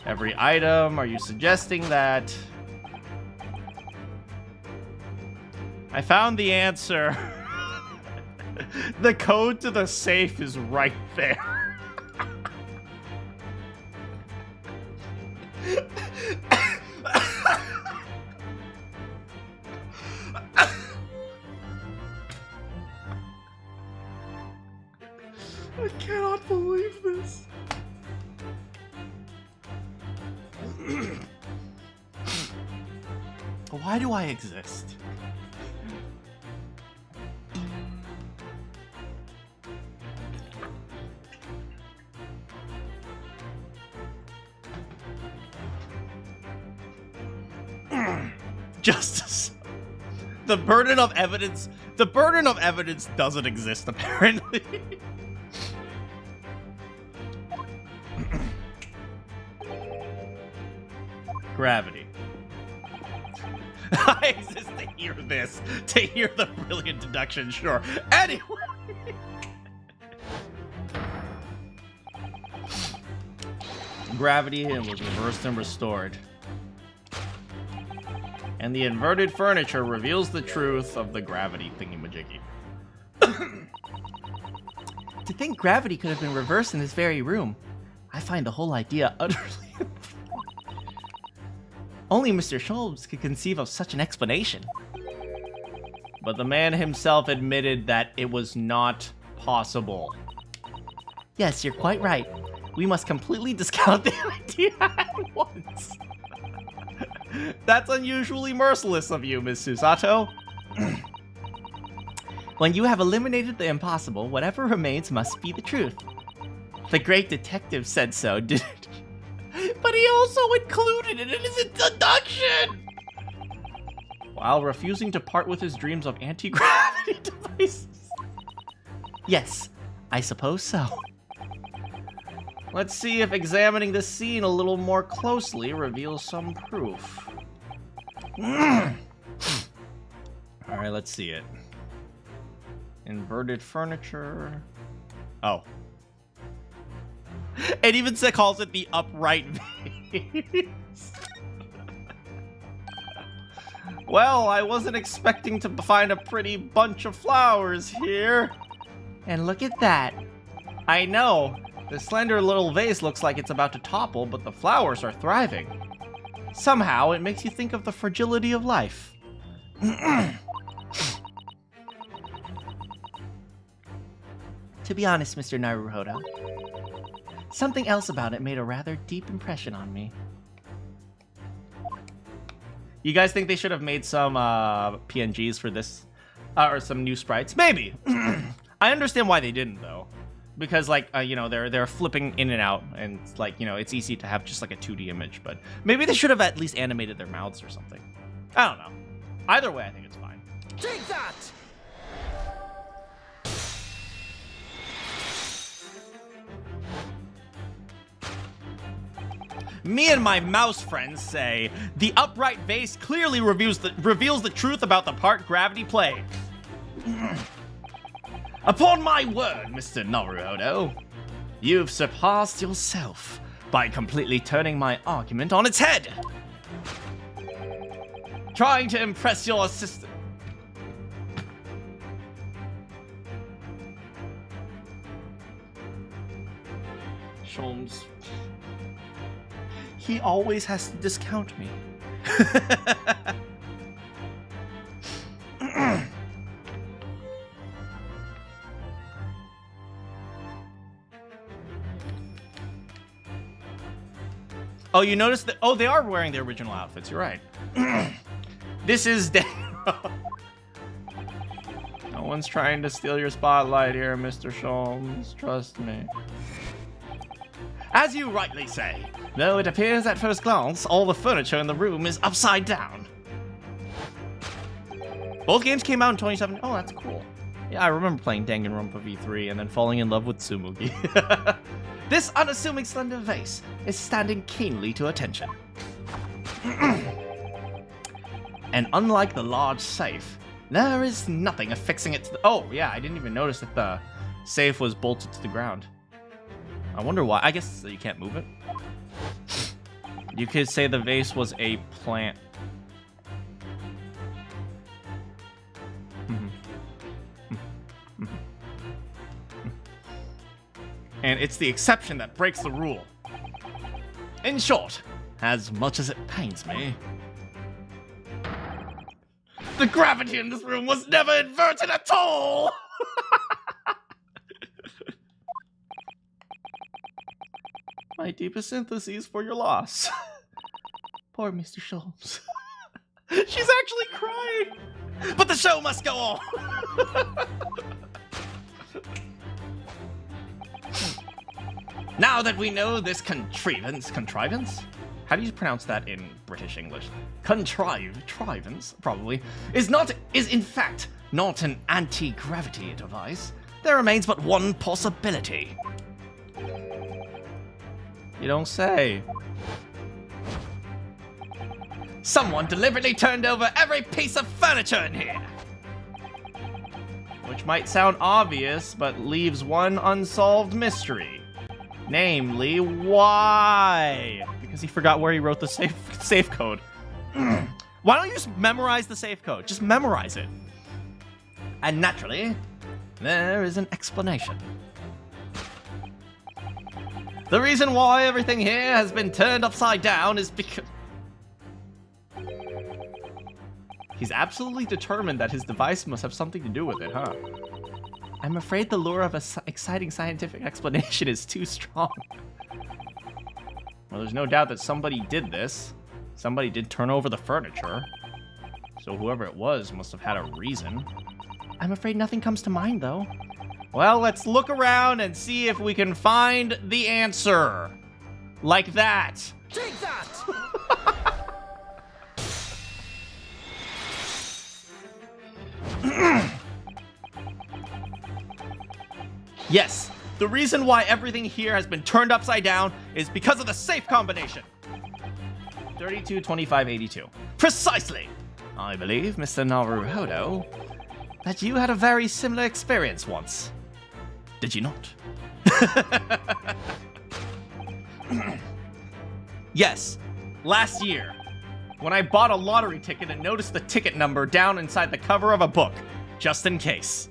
Every item, are you suggesting that? I found the answer. The code to the safe is right there. I cannot believe this. Why do I exist? Justice. The burden of evidence doesn't exist, apparently. Gravity. I exist to hear this. To hear the brilliant deduction, sure. Anyway. Gravity was reversed and restored. And the inverted furniture reveals the truth of the gravity thingy-majiggy. To think gravity could have been reversed in this very room, I find the whole idea utterly... Only Mr. Sholmes could conceive of such an explanation. But the man himself admitted that it was not possible. Yes, you're quite right. We must completely discount the idea at once. That's unusually merciless of you, Miss Susato. When you have eliminated the impossible, whatever remains must be the truth. The great detective said so, didn't he? But he also included it in his deduction! While refusing to part with his dreams of anti-gravity devices. Yes, I suppose so. Let's see if examining this scene a little more closely reveals some proof. Alright, let's see it. Inverted furniture. Oh. It even calls it the upright vase. Well, I wasn't expecting to find a pretty bunch of flowers here. And look at that. I know. The slender little vase looks like it's about to topple, but the flowers are thriving. Somehow, it makes you think of the fragility of life. To be honest, Mr. Naruhodo, something else about it made a rather deep impression on me. You guys think they should have made some PNGs for this? Or some new sprites? Maybe. I understand why they didn't, though. Because, like, you know, they're flipping in and out, and, like, you know, it's easy to have just, like, a 2D image, but maybe they should have at least animated their mouths or something. I don't know. Either way, I think it's fine. Take that! Me and my mouse friends say, the upright vase clearly reveals the truth about the part gravity plays. Upon my word, Mr. Naruhodo, you've surpassed yourself by completely turning my argument on its head. Trying to impress your assistant. Sholmes. He always has to discount me. Oh, you noticed that? Oh, they are wearing their original outfits. You're right. This is Danganronpa. No one's trying to steal your spotlight here, Mr. Sholmes. Trust me. As you rightly say, though it appears at first glance all the furniture in the room is upside down. Both games came out in 2017. Oh, that's cool. Yeah, I remember playing Danganronpa V3 and then falling in love with Tsumugi. This unassuming slender vase is standing keenly to attention. And unlike the large safe, there is nothing affixing it to the... Oh, yeah, I didn't even notice that the safe was bolted to the ground. I wonder why. I guess you can't move it. You could say the vase was a plant. And it's the exception that breaks the rule. In short, as much as it pains me, the gravity in this room was never inverted at all! My deepest sympathies for your loss. Poor Mr. Sholmes. She's actually crying. But the show must go on. Now that we know this contrivance? How do you pronounce that in British English? Contrivance, probably, is in fact not an anti-gravity device. There remains but one possibility. You don't say. Someone deliberately turned over every piece of furniture in here. Which might sound obvious, but leaves one unsolved mystery. Namely, why? Because he forgot where he wrote the safe code. Why don't you just memorize the safe code? Just memorize it. And naturally, there is an explanation. The reason why everything here has been turned upside down is because... He's absolutely determined that his device must have something to do with it, huh? I'm afraid the lure of an exciting scientific explanation is too strong. Well, there's no doubt that somebody did this. Somebody did turn over the furniture. So whoever it was must have had a reason. I'm afraid nothing comes to mind, though. Well, let's look around and see if we can find the answer. Like that. Take that! Yes, the reason why everything here has been turned upside down is because of the safe combination. 32, 25, 82. Precisely! I believe, Mr. Naruhodo, that you had a very similar experience once. Did you not? Yes, last year, when I bought a lottery ticket and noticed the ticket number down inside the cover of a book, just in case.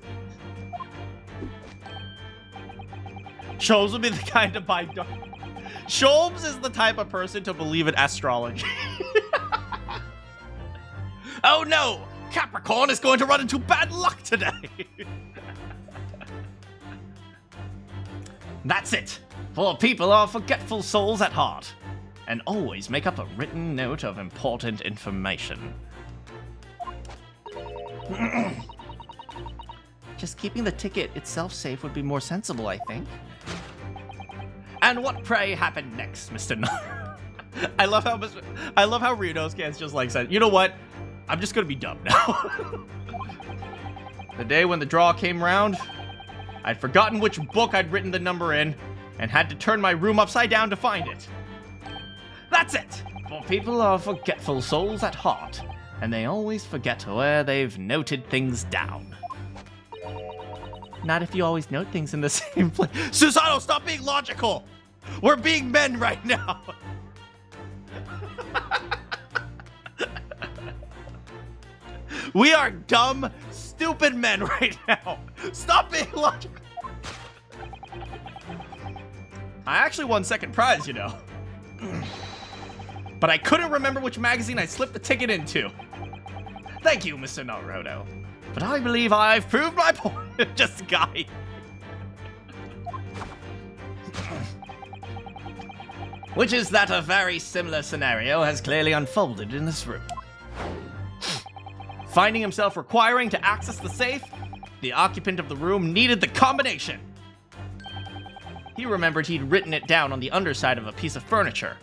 Sholmes would be the kind to buy... Sholmes is the type of person to believe in astrology. Oh no! Capricorn is going to run into bad luck today! That's it! For people are forgetful souls at heart, and always make up a written note of important information. Just keeping the ticket itself safe would be more sensible, I think. And what, pray, happened next, Mr. Nar? I love how Ryunosuke has just like said, you know what? I'm just gonna be dumb now. The day when the draw came round, I'd forgotten which book I'd written the number in, and had to turn my room upside down to find it. That's it! For people are forgetful souls at heart, and they always forget where they've noted things down. Not if you always note things in the same place. Susanoo, stop being logical! We're being men right now! We are dumb, stupid men right now! Stop being logical! I actually won second prize, you know. But I couldn't remember which magazine I slipped the ticket into. Thank you, Mr. Naruto. But I believe I've proved my point. Just a guy. Which is that a very similar scenario has clearly unfolded in this room. Finding himself requiring to access the safe, the occupant of the room needed the combination. He remembered he'd written it down on the underside of a piece of furniture,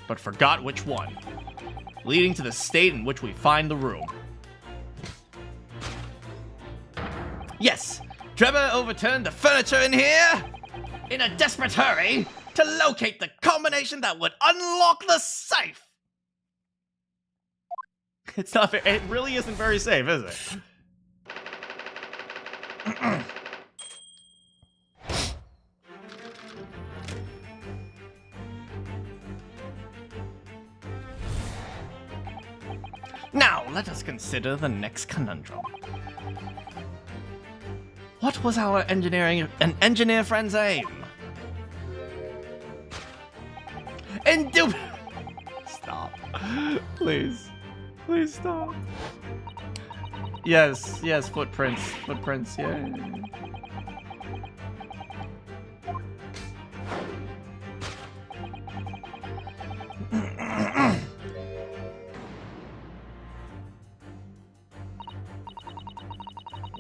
but forgot which one, leading to the state in which we find the room. Yes, Trevor overturned the furniture in here in a desperate hurry to locate the combination that would unlock the safe. It's not. It really isn't very safe, is it? Now, let us consider the next conundrum. What was our engineer friend's aim? Stop. Please. Please stop. Yes, yes, footprints. Footprints, yeah.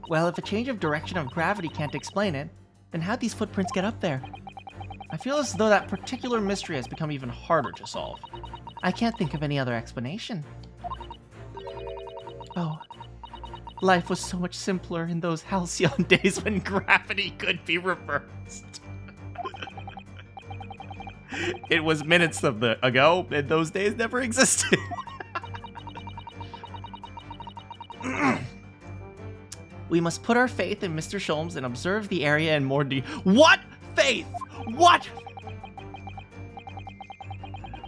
Well, if a change of direction of gravity can't explain it, then how'd these footprints get up there? I feel as though that particular mystery has become even harder to solve. I can't think of any other explanation. Oh, life was so much simpler in those halcyon days when gravity could be reversed. It was minutes ago, and those days never existed. We must put our faith in Mr. Sholmes and observe the area in more What faith? What?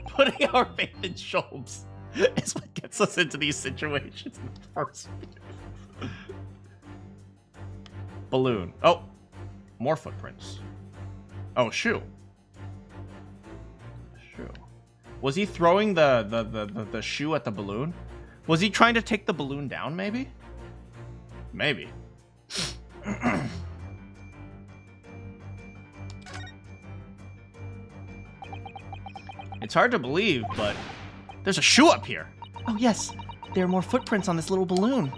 Putting our faith in Sholmes is what gets us into these situations in the first place. Balloon. Oh, more footprints. Oh, shoe. Shoe. Was he throwing the shoe at the balloon? Was he trying to take the balloon down, maybe? Maybe. It's hard to believe, but there's a shoe up here. Oh yes, there are more footprints on this little balloon.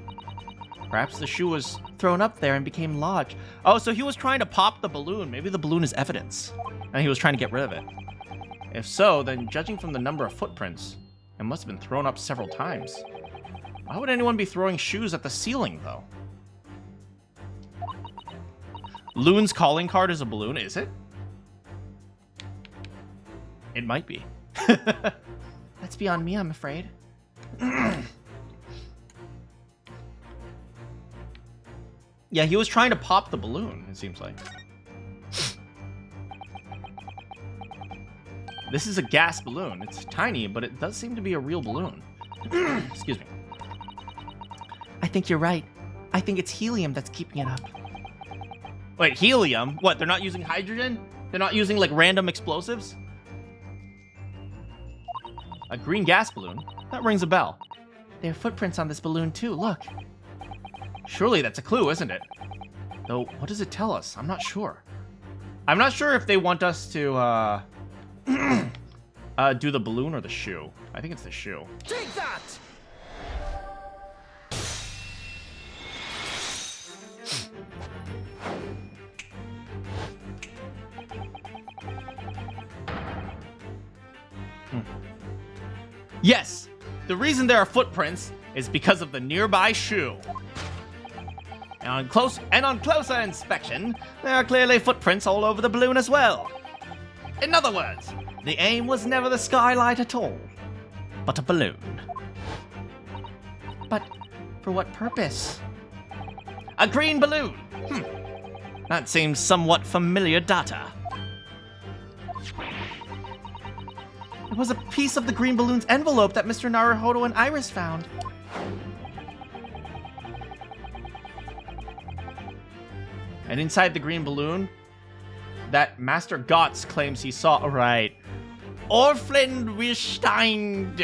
Perhaps the shoe was... Thrown up there and became lodged. Oh, so he was trying to pop the balloon. Maybe the balloon is evidence, and he was trying to get rid of it. If so, then judging from the number of footprints, it must have been thrown up several times. Why would anyone be throwing shoes at the ceiling, though? Loon's calling card is a balloon, is it? It might be. That's beyond me, I'm afraid. Yeah, he was trying to pop the balloon, it seems like. This is a gas balloon. It's tiny, but it does seem to be a real balloon. Excuse me. I think you're right. I think it's helium that's keeping it up. Wait, helium? What, they're not using hydrogen? They're not using, like, random explosives? A green gas balloon? That rings a bell. There are footprints on this balloon, too. Look. Surely that's a clue, isn't it? Though, what does it tell us? I'm not sure. I'm not sure if they want us to, do the balloon or the shoe. I think it's the shoe. Take that! Yes! The reason there are footprints is because of the nearby shoe. And on closer inspection, there are clearly footprints all over the balloon as well. In other words, the aim was never the skylight at all, but a balloon. But for what purpose? A green balloon! That seems somewhat familiar data. It was a piece of the green balloon's envelope that Mr. Naruhodo and Iris found. And inside the green balloon, that Master Gotts claims he saw... Right. Orphan Wistein...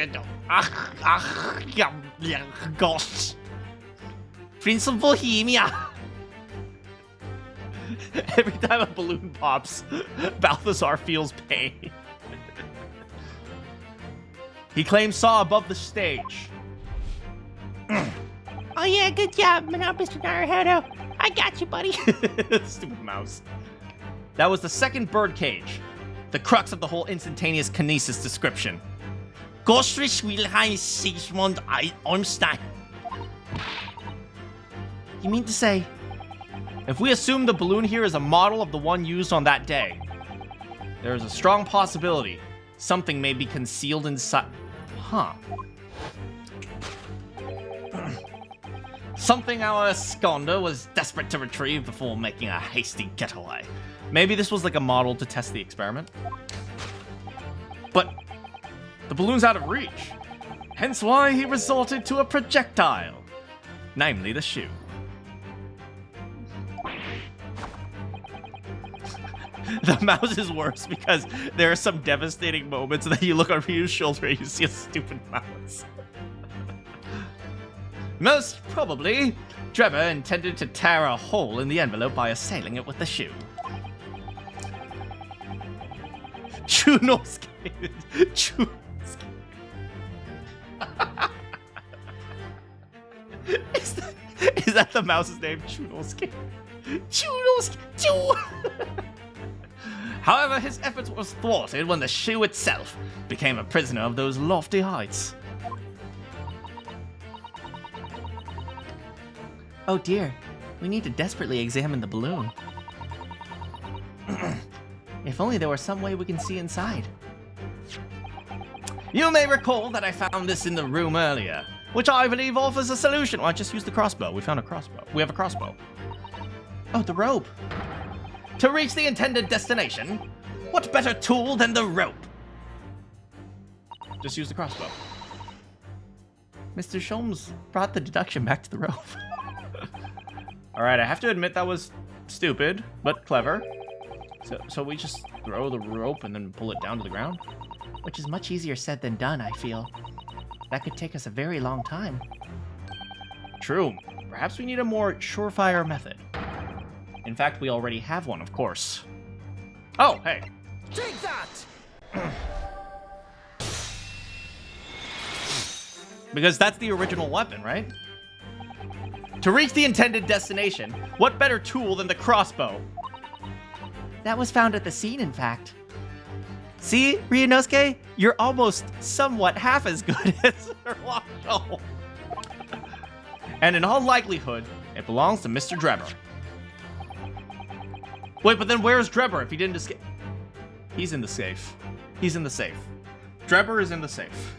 Gotts. Prince of Bohemia. Every time a balloon pops, Balthazar feels pain. He claims saw above the stage. Oh yeah, good job, Mr. Naruhodo. I got you, buddy. Stupid mouse. That was the second birdcage. The crux of the whole instantaneous kinesis description. Gostrich Wilhelm Sigmund Ormstein. You mean to say... If we assume the balloon here is a model of the one used on that day, there is a strong possibility something may be concealed inside... Huh. Something our Esconda was desperate to retrieve before making a hasty getaway. Maybe this was like a model to test the experiment. But the balloon's out of reach. Hence why he resorted to a projectile. Namely the shoe. The mouse is worse because there are some devastating moments and then you look over your shoulder and you see a stupid mouse. Most probably, Trevor intended to tear a hole in the envelope by assailing it with the shoe. Ryunosuke. Is that the mouse's name? Ryunosuke? Ryunosuke! Choo! However, his efforts were thwarted when the shoe itself became a prisoner of those lofty heights. Oh dear, we need to desperately examine the balloon. If only there were some way we can see inside. You may recall that I found this in the room earlier, which I believe offers a solution. Well, I just used the crossbow. We found a crossbow. We have a crossbow. Oh, the rope. To reach the intended destination, what better tool than the rope? Just use the crossbow. Mr. Sholmes brought the deduction back to the rope. Alright, I have to admit that was stupid, but clever. So we just throw the rope and then pull it down to the ground? Which is much easier said than done, I feel. That could take us a very long time. True. Perhaps we need a more surefire method. In fact, we already have one, of course. Oh, hey. Take that! Because that's the original weapon, right? To reach the intended destination, what better tool than the crossbow? That was found at the scene, in fact. See, Ryunosuke? You're almost somewhat half as good as Ryunosuke. And in all likelihood, it belongs to Mr. Drebber. Wait, but then where's Drebber if he didn't escape? He's in the safe. He's in the safe. Drebber is in the safe.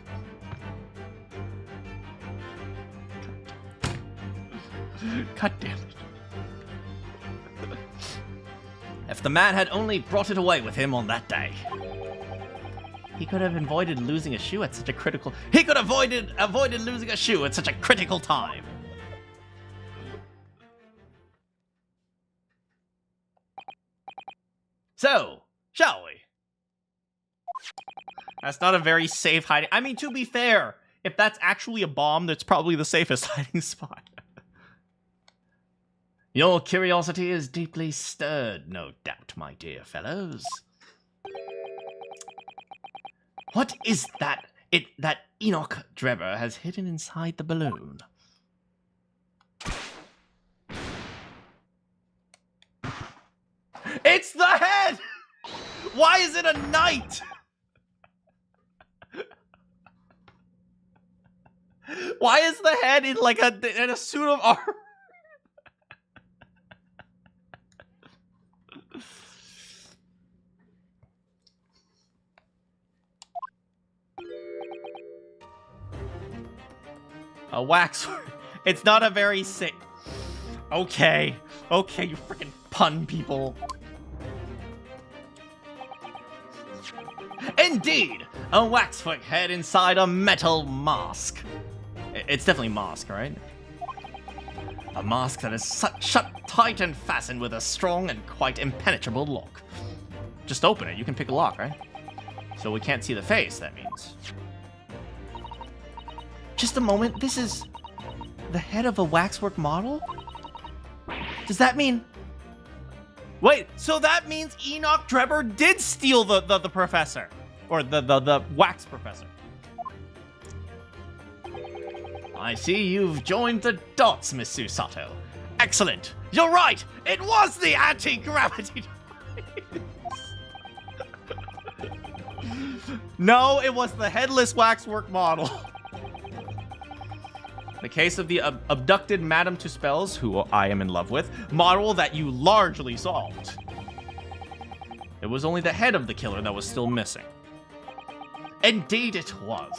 God damn it. If the man had only brought it away with him on that day. He could have avoided losing a shoe at such a critical... He could have avoided losing a shoe at such a critical time. So, shall we? That's not a very safe hiding... I mean, to be fair, if that's actually a bomb, that's probably the safest hiding spot. Your curiosity is deeply stirred, no doubt, my dear fellows. What is that Enoch Drebber has hidden inside the balloon? It's the head! Why is it a knight? Why is the head in like in a suit of armor? A waxwork. It's not a very sick. Okay, you freaking pun people. Indeed, a waxwork head inside a metal mask. It's definitely mask, right? A mask that is shut tight and fastened with a strong and quite impenetrable lock. Just open it. You can pick a lock, right? So we can't see the face, that means. Just a moment, this is the head of a waxwork model? Does that mean... Wait, so that means Enoch Drebber did steal the professor. Or the wax professor. I see you've joined the dots, Miss Susato. Excellent. You're right. It was the anti-gravity device. No, it was the headless waxwork model. The case of the abducted Madame Tuspels, who I am in love with, model that you largely solved. It was only the head of the killer that was still missing. Indeed it was.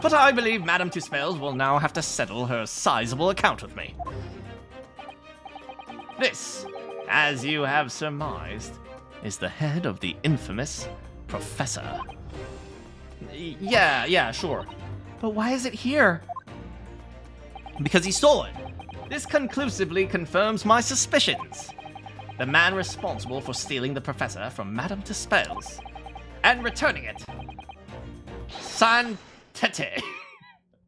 But I believe Madame Tuspels will now have to settle her sizable account with me. This, as you have surmised, is the head of the infamous Professor. Yeah, sure. But why is it here? Because he stole it. This conclusively confirms my suspicions. The man responsible for stealing the professor from Madame Tuspels and returning it, Santete,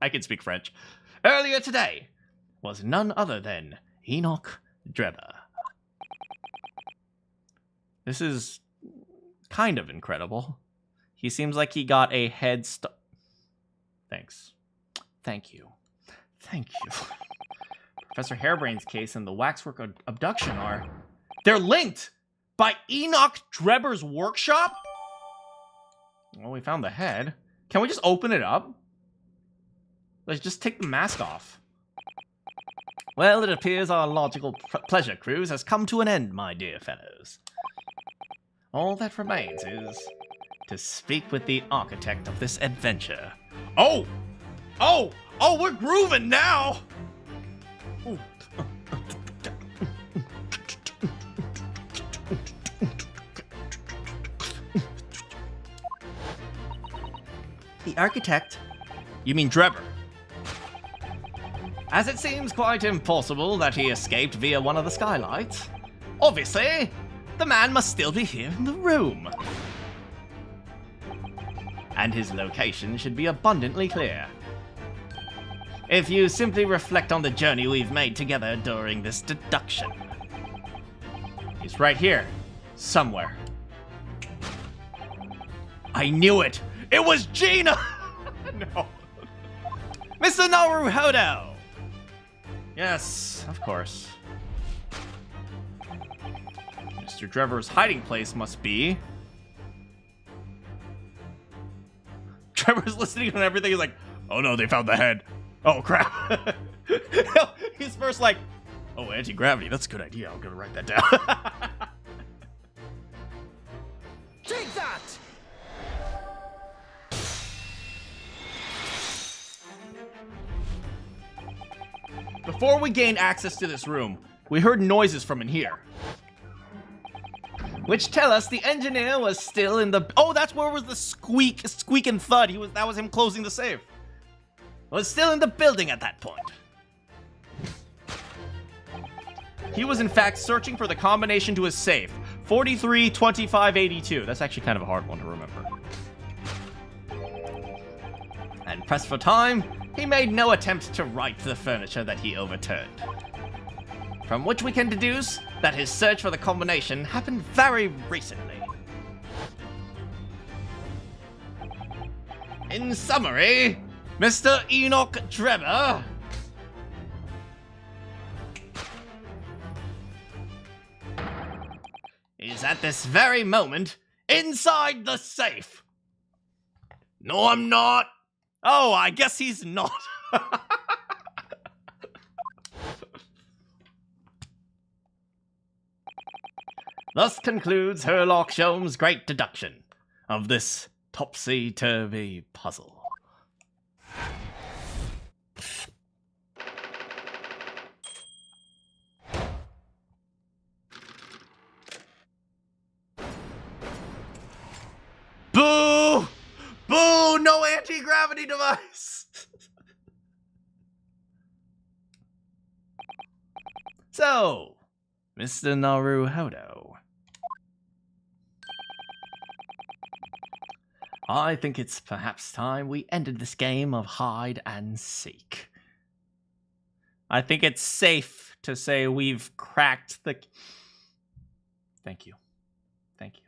I can speak French, earlier today, was none other than Enoch Drebber. This is kind of incredible. He seems like he got a head start. Thanks. Thank you. Thank you. Professor Hairbrain's case and the waxwork abduction are... They're linked by Enoch Drebber's workshop? Well, we found the head. Can we just open it up? Let's just take the mask off. Well, it appears our logical pleasure cruise has come to an end, my dear fellows. All that remains is to speak with the architect of this adventure. Oh! Oh! Oh, we're grooving now! Ooh. The architect? You mean Drebber? As it seems quite impossible that he escaped via one of the skylights, obviously, the man must still be here in the room. And his location should be abundantly clear. If you simply reflect on the journey we've made together during this deduction. He's right here, somewhere. I knew it! It was Gina! No. Mr. Naruhodo! Yes, of course. Mr. Drebber's hiding place must be... Trevor's listening to everything. He's like, oh no, they found the head. Oh crap. He's first like, oh, anti-gravity, that's a good idea. I'm gonna write that down. Take that! Before we gained access to this room, we heard noises from in here. Which tell us the engineer was still in the... Oh, that's where was the squeak and thud. That was him closing the safe. Was still in the building at that point. He was in fact searching for the combination to his safe. 432582. That's actually kind of a hard one to remember. And pressed for time, he made no attempt to right the furniture that he overturned. From which we can deduce that his search for the combination happened very recently. In summary, Mr. Enoch Drebber is at this very moment inside the safe. No, I'm not. Oh, I guess he's not. Thus concludes Herlock Sholmes' great deduction of this topsy-turvy puzzle. Boo! Boo! No anti-gravity device! So, Mr. Naruhodo, I think it's perhaps time we ended this game of hide and seek. I think it's safe to say we've cracked the... Thank you. Thank you.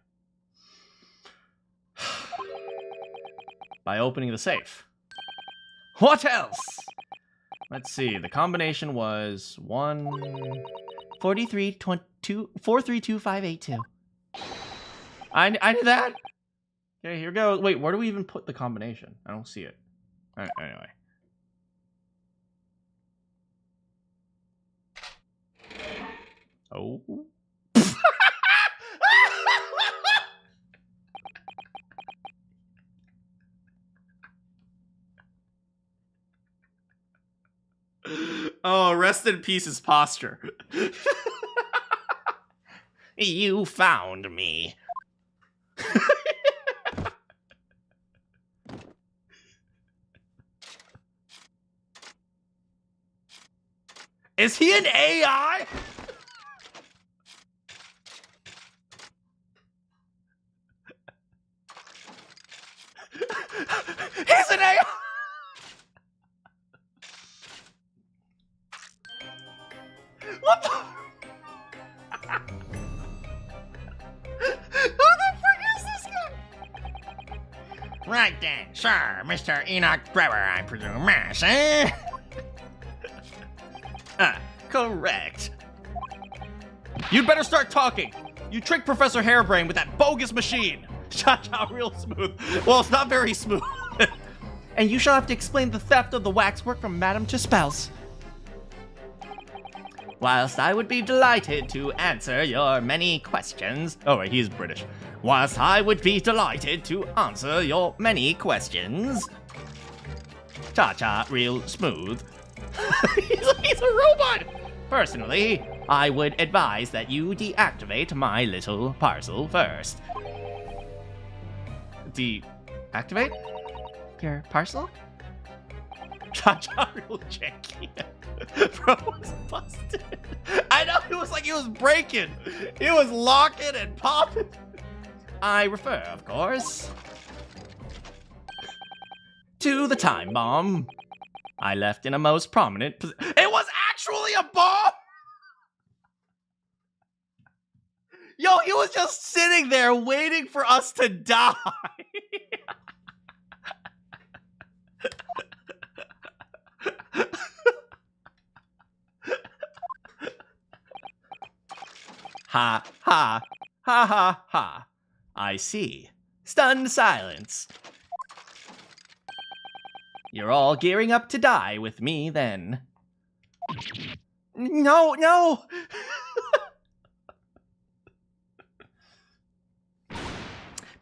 By opening the safe. What else? Let's see. The combination was 432582. I knew that. Okay, here goes. Wait, where do we even put the combination? I don't see it. Anyway. Oh. Oh, rest in peace his posture. You found me. Is he an AI? He's an AI! What the? Who the frick is this guy? Right then, sir, Mr. Enoch Drebber, I presume, yes, eh? correct. You'd better start talking. You tricked Professor Hairbrain with that bogus machine. Cha-cha, real smooth. Well, it's not very smooth. And you shall have to explain the theft of the waxwork from Madame Chispel's. Whilst I would be delighted to answer your many questions. Oh, wait, he's British. Whilst I would be delighted to answer your many questions. Cha-cha, real smooth. he's a robot! Personally, I would advise that you deactivate my little parcel first. Deactivate? Your parcel? Cha-cha, real janky. Bro was busted. I know, it was like he was breaking. He was locking and popping. I refer, of course, to the time bomb I left in a most prominent position. It was actually a bomb! Yo, he was just sitting there waiting for us to die. Ha, ha, ha, ha, ha. I see. Stunned silence. You're all gearing up to die with me, then. No, no!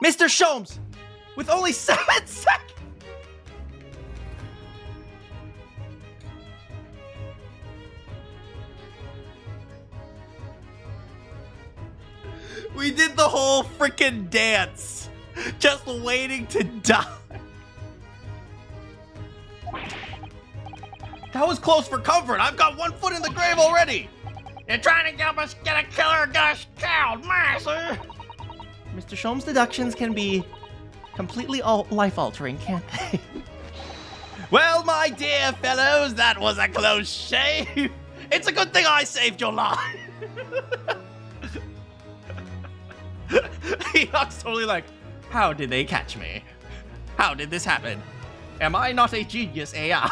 Mr. Sholmes! With only 7 seconds! We did the whole freaking dance, just waiting to die. That was close for comfort. I've got 1 foot in the grave already. You're trying to help us get a killer gosh killed, master. Mr. Sholmes' deductions can be completely life-altering, can't they? Well, my dear fellows, that was a close shave. It's a good thing I saved your life. Enoch's totally like, how did they catch me? How did this happen? Am I not a genius AI?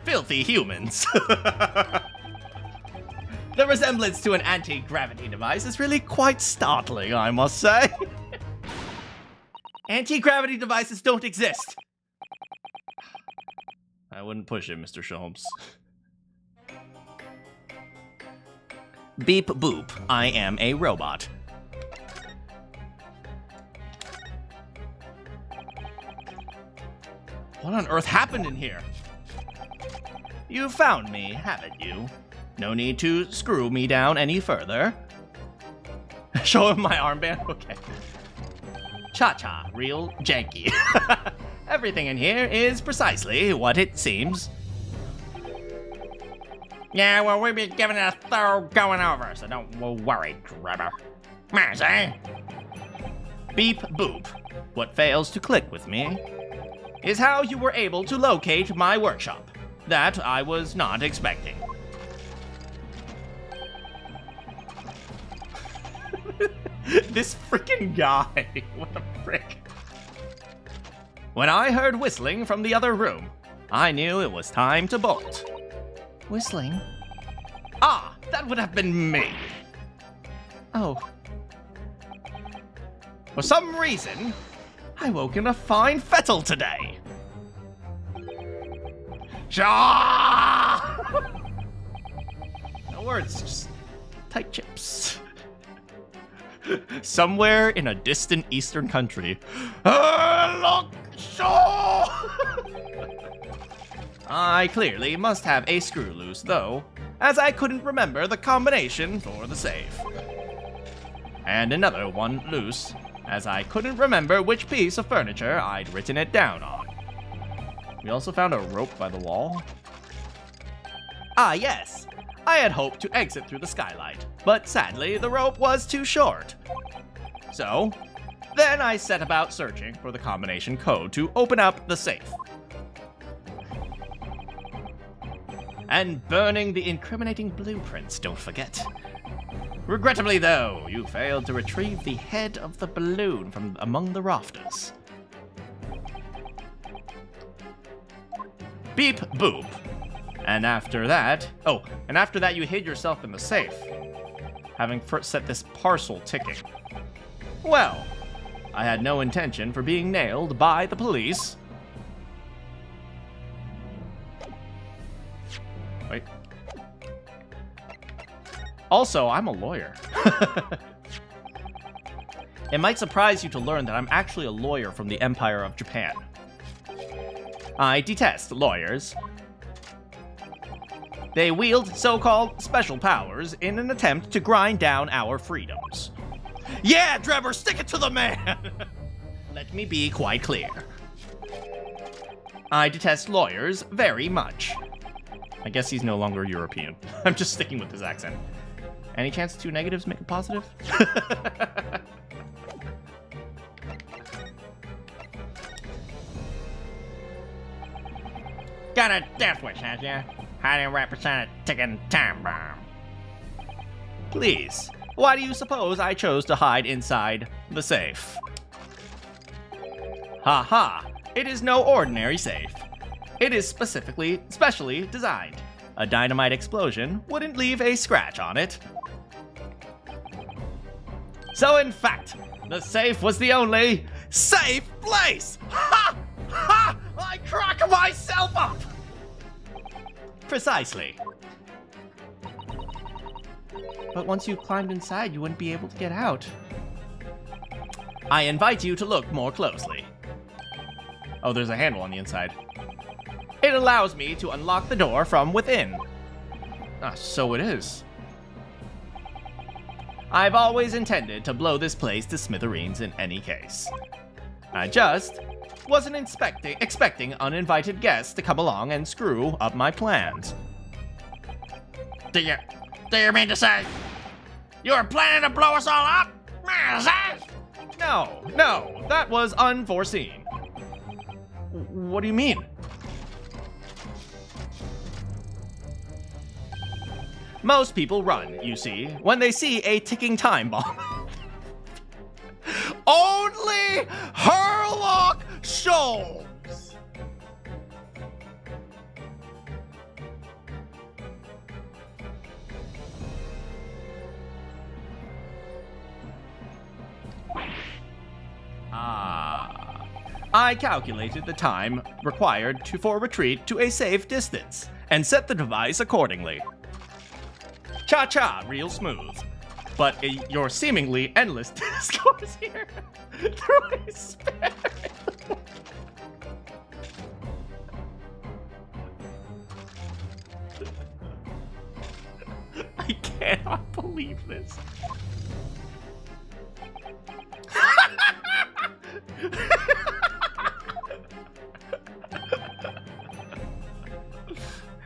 Filthy humans. The resemblance to an anti-gravity device is really quite startling, I must say. Anti-gravity devices don't exist. I wouldn't push it, Mr. Sholmes. Beep boop, I am a robot. What on earth happened in here? You found me, haven't you? No need to screw me down any further. Show him my armband? Okay. Cha-cha, real janky. Everything in here is precisely what it seems. Yeah, well, we'll be giving it a thorough going over, so don't worry, Grabber. Mercy. Beep boop. What fails to click with me is how you were able to locate my workshop. That I was not expecting. This freaking guy. What the frick? When I heard whistling from the other room, I knew it was time to bolt. Whistling? Ah, that would have been me. Oh. For some reason, I woke in a fine fettle today. Shaw! No words, just tight chips. Somewhere in a distant eastern country. Look, shaw! I clearly must have a screw loose, though, as I couldn't remember the combination for the safe. And another one loose, as I couldn't remember which piece of furniture I'd written it down on. We also found a rope by the wall. Ah, yes. I had hoped to exit through the skylight, but sadly the rope was too short. So, then I set about searching for the combination code to open up the safe. And burning the incriminating blueprints, don't forget. Regrettably, though, you failed to retrieve the head of the balloon from among the rafters. Beep boop. And after that, you hid yourself in the safe, having first set this parcel ticking. Well, I had no intention for being nailed by the police. Wait. Also, I'm a lawyer. It might surprise you to learn that I'm actually a lawyer from the Empire of Japan. I detest lawyers. They wield so-called special powers in an attempt to grind down our freedoms. Yeah, Trevor, stick it to the man! Let me be quite clear. I detest lawyers very much. I guess he's no longer European. I'm just sticking with his accent. Any chance 2 negatives make a positive? Got a death wish, has ya? Hiding right beside a ticking time bomb. Please, why do you suppose I chose to hide inside the safe? Ha ha! It is no ordinary safe. It is specially designed. A dynamite explosion wouldn't leave a scratch on it. So in fact, the safe was the only safe place! Ha! Ha! I crack myself up! Precisely. But once you climbed inside, you wouldn't be able to get out. I invite you to look more closely. Oh, there's a handle on the inside. It allows me to unlock the door from within. Ah, so it is. I've always intended to blow this place to smithereens in any case. I just wasn't expecting uninvited guests to come along and screw up my plans. Do you mean to say you were planning to blow us all up? No, that was unforeseen. What do you mean? Most people run, you see, when they see a ticking time bomb. Only Herlock Sholmes! I calculated the time required for retreat to a safe distance and set the device accordingly. Cha-cha, real smooth. But your seemingly endless discourse here through a spare. I cannot believe this.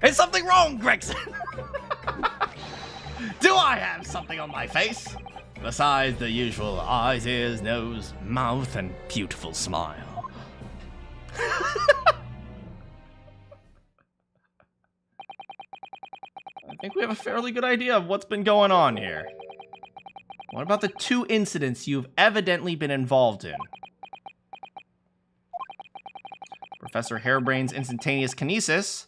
Is something wrong, Gregson? Do I have something on my face? Besides the usual eyes, ears, nose, mouth, and beautiful smile. I think we have a fairly good idea of what's been going on here. What about the 2 incidents you've evidently been involved in? Professor Hairbrain's instantaneous kinesis,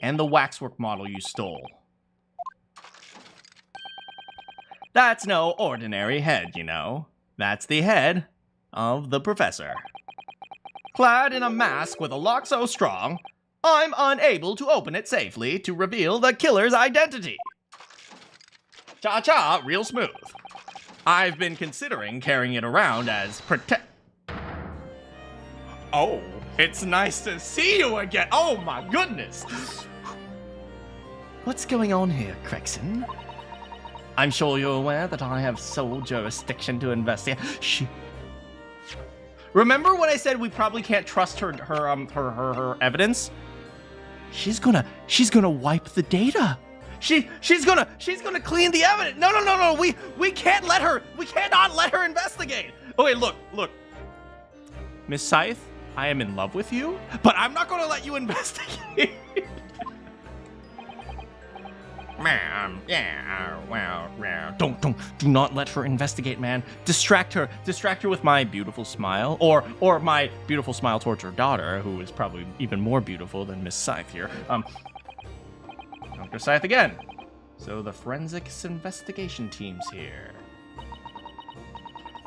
and the waxwork model you stole. That's no ordinary head, you know. That's the head of the professor. Clad in a mask with a lock so strong, I'm unable to open it safely to reveal the killer's identity. Cha-cha, real smooth. I've been considering carrying it around as Oh, it's nice to see you again. Oh my goodness. What's going on here, Gregson? I'm sure you're aware that I have sole jurisdiction to investigate. Remember when I said we probably can't trust her evidence? She's gonna wipe the data. She's gonna clean the evidence. No. We cannot let her investigate. Okay, look. Miss Scythe, I am in love with you, but I'm not gonna let you investigate. Do not let her investigate, man. Distract her with my beautiful smile, or my beautiful smile towards her daughter, who is probably even more beautiful than Miss Scythe here. Dr. Scythe again. So the forensics investigation team's here.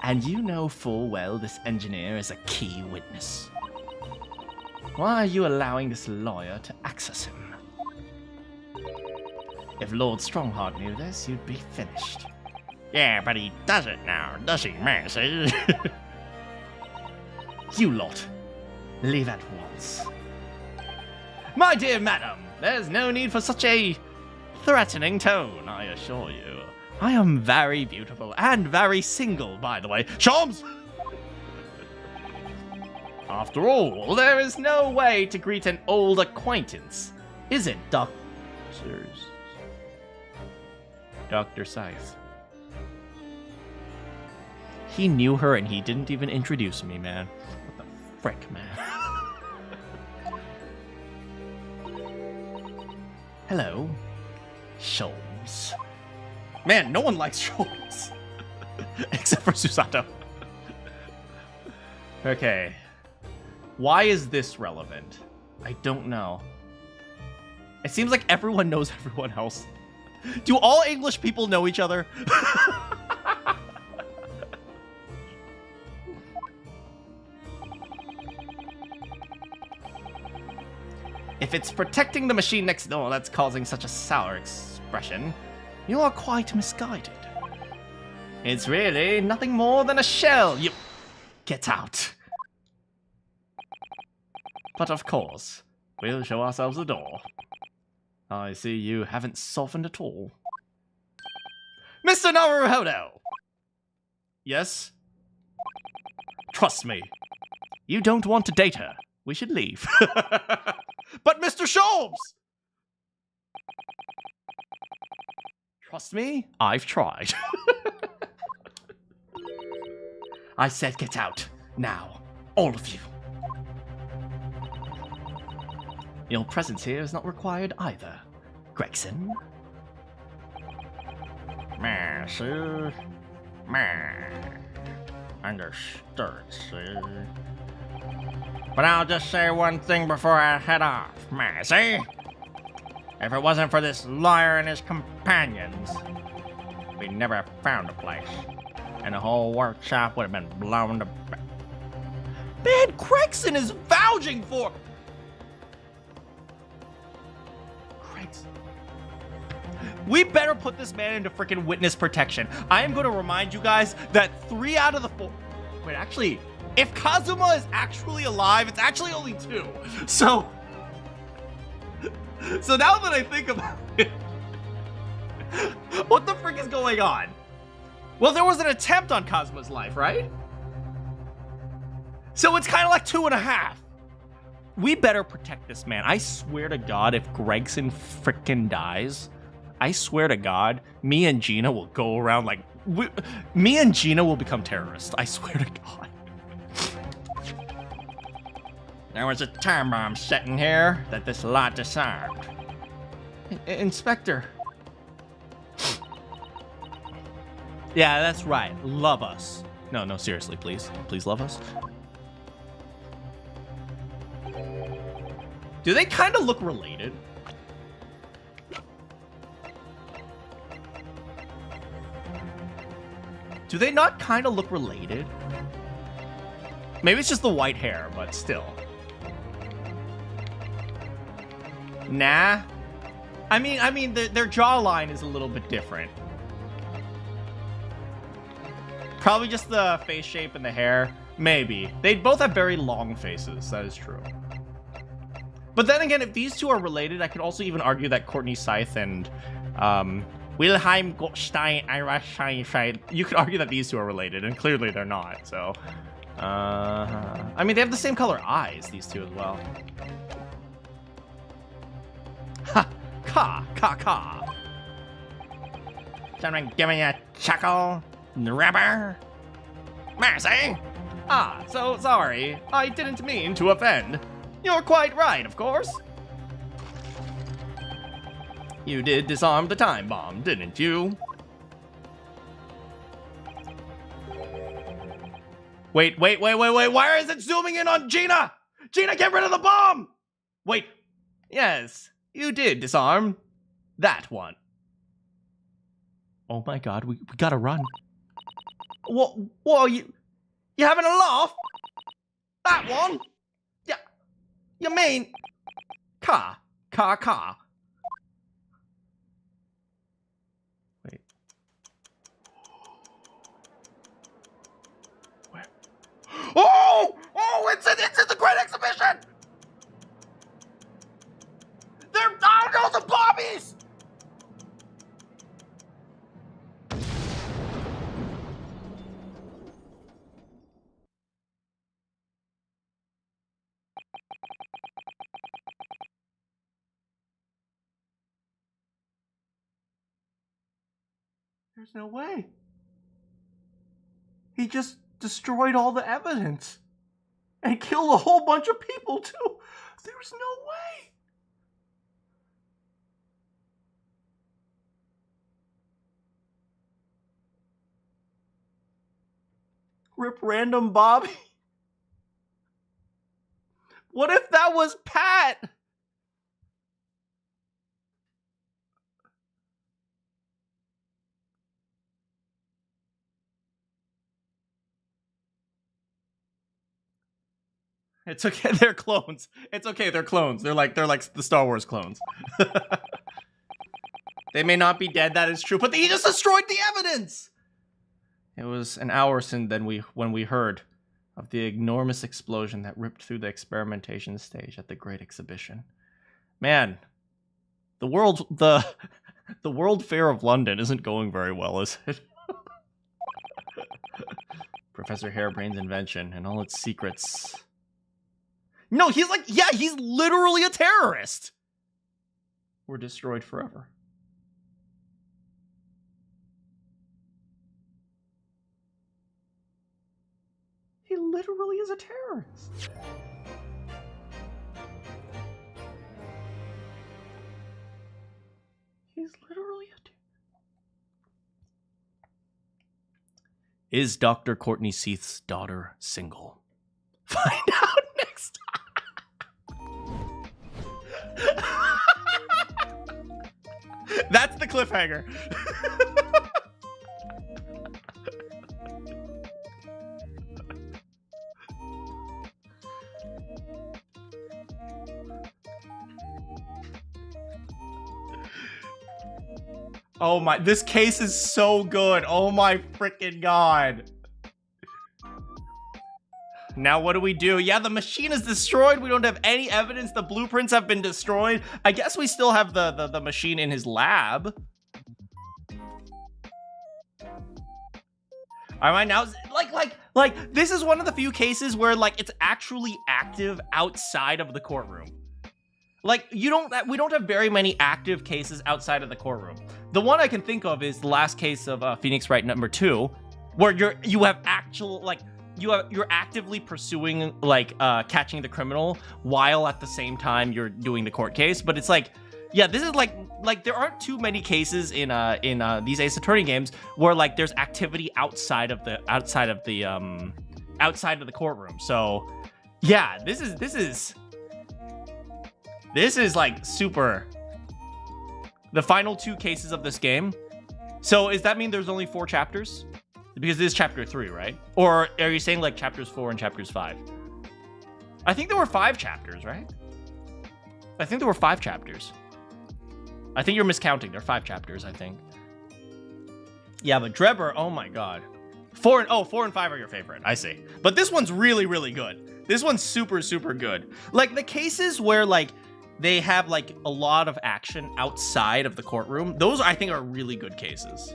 And you know full well this engineer is a key witness. Why are you allowing this lawyer to access him? If Lord Strongheart knew this, you'd be finished. Yeah, but he doesn't now, does he, Mercy? You lot, leave at once. My dear madam, there's no need for such a threatening tone, I assure you. I am very beautiful and very single, by the way. Shams! After all, there is no way to greet an old acquaintance, is it, Dr. Scythe? He knew her and he didn't even introduce me, man. What the frick, man? Hello, Sholmes. Man, no one likes Sholmes. Except for Susato. Okay. Why is this relevant? I don't know. It seems like everyone knows everyone else. Do all English people know each other? If it's protecting the machine next door that's causing such a sour expression, you are quite misguided. It's really nothing more than a shell. You get out. But of course, we'll show ourselves the door. I see you haven't softened at all. Mr. Naruhodo! Yes? Trust me. You don't want to date her. We should leave. But Mr. Sholmes! Trust me, I've tried. I said get out. Now. All of you. Your presence here is not required either, Gregson. Mercy. Understood, sir. But I'll just say one thing before I head off, Mercy. If it wasn't for this lawyer and his companions, we'd never have found a place. And the whole workshop would have been blown to... Man, Gregson is vouching for... We better put this man into freaking witness protection. I am going to remind you guys that 3 out of the 4... Wait, actually, if Kazuma is actually alive, it's actually only 2. So now that I think about it, what the frick is going on? Well, there was an attempt on Kazuma's life, right? So it's kind of like 2.5. We better protect this man. I swear to God, if Gregson frickin' dies, I swear to God, me and Gina will go around like... me and Gina will become terrorists. I swear to God. There was a time bomb set in here that this lot disarmed. Inspector. Yeah, that's right. Love us. No, seriously, please. Please love us. Do they kind of look related? Do they not kind of look related? Maybe it's just the white hair, but still. Nah. I mean, their jawline is a little bit different. Probably just the face shape and the hair. Maybe. They both have very long faces. That is true. But then again, if these two are related, I could also even argue that Courtney Scythe and Wilhelm Gottstein, you could argue that these two are related, and clearly they're not, so... I mean, they have the same color eyes, these two as well. Ha! Ka! Someone give me a chuckle, rubber. Mercy! Ah, so sorry. I didn't mean to offend. You're quite right, of course. You did disarm the time bomb, didn't you? Wait. Why is it zooming in on Gina? Gina, get rid of the bomb! Wait. Yes, you did disarm that one. Oh my god, we gotta run. Whoa, you having a laugh? That one? Yeah, you mean car. Wait. Where? Oh, it's in the Great Exhibition. Oh no, the bobbies! There's no way. He just destroyed all the evidence and killed a whole bunch of people too. There's no way. Rip Random Bobby. What if that was Pat? It's okay, they're clones. It's okay, they're clones. They're like the Star Wars clones. They may not be dead, that is true, but he just destroyed the evidence. It was an hour since when we heard of the enormous explosion that ripped through the experimentation stage at the Great Exhibition. Man, the World Fair of London isn't going very well, is it? Professor Harebrain's invention and all its secrets. No, he's literally a terrorist. We're destroyed forever. He literally is a terrorist. He's literally a terrorist. Is Dr. Courtney Seath's daughter single? Find out next time. That's the cliffhanger. Oh my, this case is so good. Oh my freaking god. Now what do we do? Yeah, the machine is destroyed. We don't have any evidence. The blueprints have been destroyed. I guess we still have the machine in his lab. All right, now, like, this is one of the few cases where, like, it's actually active outside of the courtroom. Like, we don't have very many active cases outside of the courtroom. The one I can think of is the last case of Phoenix Wright number 2, where you're actively pursuing, like, catching the criminal while at the same time you're doing the court case. But it's like, yeah, this is like there aren't too many cases in these Ace Attorney games where, like, there's activity outside of the courtroom. So yeah, this is like super. The final 2 cases of this game. So does that mean there's only 4 chapters? Because this is chapter 3, right? Or are you saying like chapters 4 and chapters 5? I think there were 5 chapters, right? I think there were 5 chapters. I think you're miscounting. There are 5 chapters, I think. Yeah, but Drebber, oh my god. 4 and 5 are your favorite. I see. But this one's really, really good. This one's super, super good. Like, the cases where, like, they have, like, a lot of action outside of the courtroom, those, I think, are really good cases.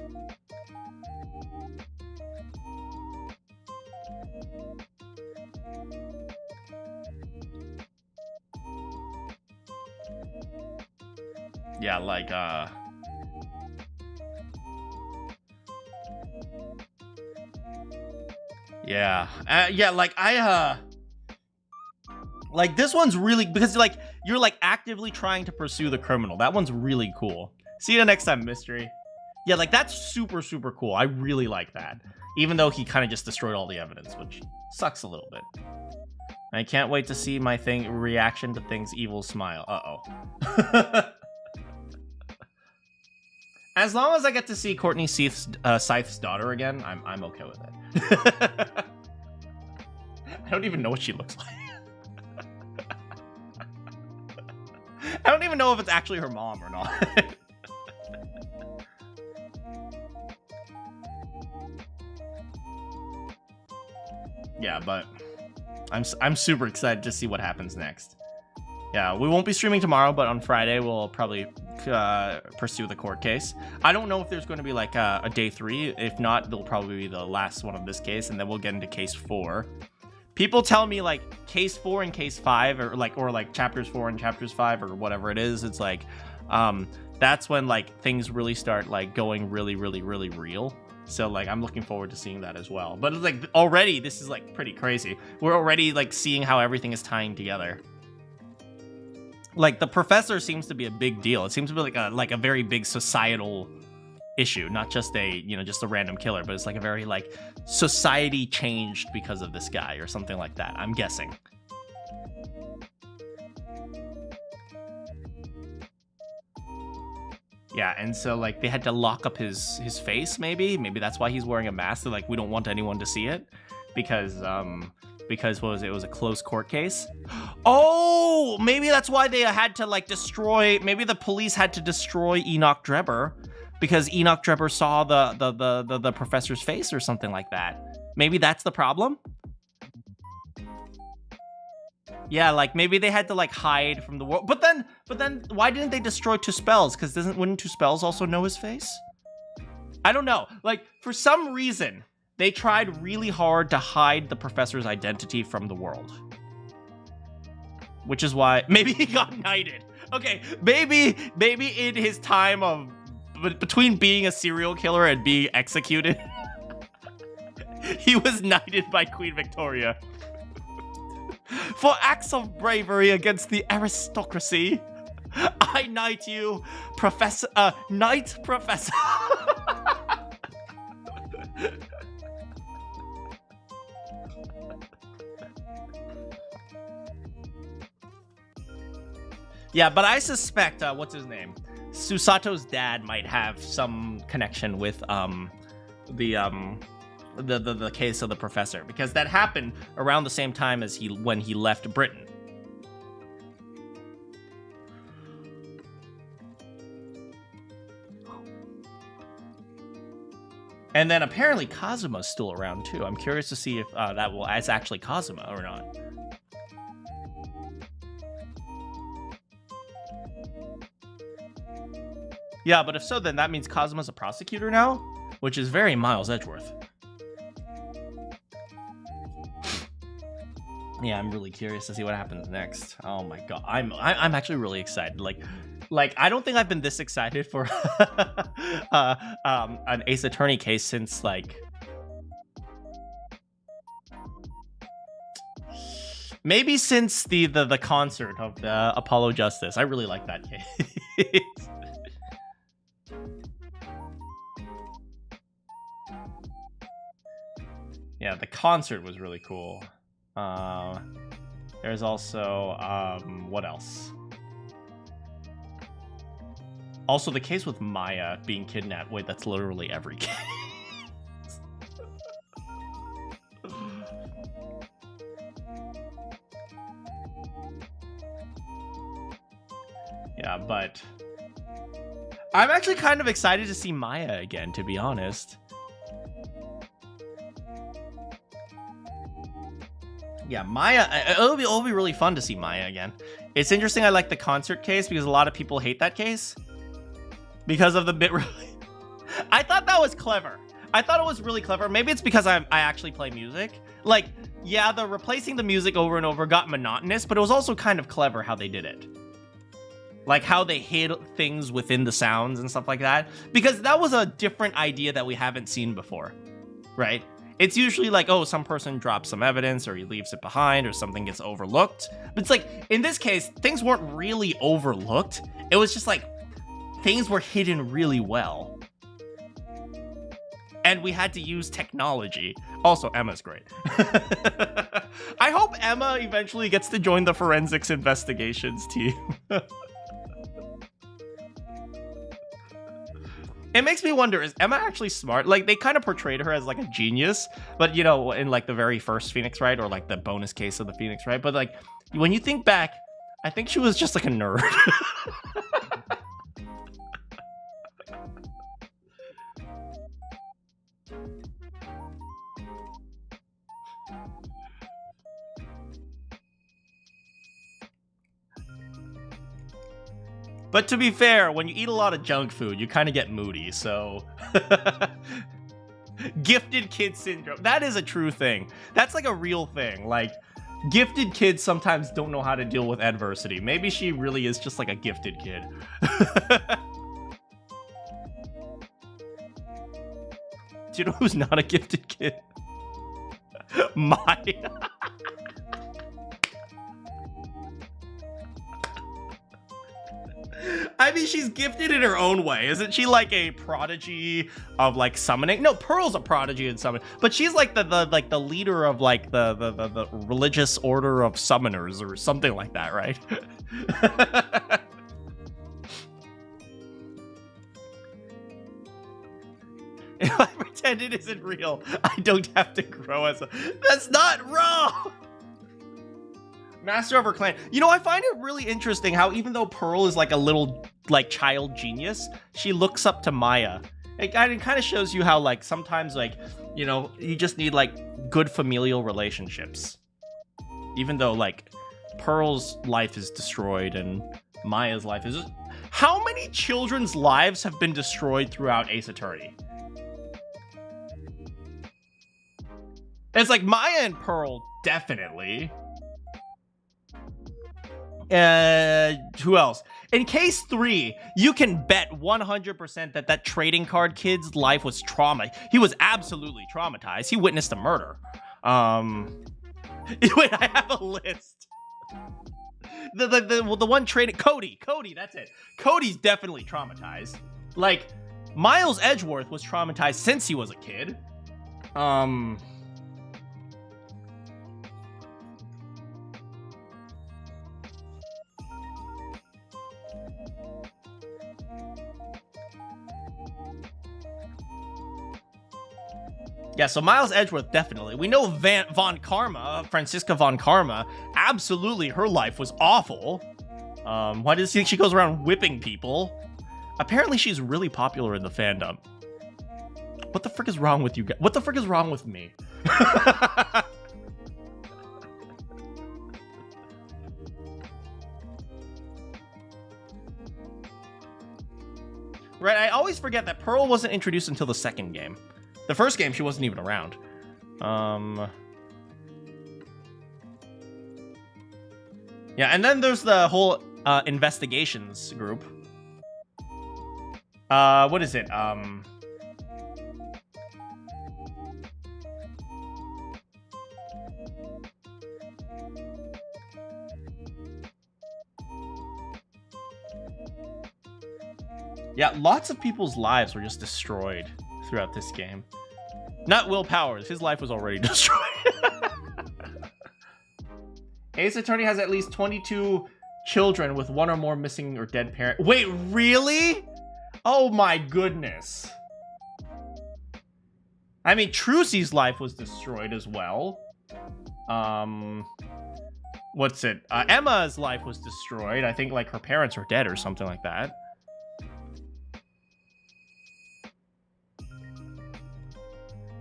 Yeah, like, yeah, like, like, this one's really, because, like, you're like actively trying to pursue the criminal. That one's really cool. See you next time, Mystery. Yeah, like that's super, super cool. I really like that. Even though he kind of just destroyed all the evidence, which sucks a little bit. I can't wait to see my reaction to things evil smile. Uh-oh. As long as I get to see Courtney Scythe's daughter again, I'm okay with it. I don't even know what she looks like. I don't even know if it's actually her mom or not. Yeah, but I'm super excited to see what happens next. Yeah, we won't be streaming tomorrow, but on Friday we'll probably pursue the court case. I don't know if there's going to be like a day 3. If not, it'll probably be the last one of this case, and then we'll get into case 4. People tell me like case 4 and case 5, or like chapters 4 and chapters 5, or whatever it is. It's like that's when like things really start like going really, really, really real. So like I'm looking forward to seeing that as well. But like already this is like pretty crazy. We're already like seeing how everything is tying together. Like the professor seems to be a big deal. It seems to be like a very big societal issue, not just just a random killer, but it's like a very like society changed because of this guy or something like that. I'm guessing. Yeah, and so like they had to lock up his face. Maybe that's why he's wearing a mask. They're like, we don't want anyone to see it because what was it? It was a closed court case. Oh, maybe that's why they had to like destroy. Maybe the police had to destroy Enoch Drebber because Enoch Drebber saw the professor's face or something like that. Maybe that's the problem. Yeah, like maybe they had to like hide from the world. But then why didn't they destroy Two Spells? Because wouldn't Two Spells also know his face? I don't know. Like for some reason, they tried really hard to hide the professor's identity from the world. Which is why maybe he got knighted. Okay, maybe in his time of between being a serial killer and being executed, he was knighted by Queen Victoria. For acts of bravery against the aristocracy, I knight you, Professor. Knight Professor. Yeah, but I suspect what's his name? Susato's dad might have some connection with the case of the professor, because that happened around the same time as when he left Britain. And then apparently Kazuma's still around too. I'm curious to see if that's actually Kazuma or not. Yeah, but if so, then that means Kazuma's a prosecutor now, which is very Miles Edgeworth. Yeah, I'm really curious to see what happens next. Oh my god, I'm actually really excited. Like I don't think I've been this excited for an Ace Attorney case since like maybe since the concert of the Apollo Justice. I really like that case. Yeah, the concert was really cool. There's also what else? Also, the case with Maya being kidnapped. Wait, that's literally every case. Yeah, but I'm actually kind of excited to see Maya again, to be honest. Yeah, Maya, it'll be really fun to see Maya again. It's interesting I like the concert case because a lot of people hate that case. Because of the bit really. I thought that was clever. I thought it was really clever. Maybe it's because I actually play music. Like, yeah, the replacing the music over and over got monotonous, but it was also kind of clever how they did it. Like how they hid things within the sounds and stuff like that. Because that was a different idea that we haven't seen before, right? It's usually like, oh, some person drops some evidence or he leaves it behind or something gets overlooked. But it's like, in this case, things weren't really overlooked. It was just like, things were hidden really well. And we had to use technology. Also, Emma's great. I hope Emma eventually gets to join the forensics investigations team. It makes me wonder, is Emma actually smart? Like, they kind of portrayed her as like a genius, but you know, in like the very first Phoenix Wright or like the bonus case of the Phoenix Wright. But like, when you think back, I think she was just like a nerd. But to be fair, when you eat a lot of junk food, you kind of get moody, so... Gifted kid syndrome. That is a true thing. That's like a real thing. Like, gifted kids sometimes don't know how to deal with adversity. Maybe she really is just like a gifted kid. Do you know who's not a gifted kid? Maya. I mean, she's gifted in her own way. Isn't she like a prodigy of like summoning? No, Pearl's a prodigy in summoning, but she's like the leader of like the religious order of summoners or something like that, right? If I pretend it isn't real, I don't have to grow as a... That's not wrong! Master of her clan. You know, I find it really interesting how even though Pearl is like a little like child genius, she looks up to Maya. It kind of shows you how like sometimes like, you know, you just need like good familial relationships. Even though like Pearl's life is destroyed and Maya's life is... How many children's lives have been destroyed throughout Ace Attorney? It's like Maya and Pearl, definitely. Who else? In case 3, you can bet 100% that that trading card kid's life was trauma. He was absolutely traumatized. He witnessed a murder. Wait, I have a list. The one trading... Cody, that's it. Cody's definitely traumatized. Like, Miles Edgeworth was traumatized since he was a kid. Yeah, so Miles Edgeworth, definitely. We know Von Karma, Franziska Von Karma, absolutely her life was awful. Why does he think she goes around whipping people? Apparently she's really popular in the fandom. What the frick is wrong with you guys? What the frick is wrong with me? Right, I always forget that Pearl wasn't introduced until the second game. The first game, she wasn't even around. Yeah, and then there's the whole investigations group. What is it? Yeah, lots of people's lives were just destroyed throughout this game. Not Will Powers. His life was already destroyed. Ace Attorney has at least 22 children with one or more missing or dead parent. Wait, really? Oh my goodness. I mean, Trucy's life was destroyed as well. What's it? Emma's life was destroyed. I think like her parents are dead or something like that.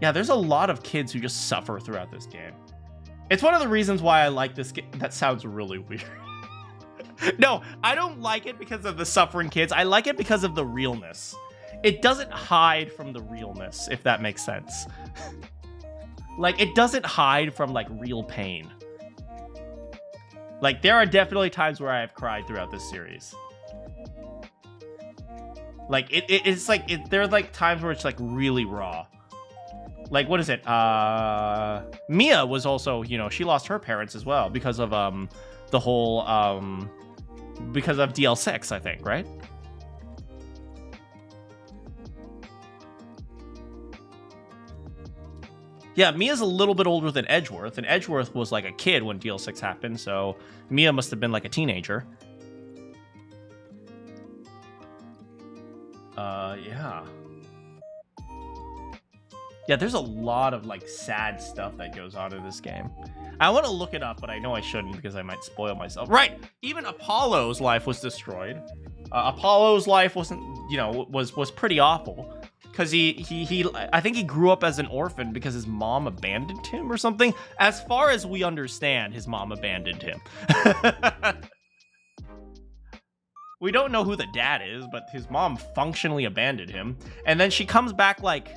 Yeah, there's a lot of kids who just suffer throughout this game. It's one of the reasons why I like this game. That sounds really weird. No, I don't like it because of the suffering kids. I like it because of the realness. It doesn't hide from the realness, if that makes sense. Like, it doesn't hide from, like, real pain. Like, there are definitely times where I have cried throughout this series. Like, it's like, there are, like, times where it's, like, really raw. Like, what is it? Mia was also, you know, she lost her parents as well because of the whole because of DL6, I think, right? Yeah, Mia's a little bit older than Edgeworth, and Edgeworth was like a kid when DL6 happened, so Mia must have been like a teenager. Yeah. Yeah, there's a lot of like sad stuff that goes on in this game. I want to look it up, but I know I shouldn't because I might spoil myself. Right, even Apollo's life was destroyed. Apollo's life wasn't, you know, was pretty awful. Because he I think he grew up as an orphan because his mom abandoned him or something. As far as we understand, his mom abandoned him. We don't know who the dad is, but his mom functionally abandoned him. And then she comes back like,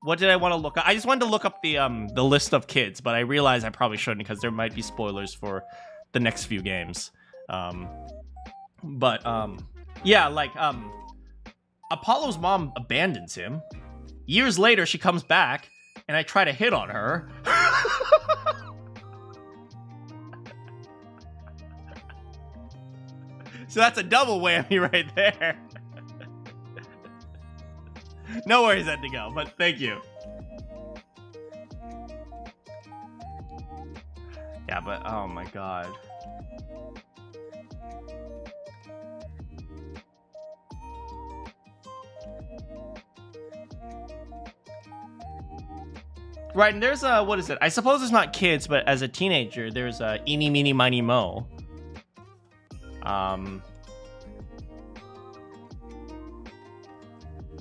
what did I want to look up? I just wanted to look up the list of kids, but I realized I probably shouldn't because there might be spoilers for the next few games. Yeah, like Apollo's mom abandons him. Years later, she comes back, and I try to hit on her. So that's a double whammy right there. No worries, Endigo, but thank you. Yeah, but oh my god. Right, and there's what is it? I suppose it's not kids, but as a teenager, there's Eeny, Meeny, Miny, Mo.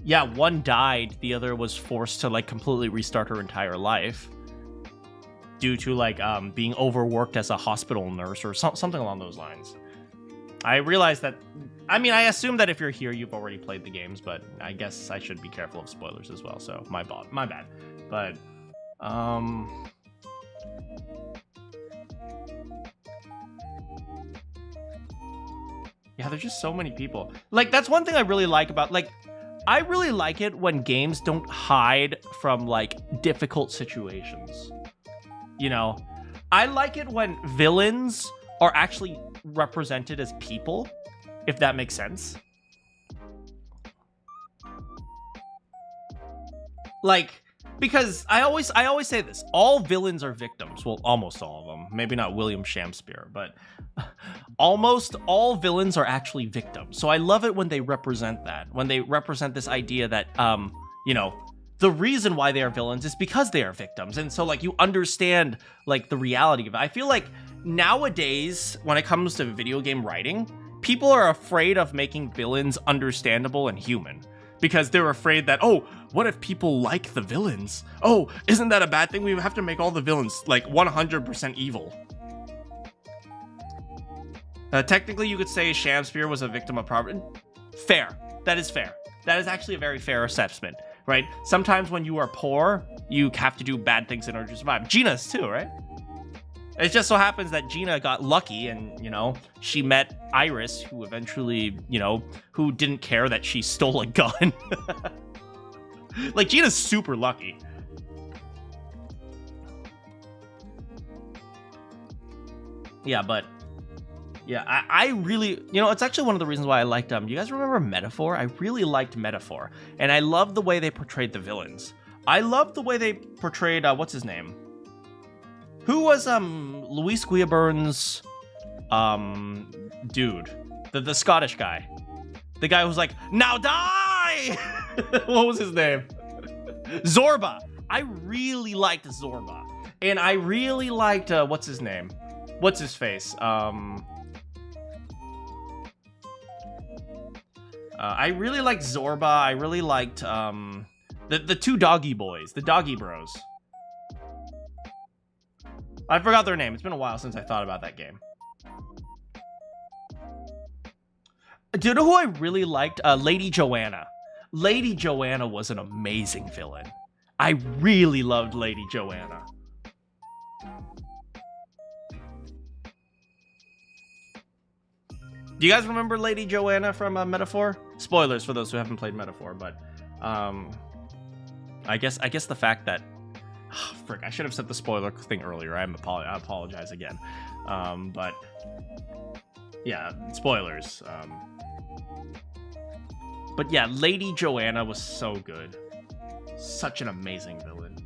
Yeah, one died, the other was forced to like completely restart her entire life due to like being overworked as a hospital nurse or something along those lines. I realized that, I mean, I assume that if you're here, you've already played the games, but I guess I should be careful of spoilers as well, so my bad. But yeah, there's just so many people. Like, that's one thing I really like about, like, I really like it when games don't hide from, like, difficult situations. You know? I like it when villains are actually represented as people, if that makes sense. Like, because I always say this, all villains are victims. Well, almost all of them. Maybe not William Shakespeare, but almost all villains are actually victims. So I love it when they represent that. When they represent this idea that, you know, the reason why they are villains is because they are victims. And so, like, you understand, like, the reality of it. I feel like nowadays, when it comes to video game writing, people are afraid of making villains understandable and human. Because they're afraid that, oh, what if people like the villains? Oh, isn't that a bad thing? We have to make all the villains, like, 100% evil. Technically, you could say Shakespeare was a victim of poverty. Fair. That is fair. That is actually a very fair assessment, right? Sometimes when you are poor, you have to do bad things in order to survive. Gina's too, right? It just so happens that Gina got lucky and, you know, she met Iris, who eventually, you know, who didn't care that she stole a gun. Like, Gina's super lucky. Yeah, but yeah, I really, you know, it's actually one of the reasons why I liked you guys remember Metaphor? I really liked Metaphor, and I love the way they portrayed the villains. I love the way they portrayed what's his name? Who was Louis Guillaume's dude? The Scottish guy. The guy who's like, now die! What was his name? Zorba. I really liked Zorba. And I really liked what's his name? What's his face? I really liked Zorba. I really liked the two doggy boys, the doggy bros. I forgot their name. It's been a while since I thought about that game. Do you know who I really liked? Lady Joanna. Lady Joanna was an amazing villain. I really loved Lady Joanna. Do you guys remember Lady Joanna from Metaphor? Spoilers for those who haven't played Metaphor, but I guess the fact that frick, I should have said the spoiler thing earlier. I apologize again. But yeah, spoilers. But yeah, Lady Joanna was so good. Such an amazing villain.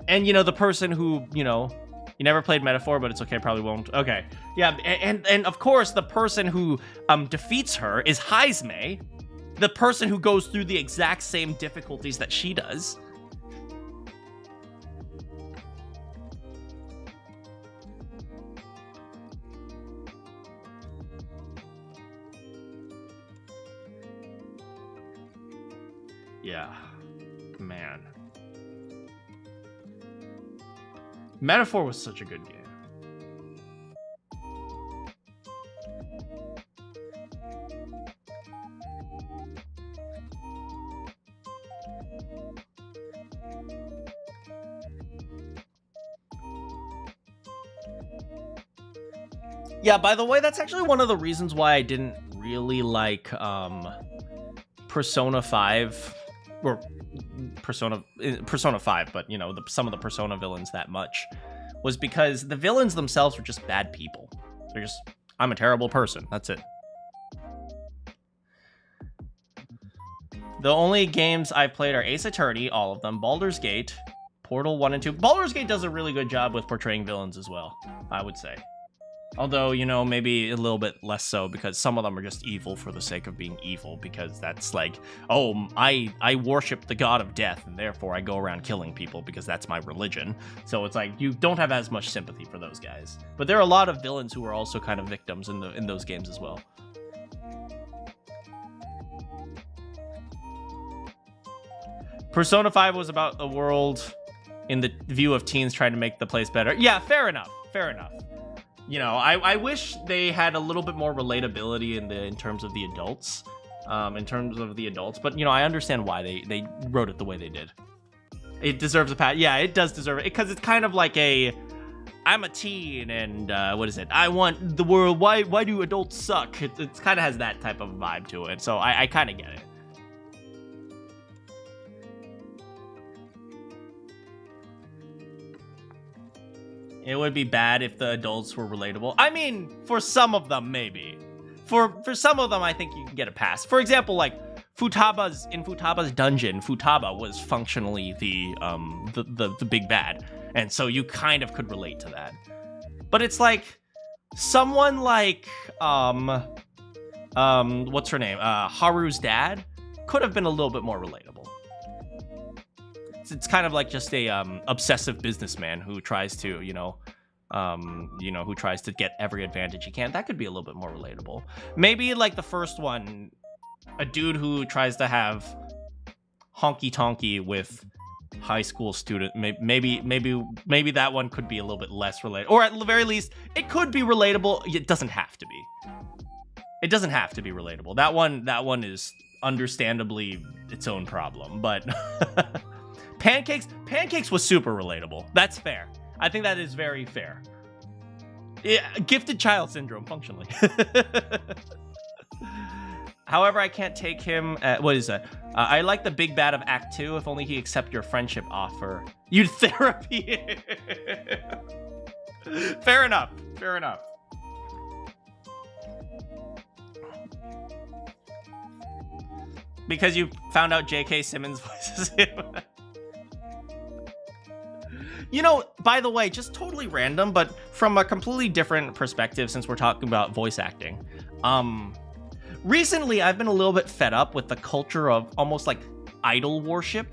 And, you know, the person who, you know, you never played Metaphor, but it's okay, probably won't. Okay. Yeah, and of course, the person who defeats her is Heizme, the person who goes through the exact same difficulties that she does. Yeah, man. Metaphor was such a good game. Yeah, by the way, that's actually one of the reasons why I didn't really like Persona 5 or Persona 5, but you know, some of the Persona villains that much, was because the villains themselves were just bad people. They're just, I'm a terrible person. That's it. The only games I've played are Ace Attorney, all of them, Baldur's Gate, Portal 1 and 2. Baldur's Gate does a really good job with portraying villains as well, I would say. Although, you know, maybe a little bit less so, because some of them are just evil for the sake of being evil, because that's like, oh, I worship the god of death, and therefore I go around killing people because that's my religion. So it's like, you don't have as much sympathy for those guys. But there are a lot of villains who are also kind of victims in those games as well. Persona 5 was about the world in the view of teens trying to make the place better. Yeah, fair enough, fair enough. You know, I wish they had a little bit more relatability in terms of the adults, but you know, I understand why they wrote it the way they did. It deserves a pat. Yeah, it does deserve it, because it's kind of like I'm a teen and what is it? I want the world. Why do adults suck? It kind of has that type of vibe to it. So I kind of get it. It would be bad if the adults were relatable. I mean, for some of them, maybe. For some of them, I think you can get a pass. For example, like in Futaba's dungeon, Futaba was functionally the big bad, and so you kind of could relate to that. But it's like someone like what's her name? Haru's dad could have been a little bit more relatable. It's kind of like just a obsessive businessman who tries to, who tries to get every advantage he can. That could be a little bit more relatable. Maybe like the first one, a dude who tries to have honky tonky with high school student. Maybe that one could be a little bit less relatable, or at the very least, it could be relatable. It doesn't have to be. It doesn't have to be relatable. That one is understandably its own problem, but. Pancakes was super relatable. That's fair. I think that is very fair. Yeah, gifted child syndrome, functionally. However, I can't take him. What is that? I like the big bad of Act 2. If only he accept your friendship offer. You'd therapy. Fair enough. Fair enough. Because you found out J.K. Simmons voices him. You know, by the way, just totally random, but from a completely different perspective, since we're talking about voice acting. Recently, I've been a little bit fed up with the culture of almost like idol worship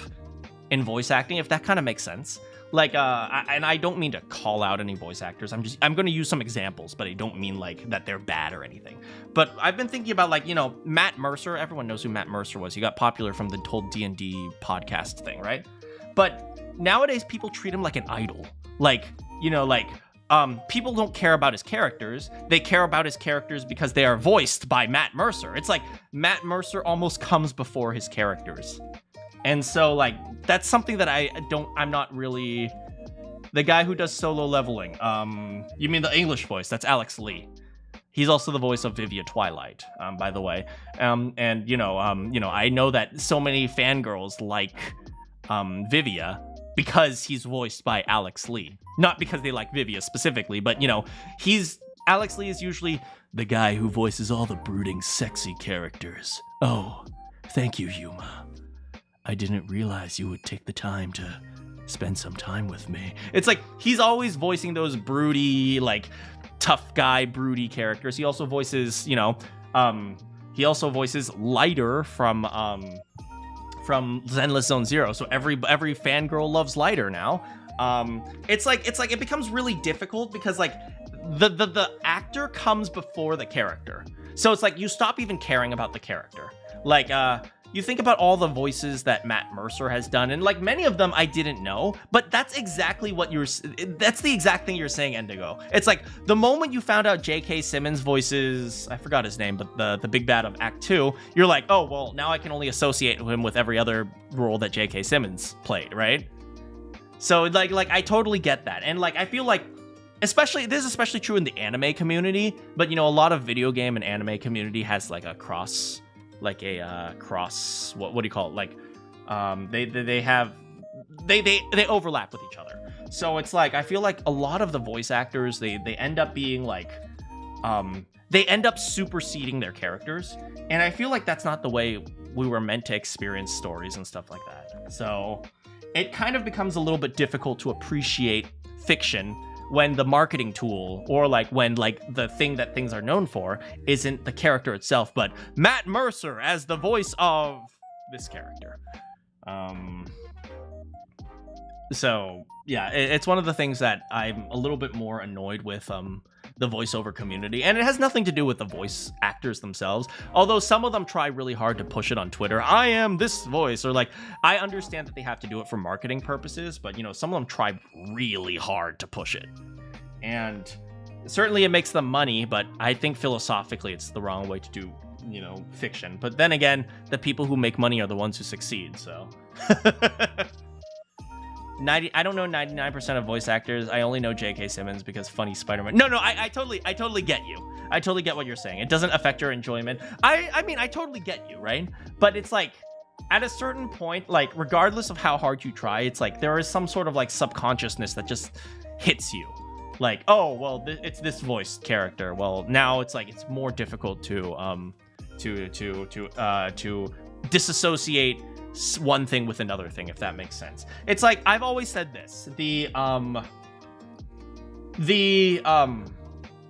in voice acting, if that kind of makes sense. Like, and I don't mean to call out any voice actors. I'm going to use some examples, but I don't mean like that they're bad or anything. But I've been thinking about like, Matt Mercer. Everyone knows who Matt Mercer was. He got popular from the whole D&D podcast thing, right? But nowadays, people treat him like an idol. Like, people don't care about his characters. They care about his characters because they are voiced by Matt Mercer. It's like Matt Mercer almost comes before his characters. And so, like, that's something that I'm not really... The guy who does Solo Leveling. You mean the English voice? That's Alex Lee. He's also the voice of Vivia Twilight, by the way. And I know that so many fangirls like Vivia because he's voiced by Alex Lee. Not because they like Vivia specifically, but Alex Lee is usually the guy who voices all the brooding, sexy characters. Oh, thank you, Yuma. I didn't realize you would take the time to spend some time with me. It's like he's always voicing those broody, like tough guy, broody characters. He also voices, Lighter from Zenless Zone Zero. So every fangirl loves Lighter now. It's like it becomes really difficult because like the actor comes before the character. So it's like you stop even caring about the character. Like you think about all the voices that Matt Mercer has done, and like many of them I didn't know, but that's exactly that's the exact thing you're saying, Indigo. It's like the moment you found out J.K. Simmons voices, I forgot his name, but the big bad of Act 2, you're like, oh, well, now I can only associate him with every other role that J.K. Simmons played, right? So like I totally get that. And like I feel like this is especially true in the anime community, but a lot of video game and anime community has like a cross, what do you call it? Like they overlap with each other. So it's like I feel like a lot of the voice actors they end up being like they end up superseding their characters, and I feel like that's not the way we were meant to experience stories and stuff like that. So it kind of becomes a little bit difficult to appreciate fiction when the marketing tool, or like when like the thing that things are known for, isn't the character itself, but Matt Mercer as the voice of this character. So yeah, it's one of the things that I'm a little bit more annoyed with the voiceover community, and it has nothing to do with the voice actors themselves, although some of them try really hard to push it on Twitter. I am this voice, or like I understand that they have to do it for marketing purposes, but some of them try really hard to push it, and certainly it makes them money, but I think philosophically it's the wrong way to do fiction. But then again, the people who make money are the ones who succeed, so I don't know 99% of voice actors. I only know J.K. Simmons because funny Spider-Man. No, I totally get you. I totally get what you're saying. It doesn't affect your enjoyment. I mean, I totally get you, right? But it's like, at a certain point, like, regardless of how hard you try, it's like, there is some sort of, like, subconsciousness that just hits you. Like, oh, well, it's this voice character. Well, now it's like, it's more difficult to disassociate one thing with another thing, if that makes sense. It's like I've always said this.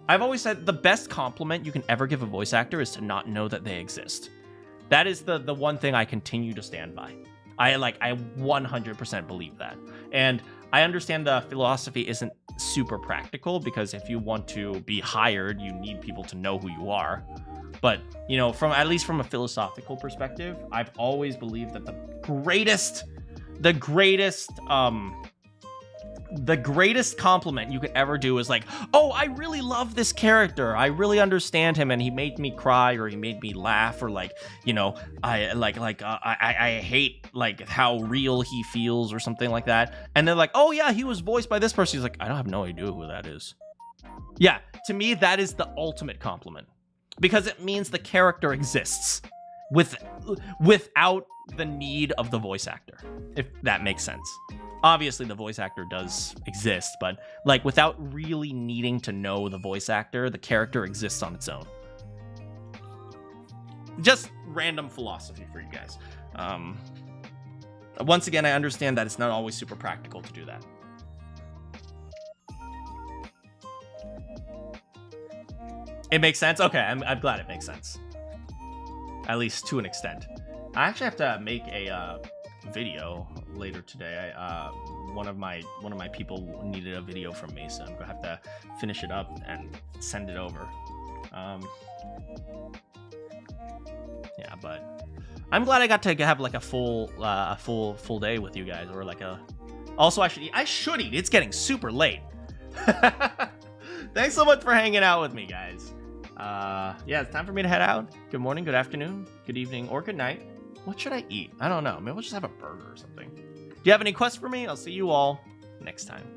I've always said the best compliment you can ever give a voice actor is to not know that they exist. That is the one thing I continue to stand by. I 100% believe that. And I understand the philosophy isn't super practical, because if you want to be hired, you need people to know who you are. But, at least from a philosophical perspective, I've always believed that the greatest compliment you could ever do is like, oh, I really love this character. I really understand him, and he made me cry, or he made me laugh, or like, I hate like how real he feels, or something like that. And they're like, oh yeah, he was voiced by this person. He's like, I don't have no idea who that is. Yeah, to me, that is the ultimate compliment. Because it means the character exists without the need of the voice actor, if that makes sense. Obviously, the voice actor does exist, but like without really needing to know the voice actor, the character exists on its own. Just random philosophy for you guys. Once again, I understand that it's not always super practical to do that. It makes sense? Okay, I'm glad it makes sense. At least to an extent. I actually have to make a video later today. One of my people needed a video from me, so I'm gonna have to finish it up and send it over. Yeah, but I'm glad I got to have like a full day with you guys, or like a. Also, I should eat. It's getting super late. Thanks so much for hanging out with me, guys. Yeah, it's time for me to head out. Good morning, good afternoon, good evening, or good night. What should I eat? I don't know. Maybe we'll just have a burger or something. Do you have any quests for me? I'll see you all next time.